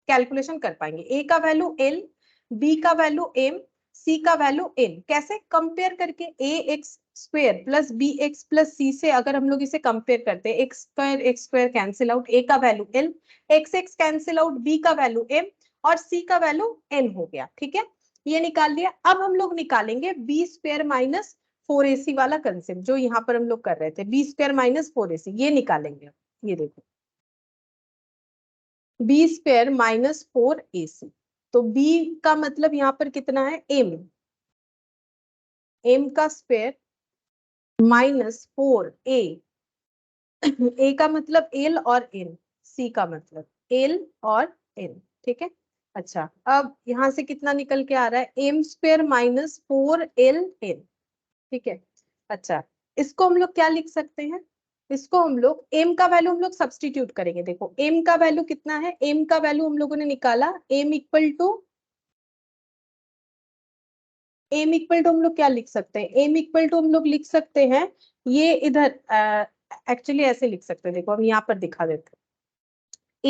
कैलकुलेशन कर पाएंगे। ए का वैल्यू एल, बी का वैल्यू एम, सी का वैल्यू एन, कैसे कंपेयर करके, A x square plus B x plus सी से अगर हम लोग इसे कंपेयर करते हैं, x square cancel out, A का value L, X x cancel out, B का वैल्यू एम और सी का वैल्यू एन हो गया, ठीक है, ये निकाल लिया। अब हम लोग निकालेंगे बी स्क्वायर माइनस 4ac वाला कंसेप्ट जो यहाँ पर हम लोग कर रहे थे, बी स्क्वायर माइनस 4ac ये निकालेंगे। ये देखो बी स्क्वायर माइनस 4ac, तो b का मतलब यहाँ पर कितना है, m का स्क्वायर माइनस 4a, a का मतलब l और n, c का मतलब l और n, ठीक है। अच्छा अब यहां से कितना निकल के आ रहा है, m स्क्वायर माइनस 4ln, ठीक है। अच्छा इसको हम लोग क्या लिख सकते हैं, इसको हम लोग m का वैल्यू हम लोग सब्सटीट्यूट करेंगे, देखो m का वैल्यू कितना है, m का वैल्यू हम लोगों ने निकाला, m इक्वल टू हम लोग क्या लिख सकते हैं, m इक्वल टू हम लोग लिख सकते हैं, ये इधर एक्चुअली ऐसे लिख सकते हैं, देखो हम यहाँ पर दिखा देते हैं,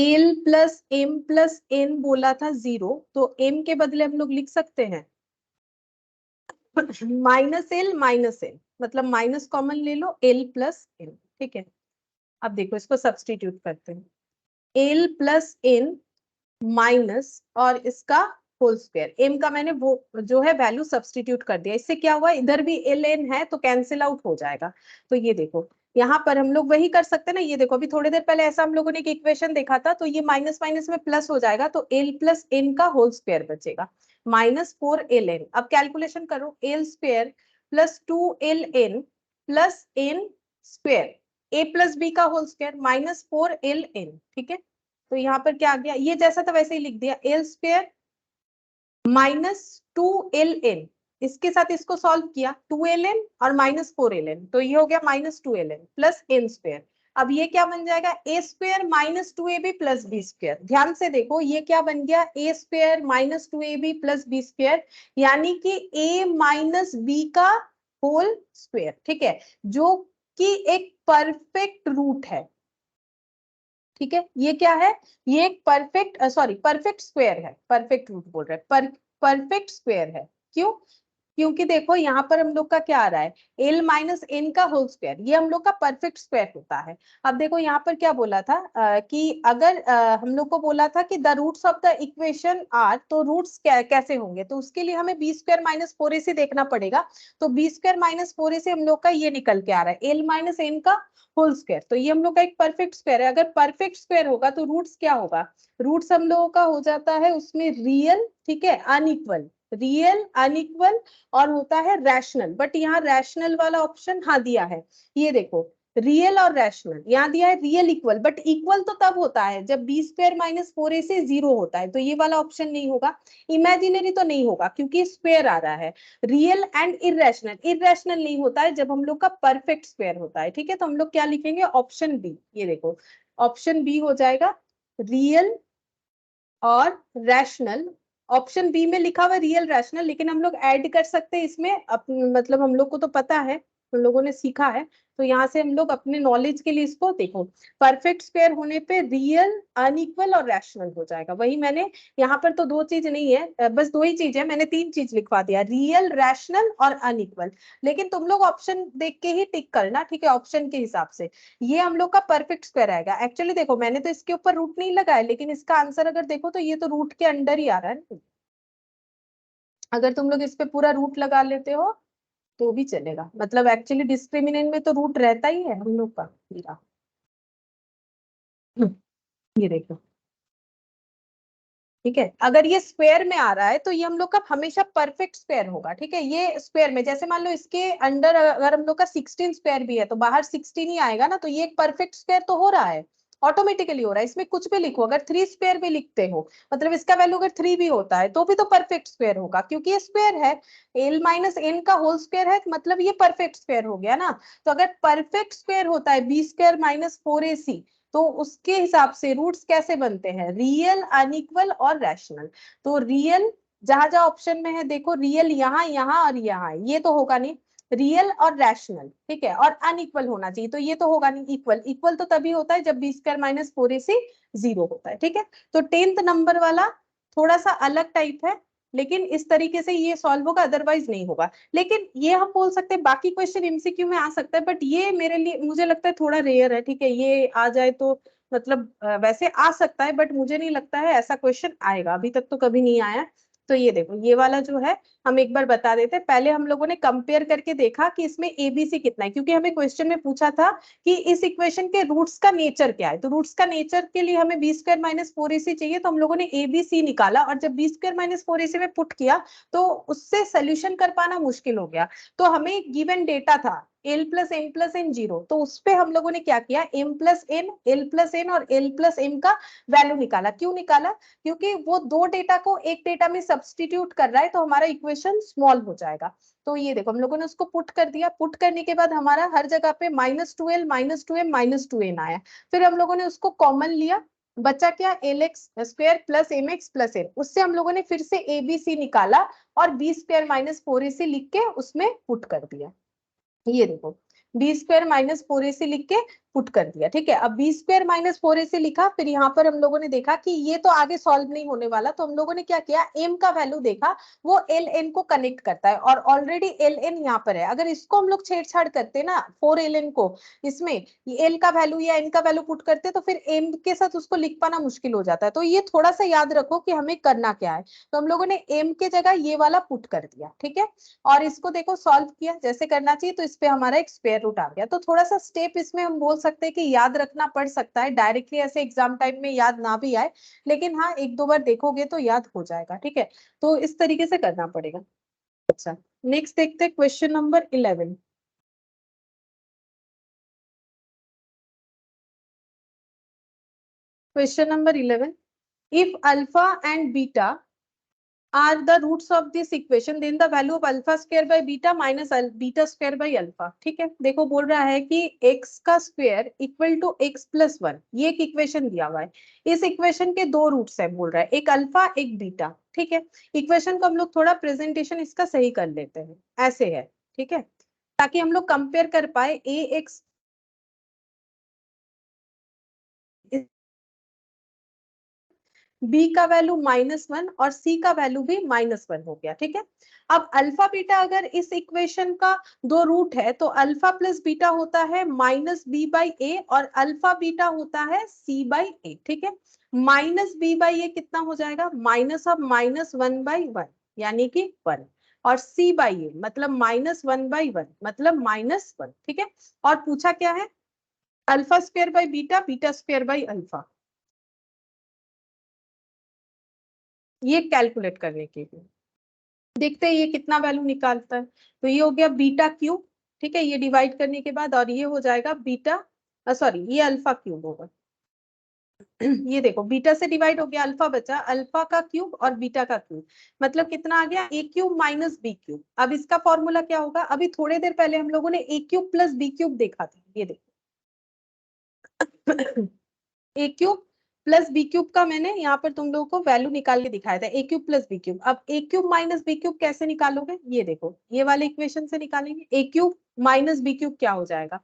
l plus m plus n बोला था जीरो, तो m के बदले हम लोग लिख सकते हैं माइनस एल, मतलब माइनस कॉमन ले लो, एल प्लस एन, ठीक है। अब देखो इसको सब्सटीट्यूट करते हैं, एल प्लस एन माइनस और इसका होल स्क्वायर, एम का मैंने वो जो है वैल्यू सब्सटीट्यूट कर दिया, इससे क्या हुआ, इधर भी एल एन है तो कैंसिल आउट हो जाएगा। तो ये देखो यहाँ पर हम लोग वही कर सकते हैं ना, ये देखो अभी थोड़ी देर पहले ऐसा हम लोगों ने एक इक्वेशन देखा था, तो ये माइनस माइनस में प्लस हो जाएगा, तो एल प्लस एन का होल स्क्वायर बचेगा, -4ln। अब कैलकुलेशन करो, l square plus 2ln plus n square, a plus B का होल स्क्वायर -4ln, ठीक है। तो यहाँ पर क्या आ गया, ये जैसा था वैसे ही लिख दिया, एल स्क्वायर -2ln, इसके साथ इसको सॉल्व किया 2ln और -4ln, तो ये हो गया -2ln प्लस एन स्क्वायर। अब ये क्या बन जाएगा, a square -2ab plus B square, ध्यान से देखो ये क्या बन गया, a square -2ab plus B square, यानी कि a माइनस बी का होल स्क्वायर, ठीक है, जो कि एक परफेक्ट रूट है, ठीक है। ये क्या है, ये एक परफेक्ट स्क्वायर है, परफेक्ट रूट बोल रहे हैं, परफेक्ट स्क्वायर है, क्यों, क्योंकि देखो यहाँ पर हम लोग का क्या आ रहा है, एल माइनस एन का होल स्क्वायर, ये हम लोग का परफेक्ट स्क्वायर होता है। अब देखो यहाँ पर क्या बोला था कि अगर हम लोग को बोला था कि the roots of the equation are, तो रूट्स कैसे होंगे, तो उसके लिए हमें b square minus four a से देखना पड़ेगा। तो b square minus four a से हम लोग का ये निकल के आ रहा है एल माइनस एन का होल स्क्वायर, तो ये हम लोग का एक परफेक्ट स्क्वायर है। अगर परफेक्ट स्क्वायर होगा तो रूट्स क्या होगा, रूट्स हम लोगों का हो जाता है उसमें रियल, ठीक है, अनइक्वल, रियल अनइक्वल और होता है रैशनल। बट यहाँ रैशनल वाला ऑप्शन हाँ दिया है, ये देखो रियल और रैशनल, यहाँ दिया है रियल इक्वल, बट इक्वल तो तब होता है जब b square minus four a से जीरो होता है, तो ये वाला ऑप्शन नहीं होगा। इमेजिनरी तो नहीं होगा क्योंकि स्क्वायर आ रहा है। रियल एंड इरेशनल, इरेशनल नहीं होता है जब हम लोग का परफेक्ट स्क्वायर होता है, ठीक है। तो हम लोग क्या लिखेंगे, ऑप्शन बी, ये देखो ऑप्शन बी हो जाएगा, रियल और रैशनल। ऑप्शन बी में लिखा हुआ रियल रैशनल, लेकिन हम लोग ऐड कर सकते हैं इसमें मतलब हम लोग को तो पता है, हम लोगों ने सीखा है, तो यहाँ से हम लोग अपने नॉलेज के लिए इसको देखो, परफेक्ट स्क्वायर होने पे रियल अनइक्वल और रैशनल हो जाएगा। वही मैंने यहाँ पर तो दो चीज नहीं है, बस दो ही चीज है, मैंने तीन चीज लिखवा दिया, रियल रैशनल और अनइक्वल। लेकिन तुम लोग ऑप्शन देख के ही टिक करना, ठीक है, ऑप्शन के हिसाब से। ये हम लोग का परफेक्ट स्क्वायर आएगा। एक्चुअली देखो मैंने तो इसके ऊपर रूट नहीं लगाया, लेकिन इसका आंसर अगर देखो तो ये तो रूट के अंडर ही आ रहा है ना। अगर तुम लोग इस पे पूरा रूट लगा लेते हो तो भी चलेगा, मतलब एक्चुअली डिस्क्रिमिनेंट में तो रूट रहता ही है हम लोग का पूरा। ये देखो, ठीक है, अगर ये स्क्वायर में आ रहा है तो ये हम लोग का हमेशा परफेक्ट स्क्वायर होगा, ठीक है। ये स्क्वायर में जैसे मान लो इसके अंडर अगर हम लोग का 16 स्क्वायर भी है तो बाहर 16 ही आएगा ना, तो ये एक परफेक्ट स्क्वायर तो हो रहा है, ऑटोमेटिकली हो रहा है। इसमें कुछ भी लिखो, अगर थ्री स्क्वायर भी लिखते हो, मतलब इसका वैल्यू अगर थ्री भी होता है तो भी तो परफेक्ट स्क्वायर होगा, क्योंकि ये स्क्वायर है, एल माइनस एन का होल स्क्वायर है, मतलब ये परफेक्ट स्क्वायर हो गया ना। तो अगर परफेक्ट स्क्वायर होता है बी स्क्वायर माइनस फोर ए सी, तो उसके हिसाब से रूट्स कैसे बनते हैं, रियल अनइक्वल और रैशनल। तो रियल जहां जहां ऑप्शन में है देखो, रियल यहाँ यहाँ और यहाँ, ये तो होगा नहीं, रियल और रैशनल, ठीक है, और अनइक्वल होना चाहिए, तो ये तो होगा नहीं। इक्वल, इक्वल तो तभी होता है जब b square minus four a से जीरो होता है, ठीक है। तो 10th नंबर वाला थोड़ा सा अलग टाइप है, लेकिन इस तरीके से ये सॉल्व होगा, अदरवाइज नहीं होगा। लेकिन ये हम बोल सकते हैं बाकी क्वेश्चन एमसीक्यू में आ सकता है, बट ये मेरे लिए मुझे लगता है थोड़ा रेयर है, ठीक है, ये आ जाए तो मतलब वैसे आ सकता है, बट मुझे नहीं लगता है ऐसा क्वेश्चन आएगा, अभी तक तो कभी नहीं आया। तो ये देखो ये वाला जो है, हम एक बार बता देते हैं। पहले हम लोगों ने कंपेयर करके देखा कि इसमें एबीसी कितना है, क्योंकि हमें क्वेश्चन में पूछा था कि इस इक्वेशन के रूट्स का नेचर क्या है, तो रूट्स का नेचर के लिए हमें b square minus four ac चाहिए, तो हम लोगों ने एबीसी निकाला, और जब b square minus four ac में पुट किया तो उससे सोल्यूशन कर पाना मुश्किल हो गया। तो हमें गिवन डेटा था l plus m plus n zero, तो उस पे हम लोगों ने क्या किया, m plus n, l plus n और एल प्लस एम का वैल्यू निकाला। क्यों निकाला, क्योंकि वो दो डेटा को एक डेटा में सब्सटीट्यूट कर रहा है, तो हमारा इक्वेशन स्मॉल हो जाएगा। तो ये देखो हम लोगों ने उसको पुट कर दिया, पुट करने के बाद हमारा हर जगह पे minus two l minus two m minus two n आया। फिर हम लोगों ने उसको कॉमन लिया, बचा क्या, l x square plus m x plus n, उससे हम लोगों ने फिर से ए बी सी निकाला और बी स्क्वायर माइनस फोर ए सी लिख के उसमें पुट कर दिया। ये देखो B square minus four a से लिख के पुट कर दिया, ठीक है। अब B square minus four a से लिखा, फिर यहाँ पर हम लोगों ने देखा कि ये तो आगे सॉल्व नहीं होने वाला, तो हम लोगों ने क्या किया, एम का वैल्यू देखा, वो एल एन को कनेक्ट करता है, और ऑलरेडी एल एन यहाँ पर है। अगर इसको हम लोग छेड़छाड़ करते ना फोर एल एन को, इसमें एल का वैल्यू या एन का वैल्यू पुट करते तो फिर एम के साथ उसको लिख पाना मुश्किल हो जाता है। तो ये थोड़ा सा याद रखो कि हमें करना क्या है। तो हम लोगों ने एम के जगह ये वाला पुट कर दिया, ठीक है, और इसको देखो सॉल्व किया जैसे करना चाहिए, तो इस पे हमारा एक स्क्वायर रूट आ गया। तो थोड़ा सा स्टेप इसमें हम बोल सकते हैं कि याद रखना पड़ सकता है, डायरेक्टली ऐसे एग्जाम टाइम में याद ना भी आए, लेकिन हाँ एक दो बार देखोगे तो याद हो जाएगा, ठीक है। तो इस तरीके से करना पड़ेगा। अच्छा, नेक्स्ट देखते हैं question number 11। Question number 11, if alpha and beta are the roots of this equation, then the value of alpha square by beta minus beta square by alpha, ठीक है। देखो बोल रहा है कि x का square equal to x plus one, ये एक इक्वेशन दिया हुआ है। इस इक्वेशन के दो रूट्स है बोल रहा है, एक अल्फा एक बीटा, ठीक है। इक्वेशन को हम लोग थोड़ा प्रेजेंटेशन इसका सही कर लेते हैं, ऐसे है, ठीक है, ताकि हम लोग कंपेयर कर पाए ए एक्स, बी का वैल्यू माइनस वन और सी का वैल्यू भी माइनस वन हो गया, ठीक है। अब अल्फा बीटा अगर इस इक्वेशन का दो रूट है तो अल्फा प्लस बीटा होता है माइनस बी बाई ए और अल्फा बीटा होता है सी बाई ए, ठीक है। माइनस बी बाई ए कितना हो जाएगा, minus of minus one by one यानी कि वन, और सी बाई ए मतलब माइनस वन बाई वन मतलब माइनस वन, ठीक है। और पूछा क्या है, alpha square by beta, beta square by alpha, ये कैलकुलेट करने के लिए। देखते हैं ये कितना वैल्यू निकालता है। तो ये हो गया बीटा क्यूब, ठीक है, ये डिवाइड करने के बाद, और ये हो जाएगा बीटा, सॉरी ये अल्फा क्यूब होगा। ये देखो बीटा से डिवाइड हो गया, अल्फा बचा, अल्फा का क्यूब और बीटा का क्यूब, मतलब कितना आ गया, ए क्यूब माइनस बी क्यूब। अब इसका फॉर्मूला क्या होगा, अभी थोड़ी देर पहले हम लोगों ने ए क्यूब प्लस बी क्यूब देखा था, ये देखो ए क्यूब प्लस बी क्यूब का मैंने यहाँ पर तुम लोगों को वैल्यू निकाल के दिखाया था, a cube plus b cube. अब a cube minus b cube कैसे निकालोगे, ये देखो ये वाले इक्वेशन से निकालेंगे। A cube minus b cube क्या हो जाएगा,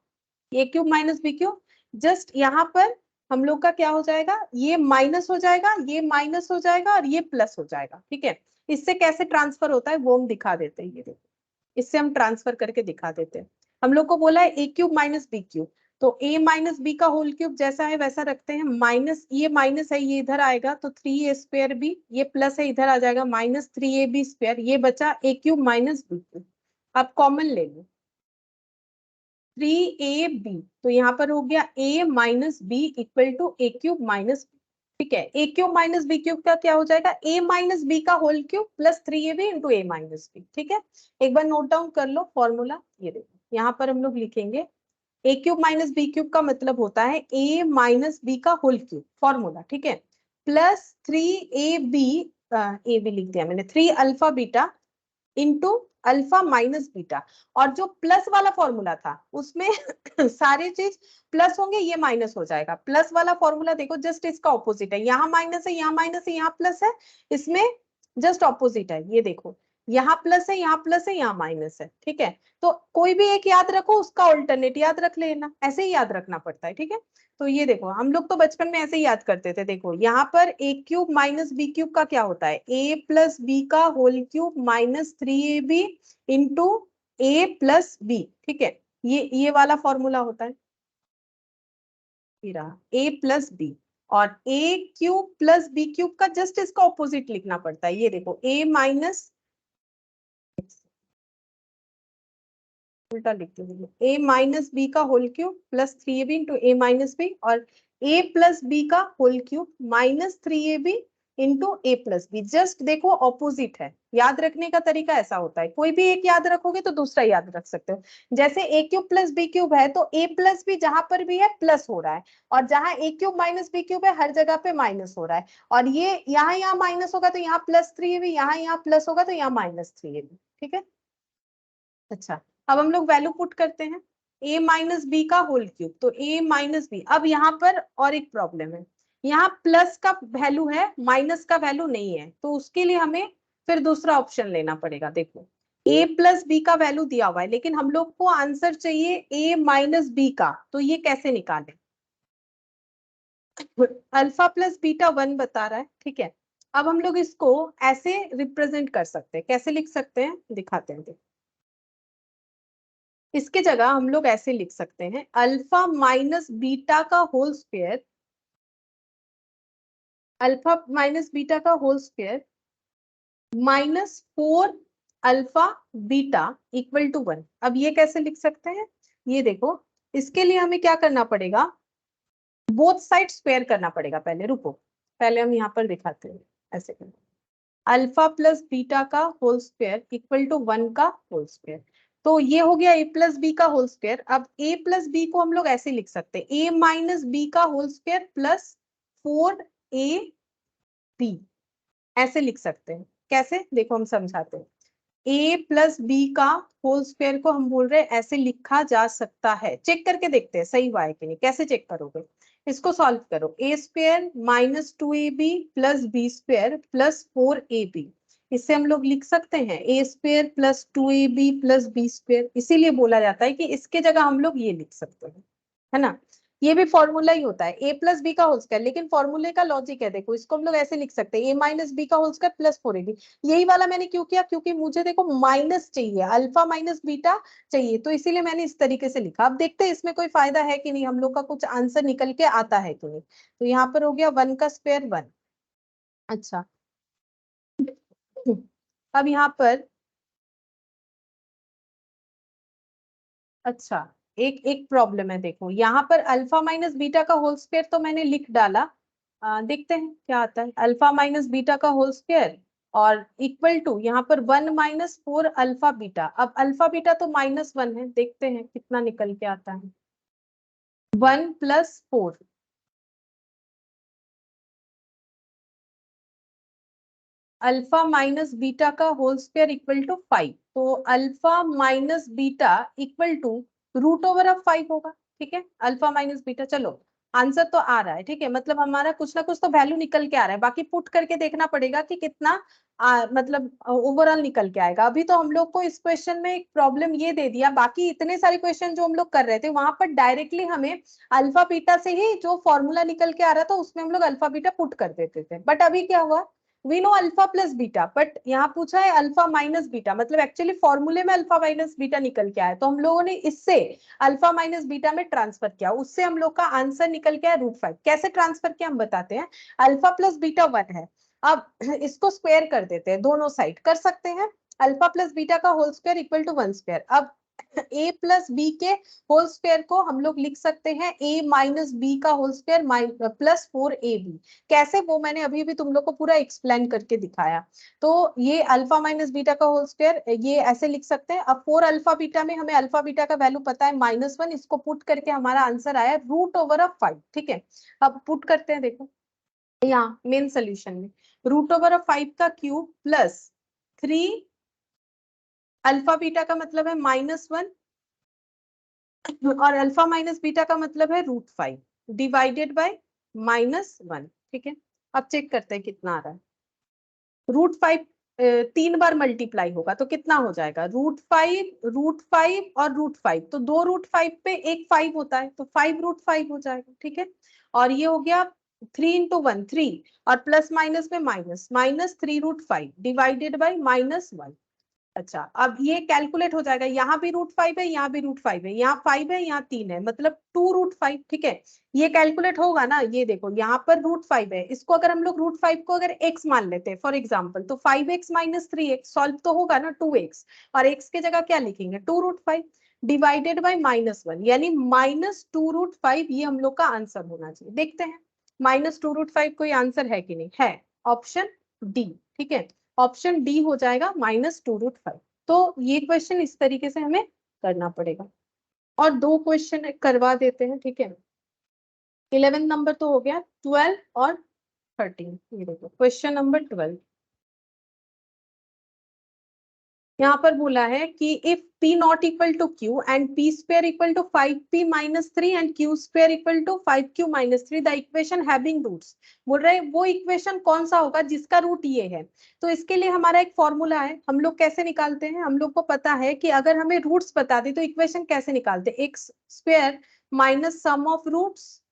a cube minus b cube, just यहाँ पर हम लोग का क्या हो जाएगा, ये माइनस हो जाएगा, ये माइनस हो जाएगा और ये प्लस हो जाएगा, ठीक है। इससे कैसे ट्रांसफर होता है वो हम दिखा देते हैं, ये देखो इससे हम ट्रांसफर करके दिखा देते हैं। हम लोग को बोला है a cube minus b cube, तो ए माइनस बी का होल क्यूब जैसा है वैसा रखते हैं, माइनस ये माइनस है ये इधर आएगा तो थ्री ए स्क्वायर बी, ये प्लस है इधर आ जाएगा minus three a b square, ये बचा a cube minus b cube. अब कॉमन ले लो, थ्री ए बी, तो यहाँ पर हो गया a minus b equal to a cube minus, ठीक है। A cube minus b cube का क्या हो जाएगा, ए माइनस बी का whole cube plus three a b into a minus b, ठीक है। एक बार नोट डाउन कर लो फॉर्मूला, ये देखो यहाँ पर हम लोग लिखेंगे a cube minus b cube का मतलब होता है ए माइनस बी का होल क्यूब, फॉर्मूला, ठीक है, plus three a b, a b लिख दिया मैंने, three alpha beta into alpha minus beta. और जो प्लस वाला फॉर्मूला था उसमें सारी चीज प्लस होंगे, ये माइनस हो जाएगा। प्लस वाला फॉर्मूला देखो जस्ट इसका ऑपोजिट है, यहाँ माइनस है यहाँ माइनस है यहाँ प्लस है, इसमें जस्ट ऑपोजिट है, ये देखो यहाँ प्लस है यहाँ प्लस है यहाँ माइनस है, ठीक है। तो कोई भी एक याद रखो उसका ऑल्टरनेट याद रख लेना, ऐसे ही याद रखना पड़ता है, ठीक है। तो ये देखो हम लोग तो बचपन में ऐसे ही याद करते थे, देखो यहाँ पर a cube minus b cube का क्या होता है, ए प्लस बी का whole cube minus three a b into a plus b, ठीक है, ये वाला फॉर्मूला होता है, ए प्लस बी। और ए क्यूब प्लस बी क्यूब का जस्ट इसका ऑपोजिट लिखना पड़ता है, ये देखो ए माइनस, उल्टा लिखते हैं, ए माइनस बी का whole cube plus three a b into a minus b, और ए प्लस बी का whole cube minus three a b into a plus b, just देखो ऑपोजिट है। याद रखने का तरीका ऐसा होता है, कोई भी एक याद रखोगे तो दूसरा याद रख सकते हो। जैसे ए क्यूब प्लस बी क्यूब है तो ए प्लस बी जहां पर भी है प्लस हो रहा है, और जहां ए क्यूब माइनस बी क्यूब है हर जगह पे माइनस हो रहा है, और ये यहाँ माइनस होगा तो यहाँ प्लस थ्री ए बी, यहाँ प्लस होगा तो यहाँ माइनस थ्री ए बी, ठीक है। अच्छा, अब हम लोग वैल्यू पुट करते हैं, a माइनस बी का होल क्यूब, तो a माइनस बी। अब यहाँ पर और एक प्रॉब्लम है, यहाँ प्लस का वैल्यू है माइनस का वैल्यू नहीं है, तो उसके लिए हमें फिर दूसरा ऑप्शन लेना पड़ेगा। देखो a प्लस बी का वैल्यू दिया हुआ है लेकिन हम लोग को आंसर चाहिए a माइनस बी का, तो ये कैसे निकालें, अल्फा प्लस बीटा वन बता रहा है, ठीक है। अब हम लोग इसको ऐसे रिप्रेजेंट कर सकते हैं, कैसे लिख सकते हैं दिखाते हैं। इसके जगह हम लोग ऐसे लिख सकते हैं, अल्फा माइनस बीटा का whole square, alpha minus beta का whole square minus four alpha beta equal to one. अब ये कैसे लिख सकते हैं, ये देखो इसके लिए हमें क्या करना पड़ेगा, बोथ साइड स्क्वायर करना पड़ेगा। पहले रुको, पहले हम यहाँ पर दिखाते हैं, ऐसे करना, अल्फा प्लस बीटा का whole square equal to one का होल स्क्वायर। तो ये हो गया ए प्लस बी का होल स्क्वायर। अब ए प्लस बी को हम लोग ऐसे लिख सकते हैं, ए माइनस बी का whole square plus four a b, ऐसे लिख सकते हैं। कैसे, देखो हम समझाते हैं, ए प्लस बी का होल स्क्वायर को हम बोल रहे हैं ऐसे लिखा जा सकता है। चेक करके देखते हैं सही हुआ है कि नहीं, कैसे चेक करोगे, इसको सॉल्व करो, a square minus two a b plus B square plus four a b, इससे हम लोग लिख सकते हैं a square plus two a b plus B square, इसीलिए बोला जाता है कि इसके जगह हम लोग ये लिख सकते हैं, है ना। ये भी फॉर्मूला ही होता है a प्लस बी का होल स्क्वायर, लेकिन फॉर्मूले का लॉजिक है, देखो इसको हम लोग ऐसे लिख सकते हैं a माइनस बी का होल स्क्वायर प्लस 4ab। यही वाला मैंने क्यों किया, क्योंकि मुझे देखो माइनस चाहिए, अल्फा माइनस बीटा चाहिए, तो इसीलिए मैंने इस तरीके से लिखा। अब देखते हैं इसमें कोई फायदा है कि नहीं, हम लोग का कुछ आंसर निकल के आता है कि नहीं। तो यहाँ पर हो गया 1 का स्क्वायर 1। अच्छा, अब यहाँ पर अच्छा एक एक प्रॉब्लम है, देखो यहाँ पर अल्फा माइनस बीटा का होल स्क्वायर तो मैंने लिख डाला। देखते हैं क्या आता है, अल्फा माइनस बीटा का होल स्क्वायर और इक्वल टू यहाँ पर 1 - 4 अल्फा बीटा। अब अल्फा बीटा तो -1 है, देखते हैं कितना निकल के आता है। 1 + 4 अल्फा माइनस बीटा का होल स्क्वायर इक्वल टू 5। तो alpha minus beta equal to √5 होगा। ठीक है, अल्फा माइनस बीटा, चलो आंसर तो आ रहा है। ठीक है, मतलब हमारा कुछ ना कुछ तो वैल्यू निकल के आ रहा है, बाकी पुट करके देखना पड़ेगा कि कितना मतलब ओवरऑल निकल के आएगा। अभी तो हम लोग को इस क्वेश्चन में एक प्रॉब्लम ये दे दिया, बाकी इतने सारे क्वेश्चन जो हम लोग कर रहे थे वहां पर डायरेक्टली हमें अल्फा बीटा से ही जो फॉर्मूला निकल के आ रहा था उसमें हम लोग अल्फा बीटा पुट कर देते थे। बट अभी क्या हुआ, we know alpha plus beta, but यहाँ पूछा है अल्फा माइनस बीटा, मतलब एक्चुअली फॉर्मूले में अल्फा माइनस बीटा निकल के आया, तो हम लोगों ने इससे अल्फा माइनस बीटा में ट्रांसफर किया, उससे हम लोग का आंसर निकल के आया √5। कैसे ट्रांसफर किया हम बताते हैं। अल्फा प्लस बीटा 1 है, अब इसको स्क्वायर कर देते हैं, दोनों साइड कर सकते हैं। अल्फा प्लस बीटा का whole square equal to 1 square. अब a प्लस बी के होल स्क्वायर को हम लोग लिख सकते हैं a माइनस बी का होल स्क्वायर प्लस 4ab। कैसे, वो मैंने अभी भी तुम लोग को पूरा एक्सप्लेन करके दिखाया। तो ये अल्फा माइनस बीटा का होल स्क्वायर ये ऐसे लिख सकते हैं। अब 4 अल्फा बीटा में हमें अल्फा बीटा का वैल्यू पता है -1, इसको पुट करके हमारा आंसर आया √5। ठीक है, अब पुट करते हैं, देखो यहाँ मेन सोल्यूशन में √5 का क्यूब प्लस 3 अल्फा बीटा का मतलब है -1 और अल्फा माइनस बीटा का मतलब है √5 डिवाइडेड बाय -1। ठीक है, अब चेक करते हैं कितना आ रहा है। √5 3 बार मल्टीप्लाई होगा तो कितना हो जाएगा, √5 और √5, तो 2 √5 पे एक 5 होता है, तो 5 √5 हो जाएगा। ठीक है, और ये हो गया 3 × 1 3 और प्लस माइनस में माइनस -3 √5 डिवाइडेड बाई -1। अच्छा, अब ये कैलकुलेट हो जाएगा, यहाँ भी √5 है, यहाँ भी √5 है, यहाँ 5 है, यहाँ 3 है, मतलब 2 √5। ठीक है, ये कैलकुलेट होगा ना, ये देखो यहाँ पर √5 है, इसको अगर हम लोग √5 को अगर x मान लेते हैं फॉर एग्जांपल, तो 5x - 3x सॉल्व तो होगा ना 2x, और x के जगह क्या लिखेंगे 2 √5 डिवाइडेड बाई -1, यानी -2 √5। ये हम लोग का आंसर होना चाहिए। देखते हैं -2 √5 कोई आंसर है कि नहीं, है ऑप्शन डी। ठीक है, ऑप्शन डी हो जाएगा -2 √5। तो ये क्वेश्चन इस तरीके से हमें करना पड़ेगा, और दो क्वेश्चन करवा देते हैं। ठीक है, 11 नंबर तो हो गया, 12 और 13। ये देखो क्वेश्चन नंबर 12, यहाँ पर बोला है कि if p not equal to q and p square equal to 5p - 3 and q square equal to 5q - 3 the equation having roots. बोल रहे हैं वो इक्वेशन कौन सा होगा जिसका रूट ये है। तो इसके लिए हमारा एक फॉर्मूला है, हम लोग कैसे निकालते हैं, हम लोग को पता है कि अगर हमें रूट्स बता दी तो इक्वेशन कैसे निकालते हैं, x square minus sum of roots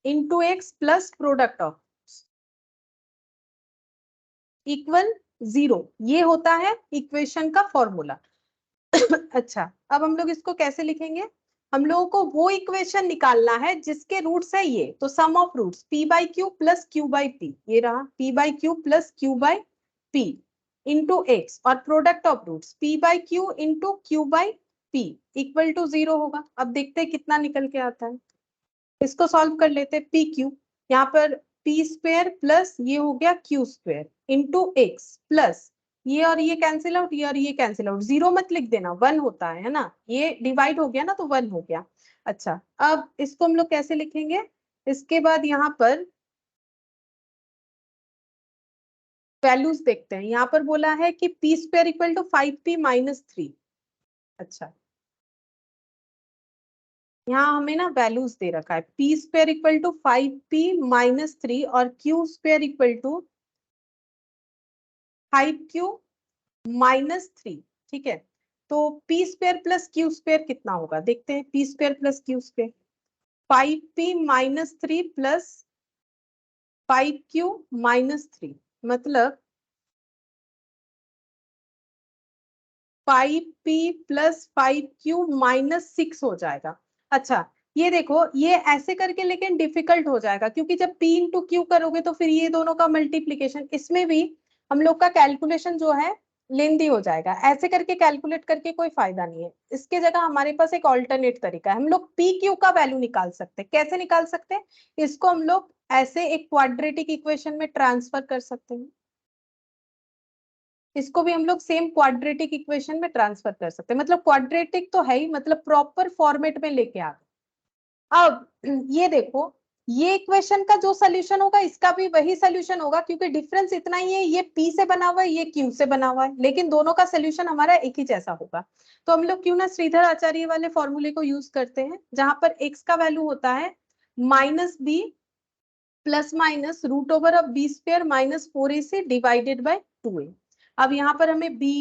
into x plus product of equal 0, ये होता है इक्वेशन का फॉर्मूला। अच्छा, अब हम लोग इसको कैसे लिखेंगे, हम लोगों को वो इक्वेशन निकालना है जिसके रूट्स है ये, तो sum of roots p by q plus q by p, ये रहा p by q plus q by p into x, और product of roots p by q into q by p equal to 0 होगा। अब देखते हैं कितना निकल के आता है, इसको सॉल्व कर लेते हैं। पी क्यू, यहाँ पर पी स्क्वायर प्लस ये हो गया Q square into x plus ये और ये कैंसिल आउट, ये और ये कैंसिल आउट, 0 मत लिख देना, 1 होता है ना, ये डिवाइड हो गया ना तो 1 हो गया। अच्छा, अब इसको हम लोग कैसे लिखेंगे, इसके बाद यहाँ पर वैल्यूज देखते हैं। यहाँ पर बोला है कि P square equal to 5p - 3। अच्छा, यहाँ हमें ना वैल्यूज दे रखा है, P square equal to 5p - 3 और Q square equal to 5q - 3। ठीक है, तो P square plus q square कितना होगा, देखते हैं। P square plus q square 5p-3 plus 5q-3, मतलब 5p प्लस 5q-6 हो जाएगा। अच्छा ये देखो, ये ऐसे करके लेकिन डिफिकल्ट हो जाएगा, क्योंकि जब p इंटू क्यू करोगे तो फिर ये दोनों का मल्टीप्लीकेशन, इसमें भी हम लोग का कैलकुलेशन जो है लेंदी हो जाएगा। ऐसे करके कैलकुलेट करके कोई फायदा नहीं है। इसके जगह हमारे पास एक ऑल्टरनेट तरीका है, हम लोग पी क्यू का वैल्यू निकाल सकते हैं। कैसे निकाल सकते हैं, इसको हम लोग ऐसे एक क्वाड्रेटिक इक्वेशन में ट्रांसफर कर सकते हैं। इसको भी हम लोग सेम क्वाड्रेटिक इक्वेशन में ट्रांसफर कर सकते हैं, मतलब क्वाड्रेटिक तो है ही, मतलब प्रॉपर फॉर्मेट में लेके आ गए। अब ये देखो, ये इक्वेशन का जो सोल्यूशन होगा इसका भी वही सोल्यूशन होगा, क्योंकि डिफरेंस इतना ही है, ये p से बना हुआ है, ये q से बना हुआ है, लेकिन दोनों का सोल्यूशन हमारा एक ही जैसा होगा। तो हम लोग क्यों ना श्रीधर आचार्य वाले फॉर्मूले को यूज करते हैं, जहां पर x का वैल्यू होता है -b plus minus root over of b square minus 4ac divided by 2a। अब यहाँ पर हमें b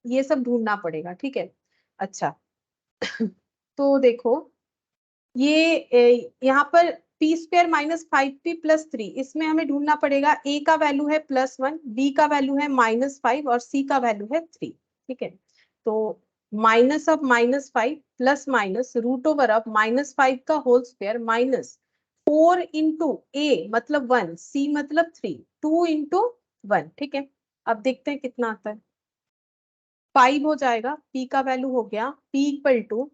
ये सब ढूंढना पड़ेगा, ठीक है। अच्छा तो देखो, ये यहाँ पर P square minus 5p plus 3, इसमें हमें ढूंढना पड़ेगा। a का वैल्यू है +1, b का वैल्यू है -5 और c का वैल्यू है 3, ठीक है। तो minus of -5 plus minus root over of -5 का whole square minus 4 into a मतलब 1, सी मतलब 3, 2 इंटू 1, ठीक है। अब देखते हैं कितना आता है। 5 हो जाएगा, p का वैल्यू हो गया p equal to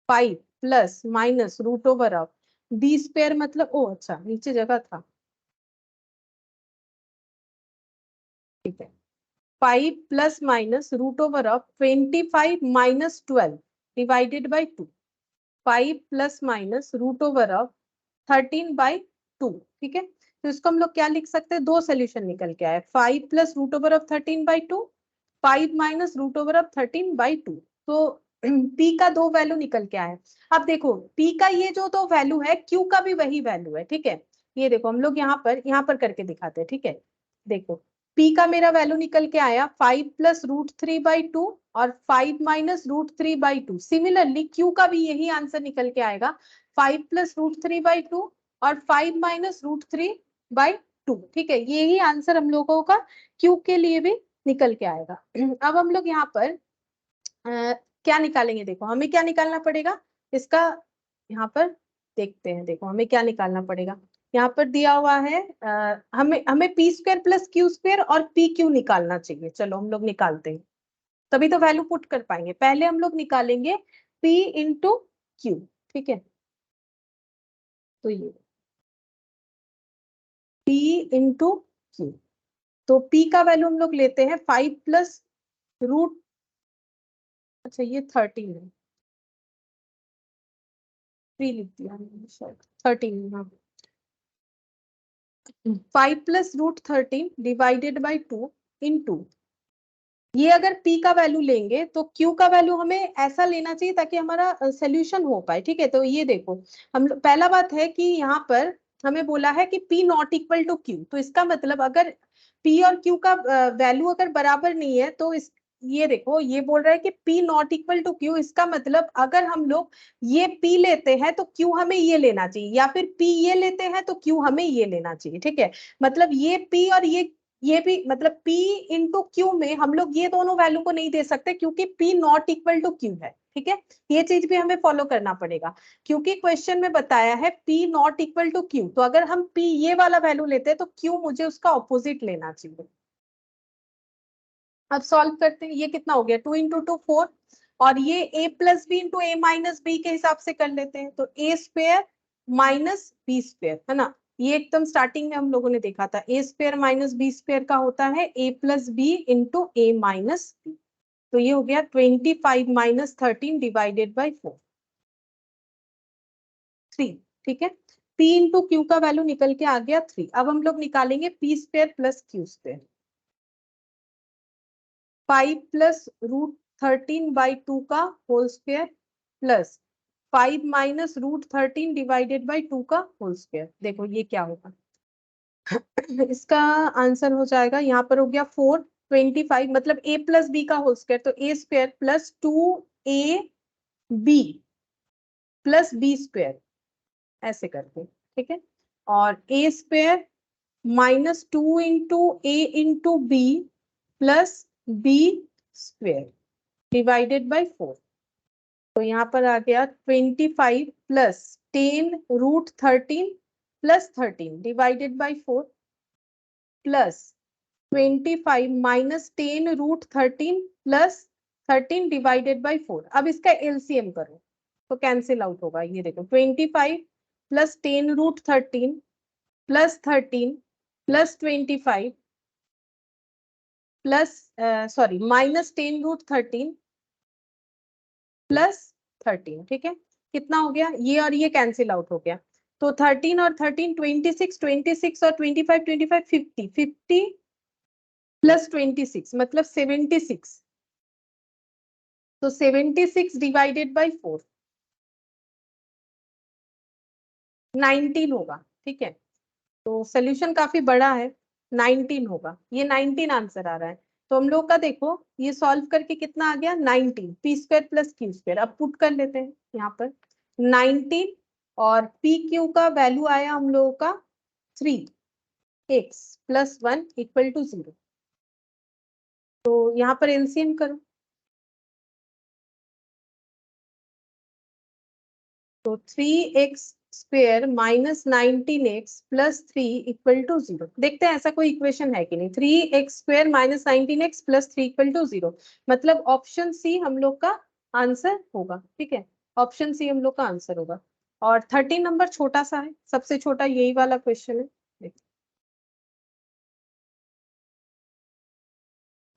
5 plus minus root over of b square मतलब, ओ अच्छा नीचे जगह था, ठीक है। 5 plus minus root over of 25 minus 12 divided by 2, 5 plus minus root over of 13/2, ठीक है। तो इसको हम लोग क्या लिख सकते हैं, दो सोल्यूशन निकल के आए, 5 plus root over of 13/2, 5 minus root over of 13/2। तो p का दो वैल्यू निकल के आए। अब देखो p का ये जो दो वैल्यू है, q का भी वही वैल्यू है, ठीक है। ये देखो हम लोग यहाँ पर करके दिखाते हैं, ठीक है। देखो p का मेरा वैल्यू निकल के आया 5 प्लस √3/2 और 5 माइनस √3/2। सिमिलरली q का भी यही आंसर निकल के आएगा, 5 प्लस √3/2 और 5 माइनस √3/2, ठीक है। यही आंसर हम लोगों का q के लिए भी निकल के आएगा। अब हम लोग यहाँ पर क्या निकालेंगे, देखो हमें क्या निकालना पड़ेगा इसका, यहाँ पर देखते हैं। देखो हमें क्या निकालना पड़ेगा, यहाँ पर दिया हुआ है हमें हमें P square plus q square और पी क्यू निकालना चाहिए। चलो हम लोग निकालते हैं, तभी तो वैल्यू पुट कर पाएंगे। पहले हम लोग निकालेंगे p इंटू क्यू, ठीक है। तो ये p इंटू क्यू, तो p का वैल्यू हम लोग लेते हैं 5 प्लस रूट, अच्छा ये 13 है, 3 लिख दिया मैंने शायद, 13, हाँ। 5 प्लस √13 डिवाइडेड बाई 2 इंटू, ये अगर p का वैल्यू लेंगे तो q का वैल्यू हमें ऐसा लेना चाहिए ताकि हमारा सोल्यूशन हो पाए, ठीक है। तो ये देखो, हम पहला बात है कि यहाँ पर हमें बोला है कि p not equal to q, तो इसका मतलब अगर p और q का वैल्यू अगर बराबर नहीं है तो इस, ये देखो ये बोल रहा है कि p not equal to q, इसका मतलब अगर हम लोग ये p लेते हैं तो q हमें ये लेना चाहिए, या फिर p ये लेते हैं तो q हमें ये लेना चाहिए, ठीक है। मतलब ये p और ये भी, मतलब p इंटू क्यू में हम लोग ये दोनों वैल्यू को नहीं दे सकते, क्योंकि p not equal to q है, ठीक है। ये चीज भी हमें फॉलो करना पड़ेगा, क्योंकि क्वेश्चन में बताया है p not equal to q, तो अगर हम p ये वाला वैल्यू लेते हैं तो q मुझे उसका ऑपोजिट लेना चाहिए। अब सॉल्व करते हैं, ये कितना हो गया, 2 इंटू 2 4, और ये a plus b into a minus b के हिसाब से कर लेते हैं, तो a square minus b square, है ना। ये एकदम स्टार्टिंग में हम लोगों ने देखा था, a square minus b square का होता है a plus b into a minus b. तो ये हो गया 25 माइनस 13 डिवाइडेड बाई 4, 3, ठीक है। p इंटू क्यू का वैल्यू निकल के आ गया 3। अब हम लोग निकालेंगे p square plus q square, 5 plus √13/2 का whole square plus 5 minus √13 divided by 2 का होल स्क्वायर। देखो ये क्या होगा, इसका आंसर हो जाएगा, यहाँ पर हो गया 4 25 मतलब a प्लस बी का होल स्क्वायर, तो a square plus 2ab plus B square, ऐसे करके, ठीक है। और a square minus 2 into a into b plus B square divided by 4। तो यहाँ पर आ गया 25 plus 10√13 plus 13 divided by 4 plus 25 minus 10√13 plus 13 divided by 4। अब इसका एलसीएम करो तो कैंसिल आउट होगा। ये देखो 25 plus 10√13 plus 13 plus 25 plus sorry minus 10√13 plus 13, ठीक है। कितना हो गया, ये और ये कैंसिल आउट हो गया। तो 13 और 13 26, 26 और 25 25 50, 50 प्लस 26 मतलब 76। तो 76 डिवाइडेड बाई 4 19 होगा, ठीक है। तो सोल्यूशन काफी बड़ा है, 19 होगा, ये 19 आंसर आ रहा है। तो हम लोग का देखो ये सॉल्व करके कितना आ गया 19 P square plus q square. अब पुट कर लेते हैं यहाँ पर 19 और पी क्यू का वैल्यू आया हम लोगों का 3x प्लस 1 इक्वल टू 0। तो यहाँ पर एलसीएम करो तो 3x square minus 19x plus 3 equal to 0। देखते हैं ऐसा कोई इक्वेशन है कि नहीं। 3x square minus 19x plus 3 equal to 0 मतलब ऑप्शन सी हम लोग का आंसर होगा, ठीक है। ऑप्शन सी हम लोग का आंसर होगा। और 13 नंबर छोटा सा है, सबसे छोटा यही वाला क्वेश्चन है।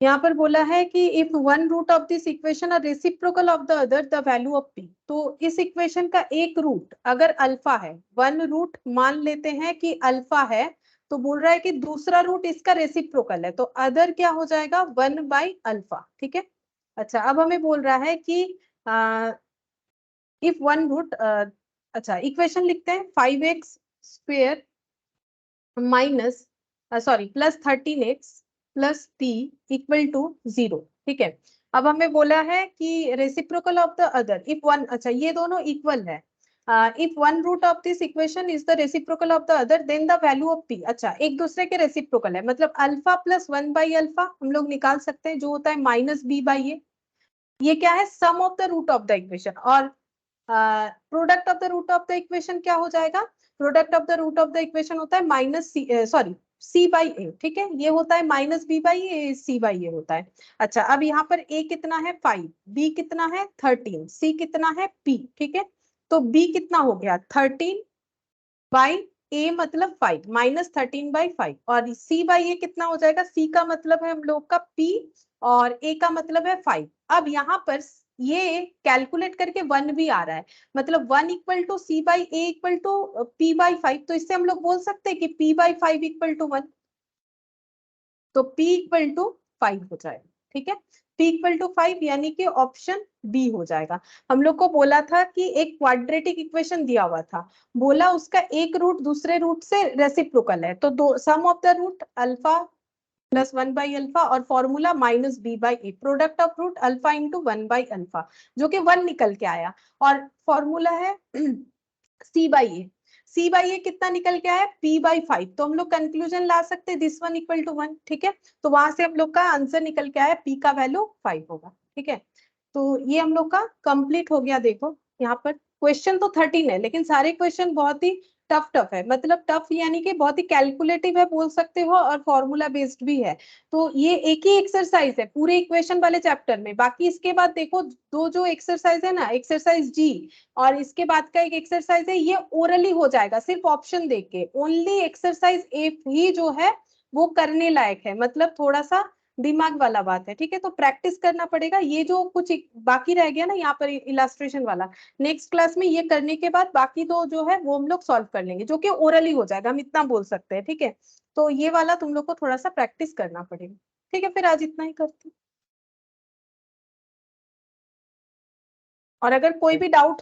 यहाँ पर बोला है कि if one root of this equation are reciprocal of the other the value of p. तो इस इक्वेशन का एक रूट अगर अल्फा है, वन रूट मान लेते हैं कि अल्फा है, तो बोल रहा है कि दूसरा रूट इसका रेसिप्रोकल है, तो अदर क्या हो जाएगा 1/अल्फा, ठीक है। अच्छा अब हमें बोल रहा है कि इफ वन रूट, अच्छा इक्वेशन लिखते हैं 5x square minus sorry plus 13x plus p equal to 0, ठीक है। अब हमें बोला है कि reciprocal of the other if one, अच्छा ये दोनों इक्वल है। If one root of this equation is the reciprocal of the other then the value of p. अच्छा एक दूसरे के रेसिप्रोकल है मतलब अल्फा प्लस 1/अल्फा हम लोग निकाल सकते हैं जो होता है माइनस बी बाई ए। ये क्या है sum of the root of the equation. और product of the root of the equation क्या हो जाएगा, product of the root of the equation होता है minus c sorry c by a, ठीक है। ये होता है minus B by A, c by a होता है। अच्छा अब यहाँ पर ए कितना है 5, बी कितना है 13, सी कितना है पी, ठीक है। तो बी कितना हो गया 13 बाई ए मतलब 5 माइनस 13/5 और सी बाई ए कितना हो जाएगा, सी का मतलब है हम लोग का पी और ए का मतलब है 5। अब यहाँ पर ये कैलकुलेट करके 1 भी आ रहा है मतलब 1 equal to c by A equal to p/5। तो इससे हम लोग बोल सकते हैं कि p/5 इक्वल टू 1। तो p इक्वल टू 5 हो जाएगा, ठीक है। p इक्वल टू 5 यानी कि ऑप्शन बी हो जाएगा। हम लोग को बोला था कि एक क्वाड्रेटिक इक्वेशन दिया हुआ था, बोला उसका एक रूट दूसरे रूट से रेसिप्रोकल है, तो दो sum of the root alpha plus 1/अल्फा और formula minus B by a, product of root alpha into 1/अल्फा जो कि 1 निकल के आया। और फॉर्मूला है सी बाई ए, सी बाई ए कितना निकल के आया p/5। तो हम लोग कंक्लूजन ला सकते हैं दिस वन इक्वल टू 1, ठीक है। तो वहां से हम लोग का आंसर निकल के आया p का वैल्यू 5 होगा, ठीक है। तो ये हम लोग का कंप्लीट हो गया। देखो यहाँ पर क्वेश्चन तो 13 है लेकिन सारे क्वेश्चन बहुत ही टफ है, मतलब टफ यानी कि बहुत ही कैलकुलेटिव है बोल सकते हो और फॉर्मूला बेस्ड भी है। तो ये एक ही एक्सरसाइज है पूरे इक्वेशन वाले चैप्टर में। बाकी इसके बाद देखो दो जो एक्सरसाइज है ना, एक्सरसाइज जी और इसके बाद का एक एक्सरसाइज है, ये ओरली हो जाएगा सिर्फ ऑप्शन देख के। ओनली एक्सरसाइज ए ही जो है वो करने लायक है, मतलब थोड़ा सा दिमाग वाला बात है, ठीक है। तो प्रैक्टिस करना पड़ेगा। ये जो कुछ बाकी रह गया ना यहाँ पर इलास्ट्रेशन वाला, नेक्स्ट क्लास में ये करने के बाद बाकी दो जो है वो हम लोग सॉल्व कर लेंगे जो कि ओरली हो जाएगा, हम इतना बोल सकते हैं, ठीक है। तो ये वाला तुम लोग को थोड़ा सा प्रैक्टिस करना पड़ेगा, ठीक है। फिर आज इतना ही करते हैं और अगर कोई भी डाउट